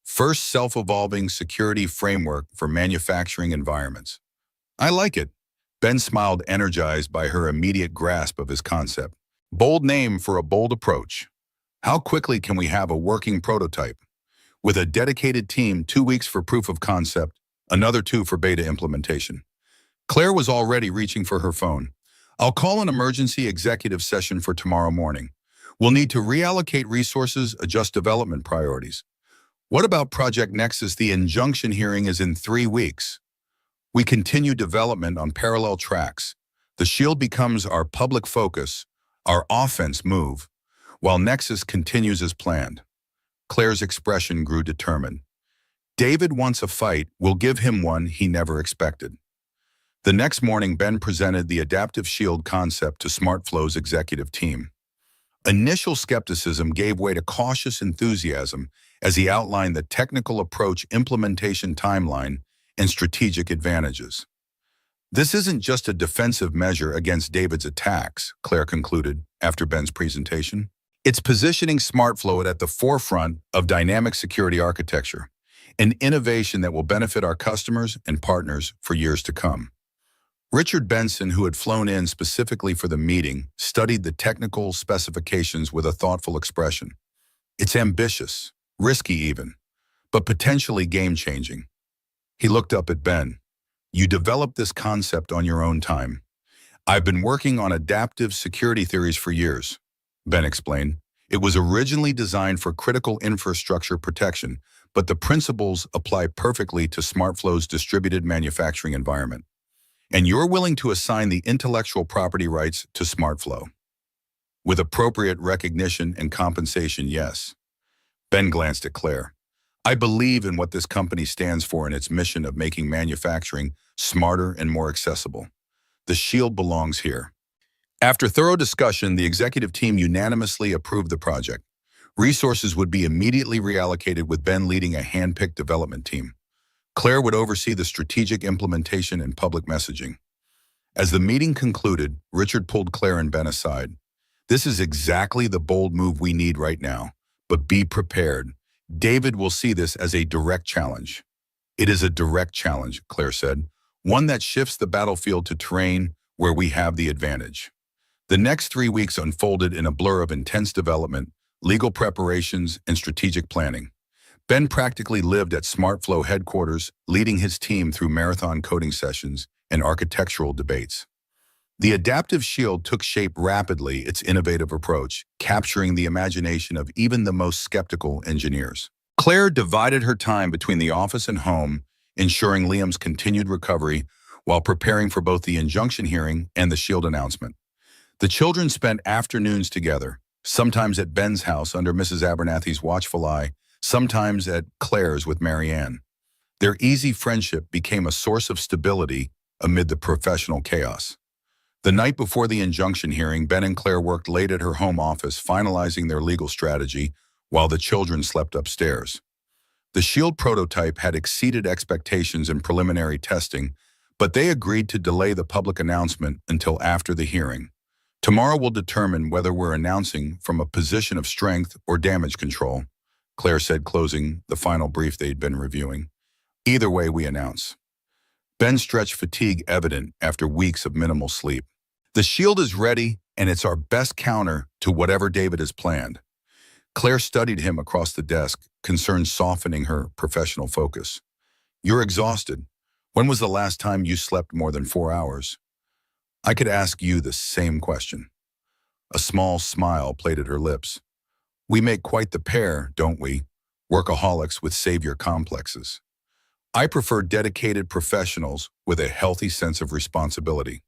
"First self-evolving security framework for manufacturing environments." "I like it." Ben smiled, energized by her immediate grasp of his concept. "Bold name for a bold approach. How quickly can we have a working prototype?" "With a dedicated team, 2 weeks for proof of concept, another 2 for beta implementation." Claire was already reaching for her phone. "I'll call an emergency executive session for tomorrow morning. We'll need to reallocate resources, adjust development priorities." "What about Project Nexus? The injunction hearing is in 3 weeks." "We continue development on parallel tracks. The Shield becomes our public focus, our offense move, while Nexus continues as planned." Claire's expression grew determined. "David wants a fight. We'll give him one he never expected." The next morning, Ben presented the Adaptive Shield concept to SmartFlow's executive team. Initial skepticism gave way to cautious enthusiasm as he outlined the technical approach, implementation timeline, and strategic advantages. "This isn't just a defensive measure against David's attacks," Claire concluded after Ben's presentation. "It's positioning SmartFlow at the forefront of dynamic security architecture, an innovation that will benefit our customers and partners for years to come." Richard Benson, who had flown in specifically for the meeting, studied the technical specifications with a thoughtful expression. "It's ambitious, risky even, but potentially game-changing. He looked up at Ben. You developed this concept on your own time. I've been working on adaptive security theories for years, Ben explained. It was originally designed for critical infrastructure protection, but the principles apply perfectly to SmartFlow's distributed manufacturing environment. And you're willing to assign the intellectual property rights to SmartFlow. With appropriate recognition and compensation, yes. Ben glanced at Claire. I believe in what this company stands for in its mission of making manufacturing smarter and more accessible. The shield belongs here. After thorough discussion, the executive team unanimously approved the project. Resources would be immediately reallocated with Ben leading a hand-picked development team. Claire would oversee the strategic implementation and public messaging. As the meeting concluded, Richard pulled Claire and Ben aside. This is exactly the bold move we need right now, but be prepared. David will see this as a direct challenge. It is a direct challenge, Claire said, one that shifts the battlefield to terrain where we have the advantage. The next 3 weeks unfolded in a blur of intense development, legal preparations, and strategic planning. Ben practically lived at SmartFlow headquarters, leading his team through marathon coding sessions and architectural debates. The adaptive shield took shape rapidly, its innovative approach, capturing the imagination of even the most skeptical engineers. Claire divided her time between the office and home, ensuring Liam's continued recovery while preparing for both the injunction hearing and the shield announcement. The children spent afternoons together, sometimes at Ben's house under Mrs. Abernathy's watchful eye, sometimes at Claire's with Marianne. Their easy friendship became a source of stability amid the professional chaos. The night before the injunction hearing, Ben and Claire worked late at her home office, finalizing their legal strategy while the children slept upstairs. The shield prototype had exceeded expectations in preliminary testing, but they agreed to delay the public announcement until after the hearing. Tomorrow will determine whether we're announcing from a position of strength or damage control, Claire said, closing the final brief they'd been reviewing. Either way, we announce. Ben stretched, fatigue evident after weeks of minimal sleep. The shield is ready, and it's our best counter to whatever David has planned. Claire studied him across the desk, concern softening her professional focus. You're exhausted. When was the last time you slept more than 4 hours? I could ask you the same question. A small smile played at her lips. We make quite the pair, don't we? Workaholics with savior complexes. I prefer dedicated professionals with a healthy sense of responsibility.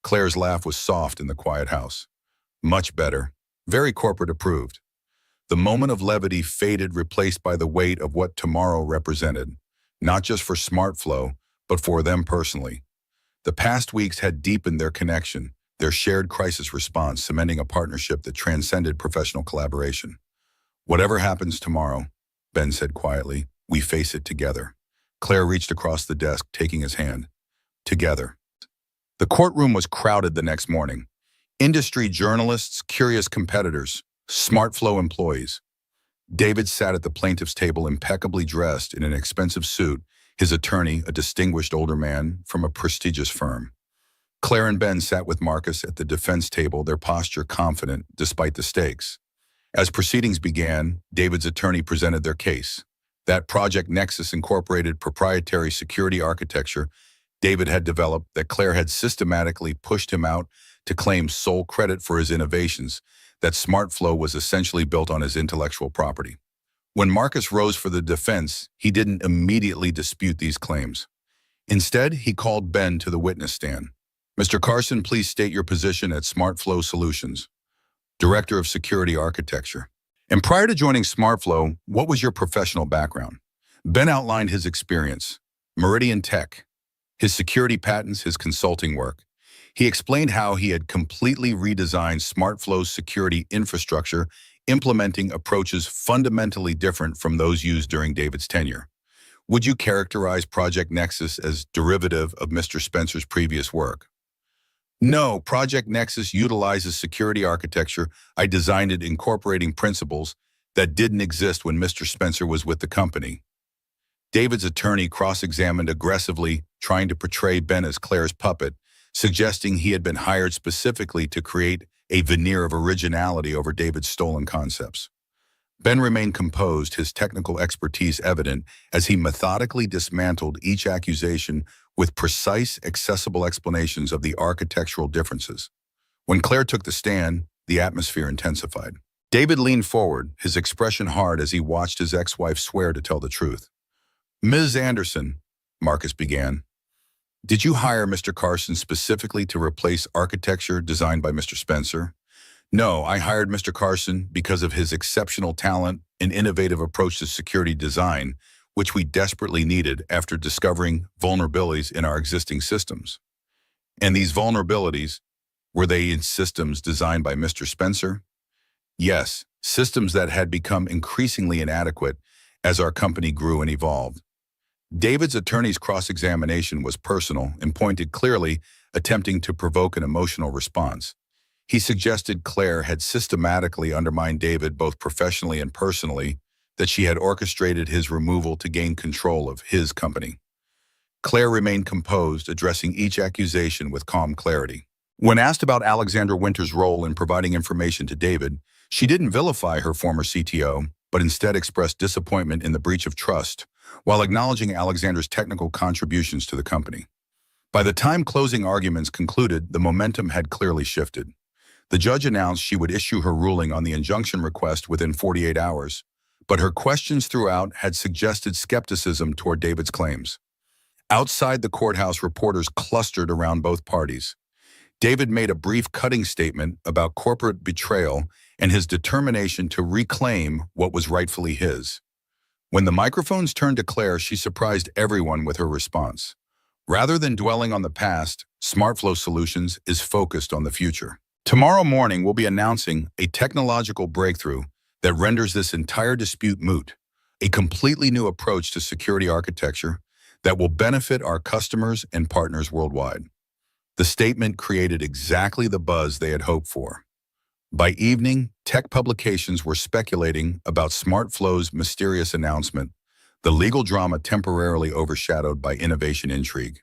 Claire's laugh was soft in the quiet house. Much better. Very corporate approved. The moment of levity faded, replaced by the weight of what tomorrow represented, not just for SmartFlow, but for them personally. The past weeks had deepened their connection, their shared crisis response, cementing a partnership that transcended professional collaboration. Whatever happens tomorrow, Ben said quietly, we face it together. Claire reached across the desk, taking his hand. Together. The courtroom was crowded the next morning. Industry journalists, curious competitors, SmartFlow employees. David sat at the plaintiff's table, impeccably dressed in an expensive suit, his attorney, a distinguished older man from a prestigious firm. Claire and Ben sat with Marcus at the defense table, their posture confident despite the stakes. As proceedings began, David's attorney presented their case. That Project Nexus incorporated proprietary security architecture David had developed that Claire had systematically pushed him out to claim sole credit for his innovations, that SmartFlow was essentially built on his intellectual property. When Marcus rose for the defense, he didn't immediately dispute these claims. Instead, he called Ben to the witness stand. Mr. Carson, please state your position at SmartFlow Solutions, Director of Security Architecture. And prior to joining SmartFlow, what was your professional background? Ben outlined his experience, Meridian Tech, his security patents, his consulting work. He explained how he had completely redesigned SmartFlow's security infrastructure, implementing approaches fundamentally different from those used during David's tenure. Would you characterize Project Nexus as derivative of Mr. Spencer's previous work? No, Project Nexus utilizes security architecture. I designed it incorporating principles that didn't exist when Mr. Spencer was with the company. David's attorney cross-examined aggressively, trying to portray Ben as Claire's puppet, suggesting he had been hired specifically to create a veneer of originality over David's stolen concepts. Ben remained composed, his technical expertise evident as he methodically dismantled each accusation with precise, accessible explanations of the architectural differences. When Claire took the stand, the atmosphere intensified. David leaned forward, his expression hard as he watched his ex-wife swear to tell the truth. "Ms. Anderson," Marcus began, "did you hire Mr. Carson specifically to replace architecture designed by Mr. Spencer?" "No, I hired Mr. Carson because of his exceptional talent and innovative approach to security design, which we desperately needed after discovering vulnerabilities in our existing systems." "And these vulnerabilities, were they in systems designed by Mr. Spencer?" "Yes, systems that had become increasingly inadequate as our company grew and evolved." David's attorney's cross-examination was personal and pointed clearly, attempting to provoke an emotional response. He suggested Claire had systematically undermined David both professionally and personally, that she had orchestrated his removal to gain control of his company. Claire remained composed, addressing each accusation with calm clarity. When asked about Alexandra Winter's role in providing information to David, she didn't vilify her former CTO, but instead expressed disappointment in the breach of trust, while acknowledging Alexandra's technical contributions to the company. By the time closing arguments concluded, the momentum had clearly shifted. The judge announced she would issue her ruling on the injunction request within 48 hours, but her questions throughout had suggested skepticism toward David's claims. Outside the courthouse, reporters clustered around both parties. David made a brief cutting statement about corporate betrayal and his determination to reclaim what was rightfully his. When the microphones turned to Claire, she surprised everyone with her response. Rather than dwelling on the past, SmartFlow Solutions is focused on the future. "Tomorrow morning, we'll be announcing a technological breakthrough that renders this entire dispute moot, a completely new approach to security architecture that will benefit our customers and partners worldwide." The statement created exactly the buzz they had hoped for. By evening, tech publications were speculating about SmartFlow's mysterious announcement, the legal drama temporarily overshadowed by innovation intrigue.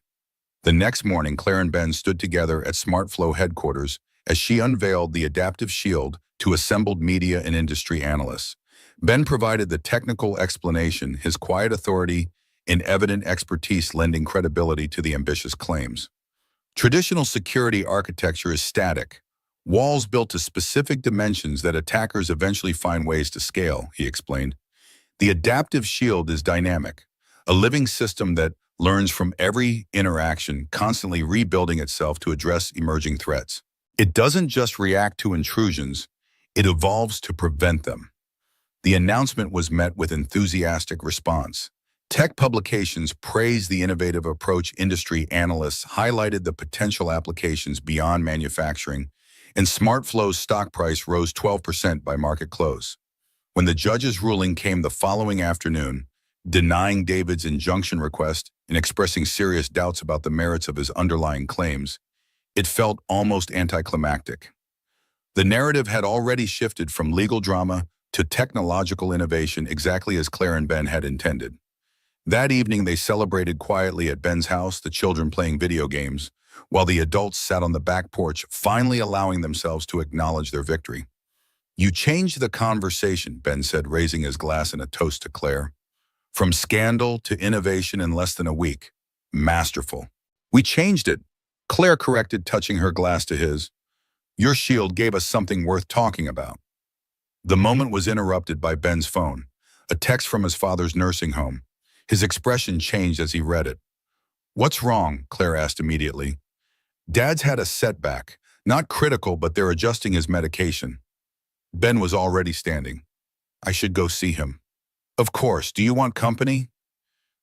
The next morning, Claire and Ben stood together at SmartFlow headquarters as she unveiled the adaptive shield to assembled media and industry analysts. Ben provided the technical explanation, his quiet authority and evident expertise lending credibility to the ambitious claims. "Traditional security architecture is static, walls built to specific dimensions that attackers eventually find ways to scale," he explained. "The adaptive shield is dynamic, a living system that learns from every interaction, constantly rebuilding itself to address emerging threats. It doesn't just react to intrusions, it evolves to prevent them." The announcement was met with enthusiastic response. Tech publications praised the innovative approach, industry analysts highlighted the potential applications beyond manufacturing, and SmartFlow's stock price rose 12% by market close. When the judge's ruling came the following afternoon, denying David's injunction request and expressing serious doubts about the merits of his underlying claims, it felt almost anticlimactic. The narrative had already shifted from legal drama to technological innovation, exactly as Claire and Ben had intended. That evening, they celebrated quietly at Ben's house, the children playing video games, while the adults sat on the back porch, finally allowing themselves to acknowledge their victory. "You changed the conversation," Ben said, raising his glass in a toast to Claire. "From scandal to innovation in less than a week. Masterful." "We changed it," Claire corrected, touching her glass to his. "Your shield gave us something worth talking about." The moment was interrupted by Ben's phone, a text from his father's nursing home. His expression changed as he read it. "What's wrong?" Claire asked immediately. "Dad's had a setback. Not critical, but they're adjusting his medication." Ben was already standing. "I should go see him." "Of course. Do you want company?"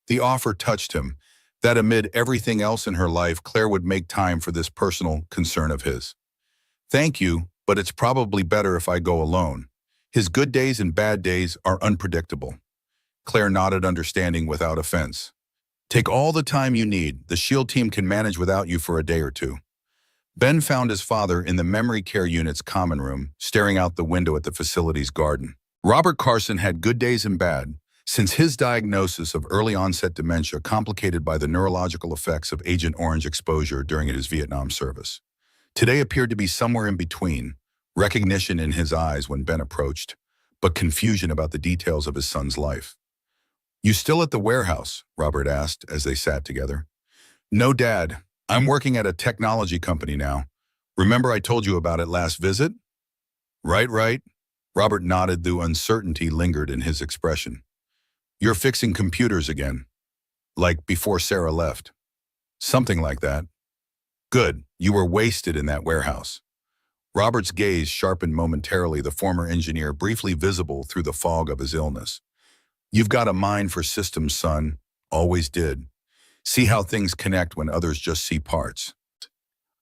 The offer touched him, that amid everything else in her life, Claire would make time for this personal concern of his. "Thank you, but it's probably better if I go alone. His good days and bad days are unpredictable." Claire nodded, understanding without offense. "Take all the time you need. The SHIELD team can manage without you for a day or two." Ben found his father in the memory care unit's common room, staring out the window at the facility's garden. Robert Carson had good days and bad, since his diagnosis of early-onset dementia complicated by the neurological effects of Agent Orange exposure during his Vietnam service. Today appeared to be somewhere in between, recognition in his eyes when Ben approached. but confusion about the details of his son's life. "You still at the warehouse?" Robert asked as they sat together. "No, Dad. I'm working at a technology company now. Remember I told you about it last visit?" "Right, right." Robert nodded, though uncertainty lingered in his expression. "You're fixing computers again, like before Sarah left." "Something like that." "Good. You were wasted in that warehouse." Robert's gaze sharpened momentarily, the former engineer briefly visible through the fog of his illness. "You've got a mind for systems, son. Always did. See how things connect when others just see parts."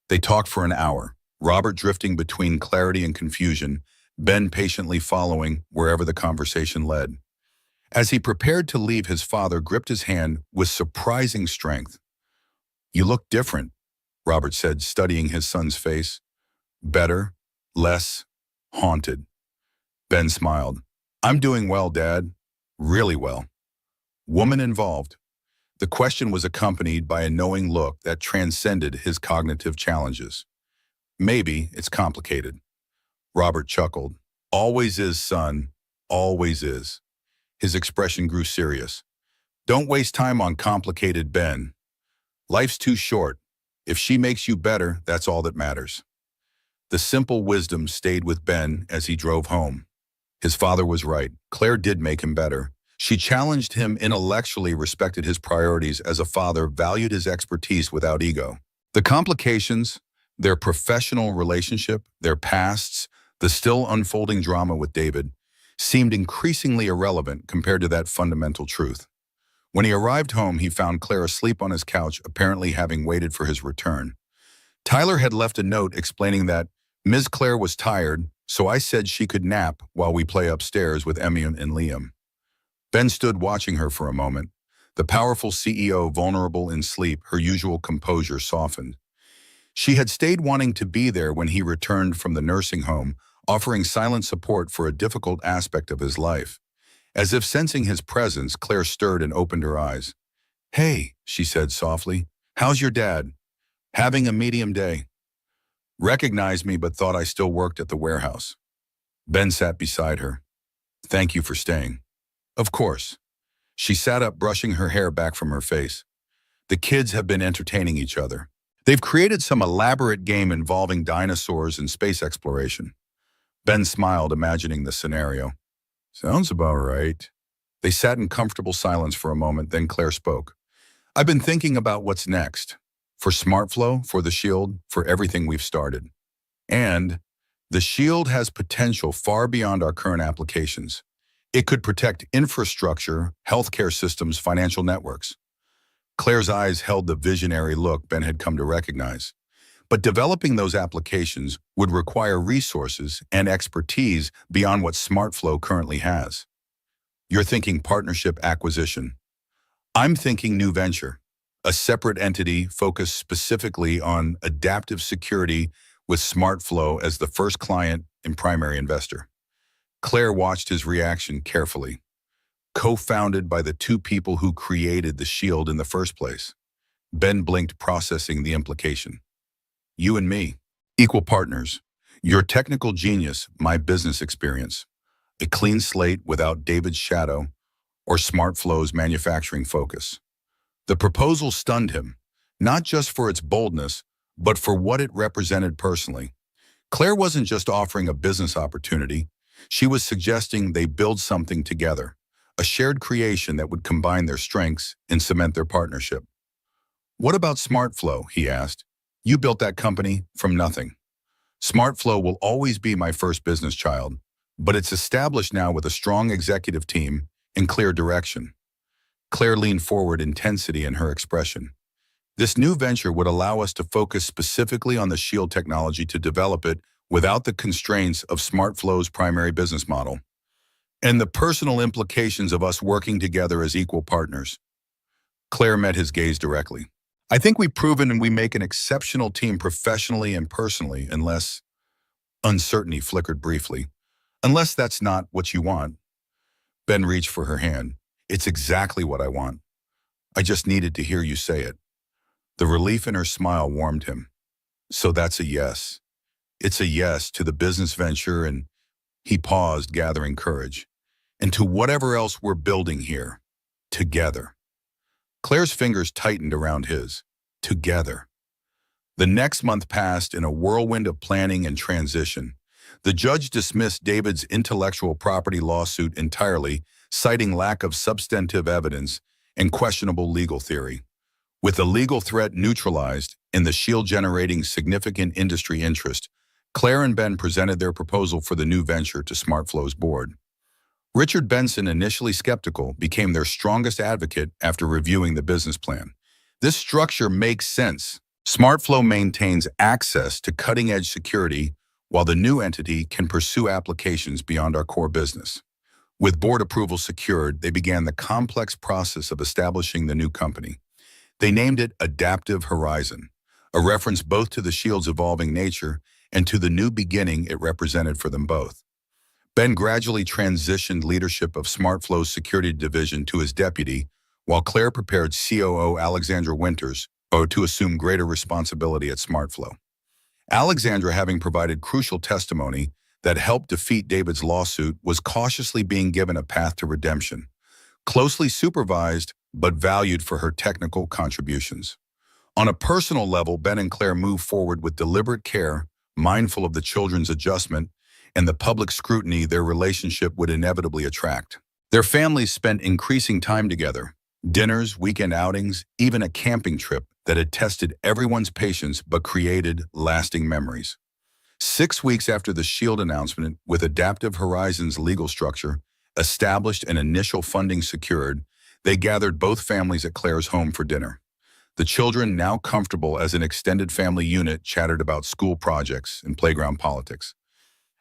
They talked for an hour, Robert drifting between clarity and confusion, Ben patiently following wherever the conversation led. As he prepared to leave, his father gripped his hand with surprising strength. "You look different," Robert said, studying his son's face. "Better, less, haunted." Ben smiled. "I'm doing well, Dad. Really well." "Woman involved?" The question was accompanied by a knowing look that transcended his cognitive challenges. "Maybe it's complicated." Robert chuckled. "Always is, son. Always is." His expression grew serious. "Don't waste time on complicated, Ben. Life's too short. If she makes you better, that's all that matters." The simple wisdom stayed with Ben as he drove home. His father was right. Claire did make him better. She challenged him intellectually, respected his priorities as a father, valued his expertise without ego. The complications, their professional relationship, their pasts, the still unfolding drama with David, seemed increasingly irrelevant compared to that fundamental truth. When he arrived home, he found Claire asleep on his couch, apparently having waited for his return. Tyler had left a note explaining that Ms. Claire was tired, so I said she could nap while we play upstairs with Emmy and Liam. Ben stood watching her for a moment. The powerful CEO vulnerable in sleep, her usual composure softened. She had stayed wanting to be there when he returned from the nursing home, offering silent support for a difficult aspect of his life. As if sensing his presence, Claire stirred and opened her eyes. "Hey," she said softly. "How's your dad?" "Having a medium day." "Recognized me but thought I still worked at the warehouse." Ben sat beside her. "Thank you for staying." "Of course." She sat up, brushing her hair back from her face. "The kids have been entertaining each other. They've created some elaborate game involving dinosaurs and space exploration." Ben smiled, imagining the scenario. "Sounds about right." They sat in comfortable silence for a moment, then Claire spoke. "I've been thinking about what's next. For SmartFlow, for the Shield, for everything we've started. And the Shield has potential far beyond our current applications. It could protect infrastructure, healthcare systems, financial networks." Claire's eyes held the visionary look Ben had come to recognize. But developing those applications would require resources and expertise beyond what SmartFlow currently has. "You're thinking partnership acquisition." "I'm thinking new venture, a separate entity focused specifically on adaptive security with SmartFlow as the first client and primary investor." Claire watched his reaction carefully. "Co-founded by the two people who created the Shield in the first place." Ben blinked, processing the implication. "You and me, equal partners. Your technical genius, my business experience. A clean slate without David's shadow or SmartFlow's manufacturing focus." The proposal stunned him, not just for its boldness, but for what it represented personally. Claire wasn't just offering a business opportunity. She was suggesting they build something together, a shared creation that would combine their strengths and cement their partnership. "What about SmartFlow?" he asked. "You built that company from nothing." "SmartFlow will always be my first business child, but it's established now with a strong executive team and clear direction." Claire leaned forward, intensity in her expression. "This new venture would allow us to focus specifically on the Shield technology to develop it without the constraints of SmartFlow's primary business model. And the personal implications of us working together as equal partners." Claire met his gaze directly. "I think we've proven and we make an exceptional team professionally and personally, unless—" Uncertainty flickered briefly. "Unless that's not what you want." Ben reached for her hand. "It's exactly what I want. I just needed to hear you say it." The relief in her smile warmed him. "So that's a yes. It's a yes to the business venture and He paused, gathering courage. And to whatever else we're building here. Together. Claire's fingers tightened around his. Together. The next month passed in a whirlwind of planning and transition. The judge dismissed David's intellectual property lawsuit entirely, citing lack of substantive evidence and questionable legal theory. With the legal threat neutralized and the shield generating significant industry interest, Claire and Ben presented their proposal for the new venture to SmartFlow's board. Richard Benson, initially skeptical, became their strongest advocate after reviewing the business plan. This structure makes sense. SmartFlow maintains access to cutting-edge security, while the new entity can pursue applications beyond our core business. With board approval secured, they began the complex process of establishing the new company. They named it Adaptive Horizon, a reference both to the shield's evolving nature and to the new beginning it represented for them both. Ben gradually transitioned leadership of SmartFlow's security division to his deputy, while Claire prepared COO Alexandra Winters to assume greater responsibility at SmartFlow. Alexandra, having provided crucial testimony that helped defeat David's lawsuit, was cautiously being given a path to redemption, closely supervised but valued for her technical contributions. On a personal level, Ben and Claire moved forward with deliberate care, mindful of the children's adjustment and the public scrutiny their relationship would inevitably attract. Their families spent increasing time together, dinners, weekend outings, even a camping trip that had tested everyone's patience but created lasting memories. 6 weeks after the Shield announcement, with Adaptive Horizon's legal structure established and initial funding secured, they gathered both families at Claire's home for dinner. The children, now comfortable as an extended family unit, chattered about school projects and playground politics.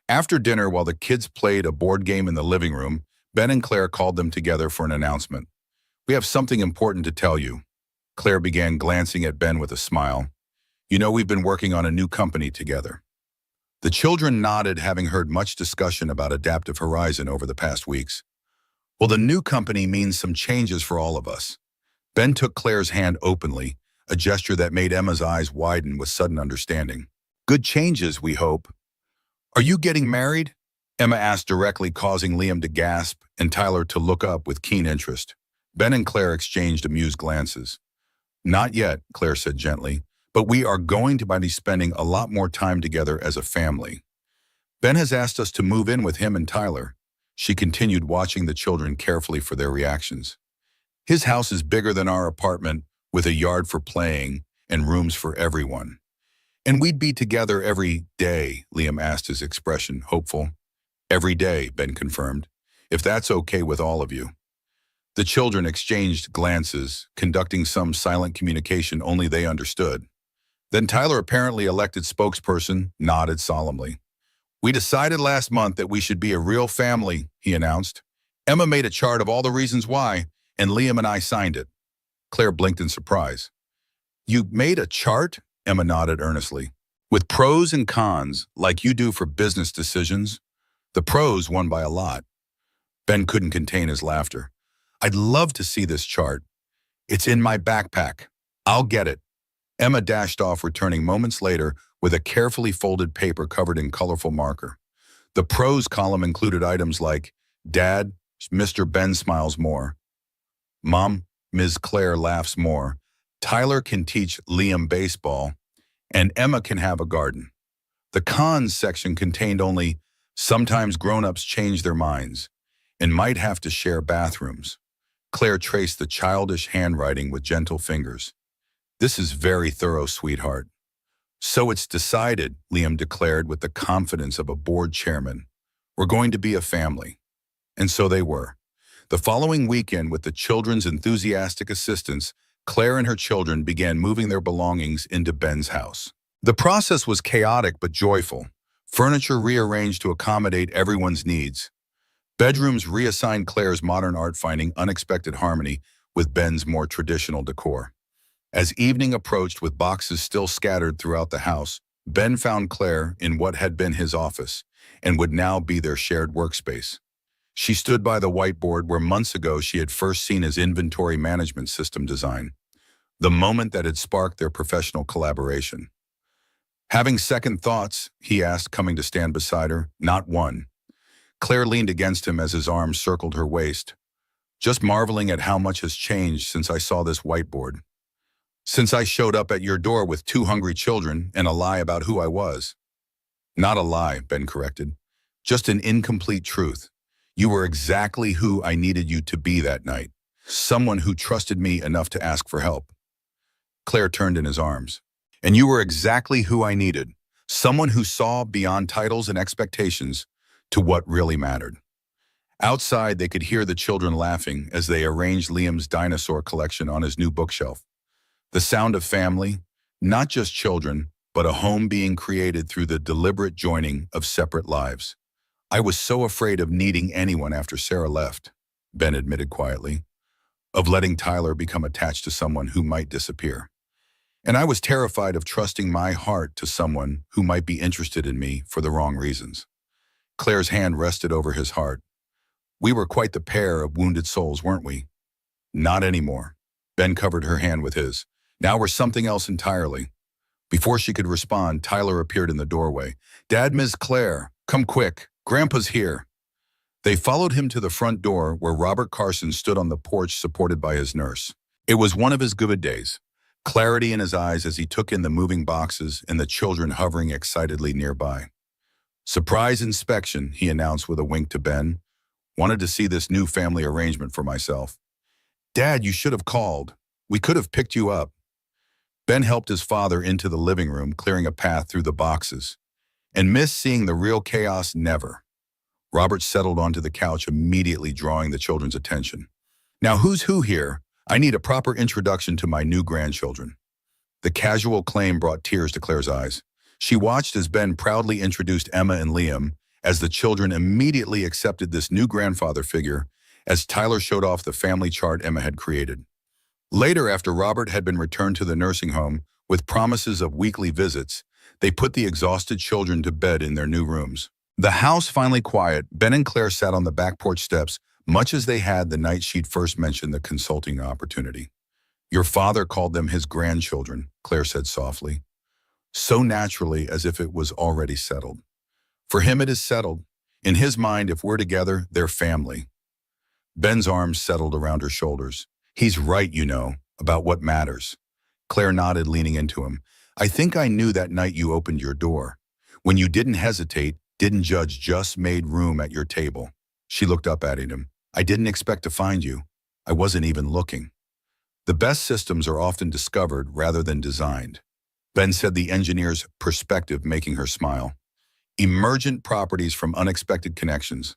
After dinner, while the kids played a board game in the living room, Ben and Claire called them together for an announcement. "We have something important to tell you." Claire began, glancing at Ben with a smile. "You know, we've been working on a new company together." The children nodded, having heard much discussion about Adaptive Horizon over the past weeks. "Well, the new company means some changes for all of us." Ben took Claire's hand openly, a gesture that made Emma's eyes widen with sudden understanding. "Good changes, we hope." "Are you getting married?" Emma asked directly, causing Liam to gasp and Tyler to look up with keen interest. Ben and Claire exchanged amused glances. "Not yet," Claire said gently, "but we are going to be spending a lot more time together as a family. Ben has asked us to move in with him and Tyler." She continued, watching the children carefully for their reactions. "His house is bigger than our apartment, with a yard for playing and rooms for everyone." "And we'd be together every day," Liam asked, his expression hopeful. "Every day," Ben confirmed, "if that's okay with all of you." The children exchanged glances, conducting some silent communication only they understood. Then Tyler, apparently elected spokesperson, nodded solemnly. "We decided last month that we should be a real family," he announced. "Emma made a chart of all the reasons why, and Liam and I signed it." Claire blinked in surprise. "You made a chart?" Emma nodded earnestly. "With pros and cons, like you do for business decisions." The pros won by a lot. Ben couldn't contain his laughter. "I'd love to see this chart. It's in my backpack. I'll get it." Emma dashed off, returning moments later with a carefully folded paper covered in colorful marker. The pros column included items like, "Dad, Mr. Ben smiles more. Mom, Ms. Claire laughs more. Tyler can teach Liam baseball, and Emma can have a garden." The cons section contained only, "Sometimes grown-ups change their minds and might have to share bathrooms." Claire traced the childish handwriting with gentle fingers. "This is very thorough, sweetheart." "So it's decided," Liam declared with the confidence of a board chairman. "We're going to be a family." And so they were. The following weekend, with the children's enthusiastic assistance, Claire and her children began moving their belongings into Ben's house. The process was chaotic but joyful. Furniture rearranged to accommodate everyone's needs. Bedrooms reassigned Claire's modern art, finding unexpected harmony with Ben's more traditional decor. As evening approached, with boxes still scattered throughout the house, Ben found Claire in what had been his office and would now be their shared workspace. She stood by the whiteboard where months ago she had first seen his inventory management system design, the moment that had sparked their professional collaboration. "Having second thoughts?" he asked, coming to stand beside her. "Not one. Claire leaned against him as his arms circled her waist, just marveling at how much has changed since I saw this whiteboard. Since I showed up at your door with two hungry children and a lie about who I was. Not a lie, Ben corrected. Just an incomplete truth. You were exactly who I needed you to be that night. Someone who trusted me enough to ask for help. Claire turned in his arms. And you were exactly who I needed. Someone who saw beyond titles and expectations to what really mattered. Outside, they could hear the children laughing as they arranged Liam's dinosaur collection on his new bookshelf. The sound of family, not just children, but a home being created through the deliberate joining of separate lives. I was so afraid of needing anyone after Sarah left, Ben admitted quietly, of letting Tyler become attached to someone who might disappear. And I was terrified of trusting my heart to someone who might be interested in me for the wrong reasons. Claire's hand rested over his heart. We were quite the pair of wounded souls, weren't we? Not anymore. Ben covered her hand with his. Now we're something else entirely. Before she could respond, Tyler appeared in the doorway. Dad, Ms. Claire, come quick. Grandpa's here. They followed him to the front door where Robert Carson stood on the porch supported by his nurse. It was one of his good days. Clarity in his eyes as he took in the moving boxes and the children hovering excitedly nearby. Surprise inspection, he announced with a wink to Ben. Wanted to see this new family arrangement for myself. Dad, you should have called. We could have picked you up. Ben helped his father into the living room, clearing a path through the boxes. And missed seeing the real chaos never. Robert settled onto the couch, immediately drawing the children's attention. Now who's who here? I need a proper introduction to my new grandchildren. The casual claim brought tears to Claire's eyes. She watched as Ben proudly introduced Emma and Liam, as the children immediately accepted this new grandfather figure, as Tyler showed off the family chart Emma had created. Later, after Robert had been returned to the nursing home with promises of weekly visits, they put the exhausted children to bed in their new rooms. The house finally quiet, Ben and Claire sat on the back porch steps, much as they had the night she'd first mentioned the consulting opportunity. Your father called them his grandchildren, Claire said softly, so naturally as if it was already settled. For him it is settled. In his mind, if we're together, they're family. Ben's arms settled around her shoulders. He's right, you know, about what matters. Claire nodded, leaning into him. I think I knew that night you opened your door. When you didn't hesitate, didn't judge, just made room at your table. She looked up at him. I didn't expect to find you. I wasn't even looking. The best systems are often discovered rather than designed. Ben said, the engineer's perspective making her smile. Emergent properties from unexpected connections.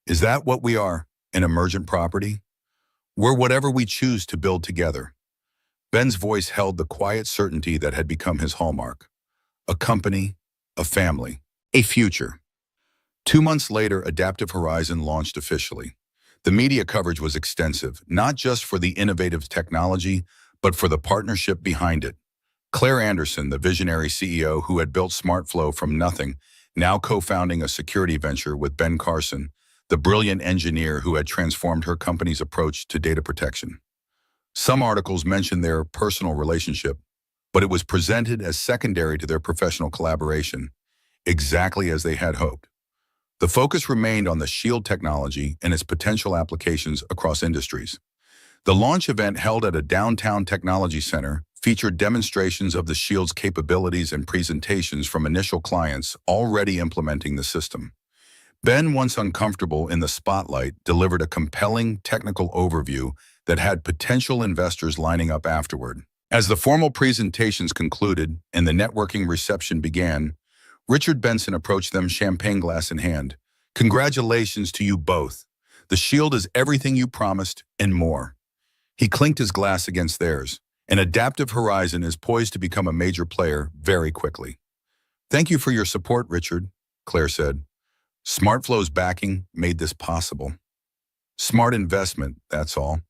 Is that what we are, an emergent property? We're whatever we choose to build together. Ben's voice held the quiet certainty that had become his hallmark. A company, a family, a future. 2 months later, Adaptive Horizon launched officially. The media coverage was extensive, not just for the innovative technology, but for the partnership behind it. Claire Anderson, the visionary CEO who had built SmartFlow from nothing, now co-founding a security venture with Ben Carson, the brilliant engineer who had transformed her company's approach to data protection. Some articles mentioned their personal relationship, but it was presented as secondary to their professional collaboration, exactly as they had hoped. The focus remained on the Shield technology and its potential applications across industries. The launch event, held at a downtown technology center, featured demonstrations of the Shield's capabilities and presentations from initial clients already implementing the system. Ben, once uncomfortable in the spotlight, delivered a compelling technical overview that had potential investors lining up afterward. As the formal presentations concluded and the networking reception began, Richard Benson approached them, champagne glass in hand. Congratulations to you both. The Shield is everything you promised and more. He clinked his glass against theirs. An Adaptive Horizon is poised to become a major player very quickly. Thank you for your support, Richard, Claire said. SmartFlow's backing made this possible. Smart investment, that's all.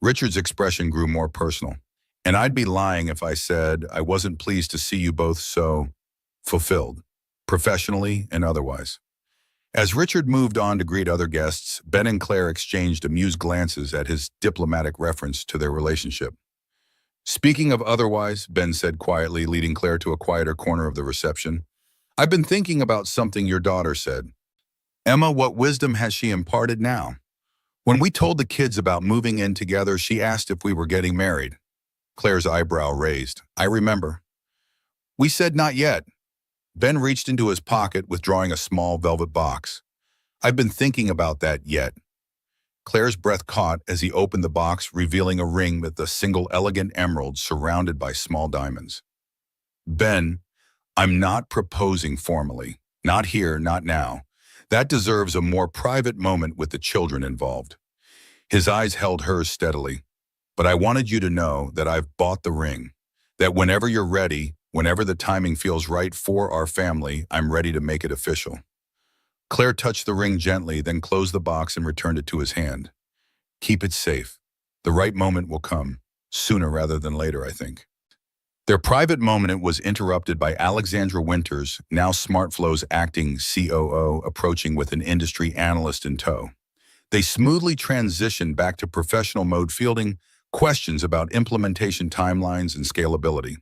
Richard's expression grew more personal. And I'd be lying if I said I wasn't pleased to see you both so fulfilled, professionally and otherwise. As Richard moved on to greet other guests, Ben and Claire exchanged amused glances at his diplomatic reference to their relationship. Speaking of otherwise, Ben said quietly, leading Claire to a quieter corner of the reception, I've been thinking about something your daughter said. Emma, what wisdom has she imparted now? When we told the kids about moving in together, she asked if we were getting married. Claire's eyebrow raised. I remember. We said not yet. Ben reached into his pocket, withdrawing a small velvet box. I've been thinking about that yet. Claire's breath caught as he opened the box, revealing a ring with a single elegant emerald surrounded by small diamonds. Ben, I'm not proposing formally. Not here, not now. That deserves a more private moment with the children involved. His eyes held hers steadily. But I wanted you to know that I've bought the ring. That whenever you're ready, whenever the timing feels right for our family, I'm ready to make it official. Claire touched the ring gently, then closed the box and returned it to his hand. Keep it safe. The right moment will come. Sooner rather than later, I think. Their private moment was interrupted by Alexandra Winters, now SmartFlow's acting COO, approaching with an industry analyst in tow. They smoothly transitioned back to professional mode, fielding questions about implementation timelines and scalability.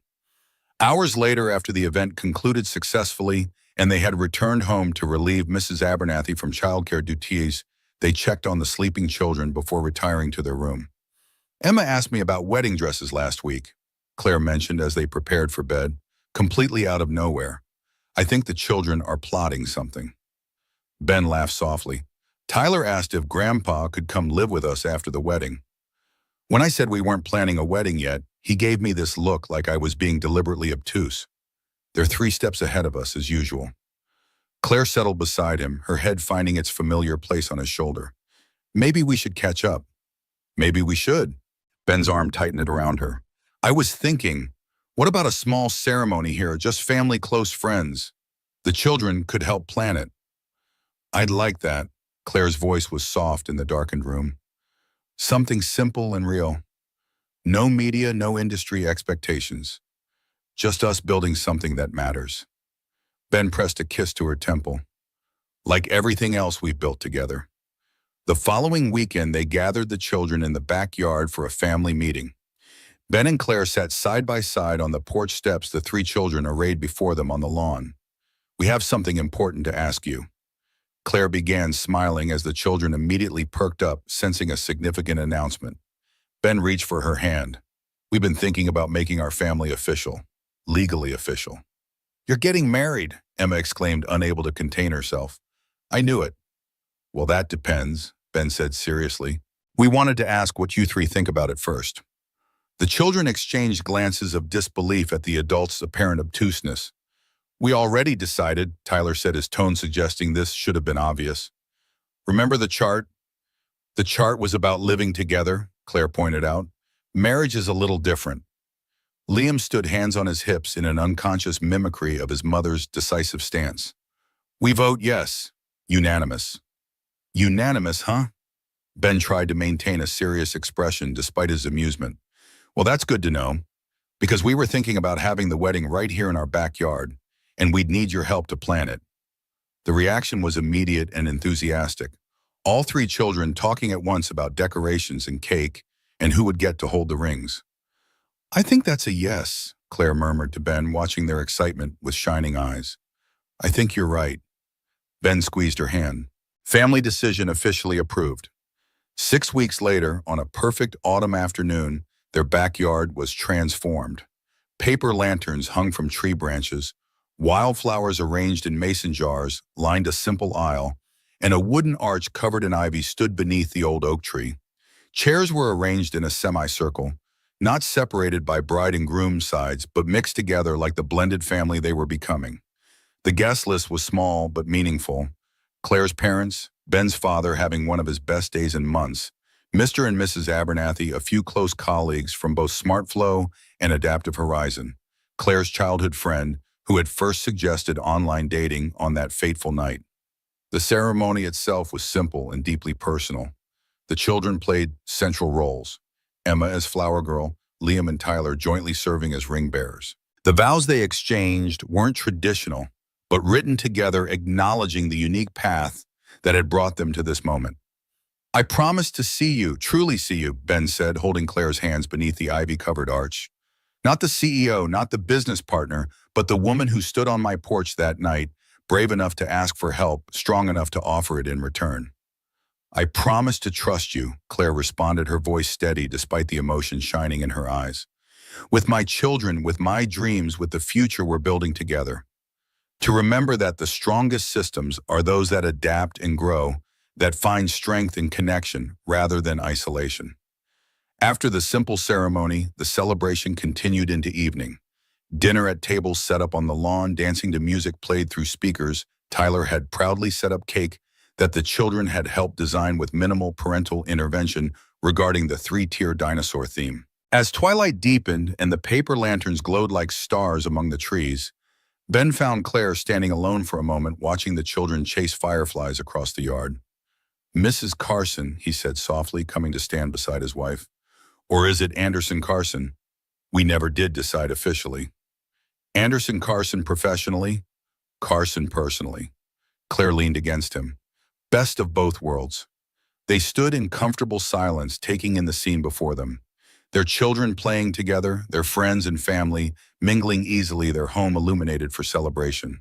Hours later, after the event concluded successfully and they had returned home to relieve Mrs. Abernathy from childcare duties, they checked on the sleeping children before retiring to their room. Emma asked me about wedding dresses last week, Claire mentioned as they prepared for bed, completely out of nowhere. I think the children are plotting something. Ben laughed softly. Tyler asked if Grandpa could come live with us after the wedding. When I said we weren't planning a wedding yet, he gave me this look like I was being deliberately obtuse. They're 3 steps ahead of us, as usual. Claire settled beside him, her head finding its familiar place on his shoulder. Maybe we should catch up. Maybe we should. Ben's arm tightened around her. I was thinking, what about a small ceremony here, just family, close friends? The children could help plan it. I'd like that. Claire's voice was soft in the darkened room. Something simple and real. No media, no industry expectations. Just us building something that matters. Ben pressed a kiss to her temple. Like everything else we've built together. The following weekend, they gathered the children in the backyard for a family meeting. Ben and Claire sat side by side on the porch steps, the 3 children arrayed before them on the lawn. We have something important to ask you. Claire began, smiling as the children immediately perked up, sensing a significant announcement. Ben reached for her hand. We've been thinking about making our family official. Legally official. You're getting married, Emma exclaimed, unable to contain herself. I knew it. Well, that depends, Ben said seriously. We wanted to ask what you 3 think about it first. The children exchanged glances of disbelief at the adults' apparent obtuseness. We already decided, Tyler said, his tone suggesting this should have been obvious. Remember the chart? The chart was about living together, Claire pointed out. Marriage is a little different. Liam stood, hands on his hips, in an unconscious mimicry of his mother's decisive stance. We vote yes. Unanimous. Unanimous, huh? Ben tried to maintain a serious expression despite his amusement. Well, that's good to know, because we were thinking about having the wedding right here in our backyard, and we'd need your help to plan it. The reaction was immediate and enthusiastic. All 3 children talking at once about decorations and cake and who would get to hold the rings. I think that's a yes, Claire murmured to Ben, watching their excitement with shining eyes. I think you're right. Ben squeezed her hand. Family decision officially approved. 6 weeks later, on a perfect autumn afternoon, their backyard was transformed. Paper lanterns hung from tree branches, wildflowers arranged in mason jars lined a simple aisle, and a wooden arch covered in ivy stood beneath the old oak tree. Chairs were arranged in a semicircle, not separated by bride and groom sides, but mixed together like the blended family they were becoming. The guest list was small but meaningful. Claire's parents, Ben's father having one of his best days in months, Mr. and Mrs. Abernathy, a few close colleagues from both SmartFlow and Adaptive Horizon, Claire's childhood friend who had first suggested online dating on that fateful night. The ceremony itself was simple and deeply personal. The children played central roles, Emma as flower girl, Liam and Tyler jointly serving as ring bearers. The vows they exchanged weren't traditional, but written together, acknowledging the unique path that had brought them to this moment. I promise to see you, truly see you, Ben said, holding Claire's hands beneath the ivy-covered arch. Not the CEO, not the business partner, but the woman who stood on my porch that night, brave enough to ask for help, strong enough to offer it in return. "I promise to trust you," Claire responded, her voice steady despite the emotion shining in her eyes. "With my children, with my dreams, with the future we're building together. To remember that the strongest systems are those that adapt and grow, that find strength in connection rather than isolation." After the simple ceremony, the celebration continued into evening. Dinner at tables set up on the lawn, dancing to music played through speakers. Tyler had proudly set up cake that the children had helped design with minimal parental intervention regarding the three-tier dinosaur theme. As twilight deepened and the paper lanterns glowed like stars among the trees, Ben found Claire standing alone for a moment, watching the children chase fireflies across the yard. "Mrs. Carson," he said softly, coming to stand beside his wife. "Or is it Anderson Carson? We never did decide officially." "Anderson Carson professionally, Carson personally." Claire leaned against him. Best of both worlds. They stood in comfortable silence, taking in the scene before them. Their children playing together, their friends and family mingling easily, their home illuminated for celebration.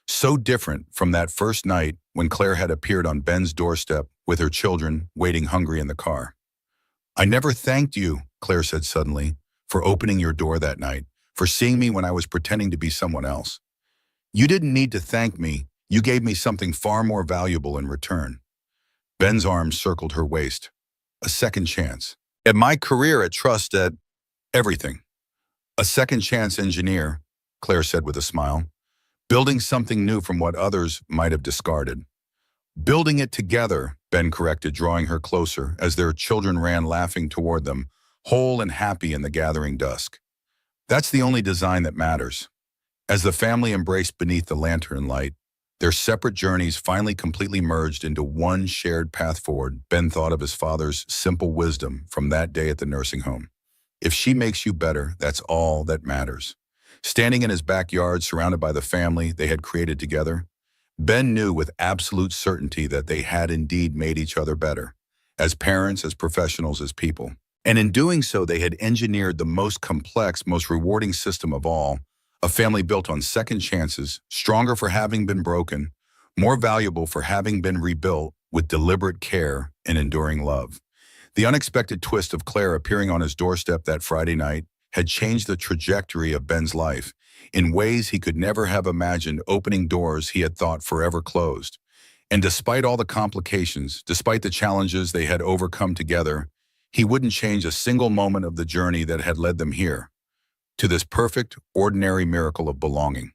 So different from that first night when Claire had appeared on Ben's doorstep with her children waiting hungry in the car. "I never thanked you," Claire said suddenly, "for opening your door that night, for seeing me when I was pretending to be someone else. You didn't need to thank me. You gave me something far more valuable in return." Ben's arms circled her waist. "A second chance. At my career, at trust, at everything." "A second chance engineer," Claire said with a smile. "Building something new from what others might have discarded." "Building it together," Ben corrected, drawing her closer as their children ran laughing toward them, whole and happy in the gathering dusk. "That's the only design that matters." As the family embraced beneath the lantern light, their separate journeys finally completely merged into one shared path forward. Ben thought of his father's simple wisdom from that day at the nursing home. "If she makes you better, that's all that matters." Standing in his backyard, surrounded by the family they had created together, Ben knew with absolute certainty that they had indeed made each other better, as parents, as professionals, as people. And in doing so, they had engineered the most complex, most rewarding system of all, a family built on second chances, stronger for having been broken, more valuable for having been rebuilt with deliberate care and enduring love. The unexpected twist of Claire appearing on his doorstep that Friday night had changed the trajectory of Ben's life in ways he could never have imagined, opening doors he had thought forever closed. And despite all the complications, despite the challenges they had overcome together, he wouldn't change a single moment of the journey that had led them here, to this perfect, ordinary miracle of belonging.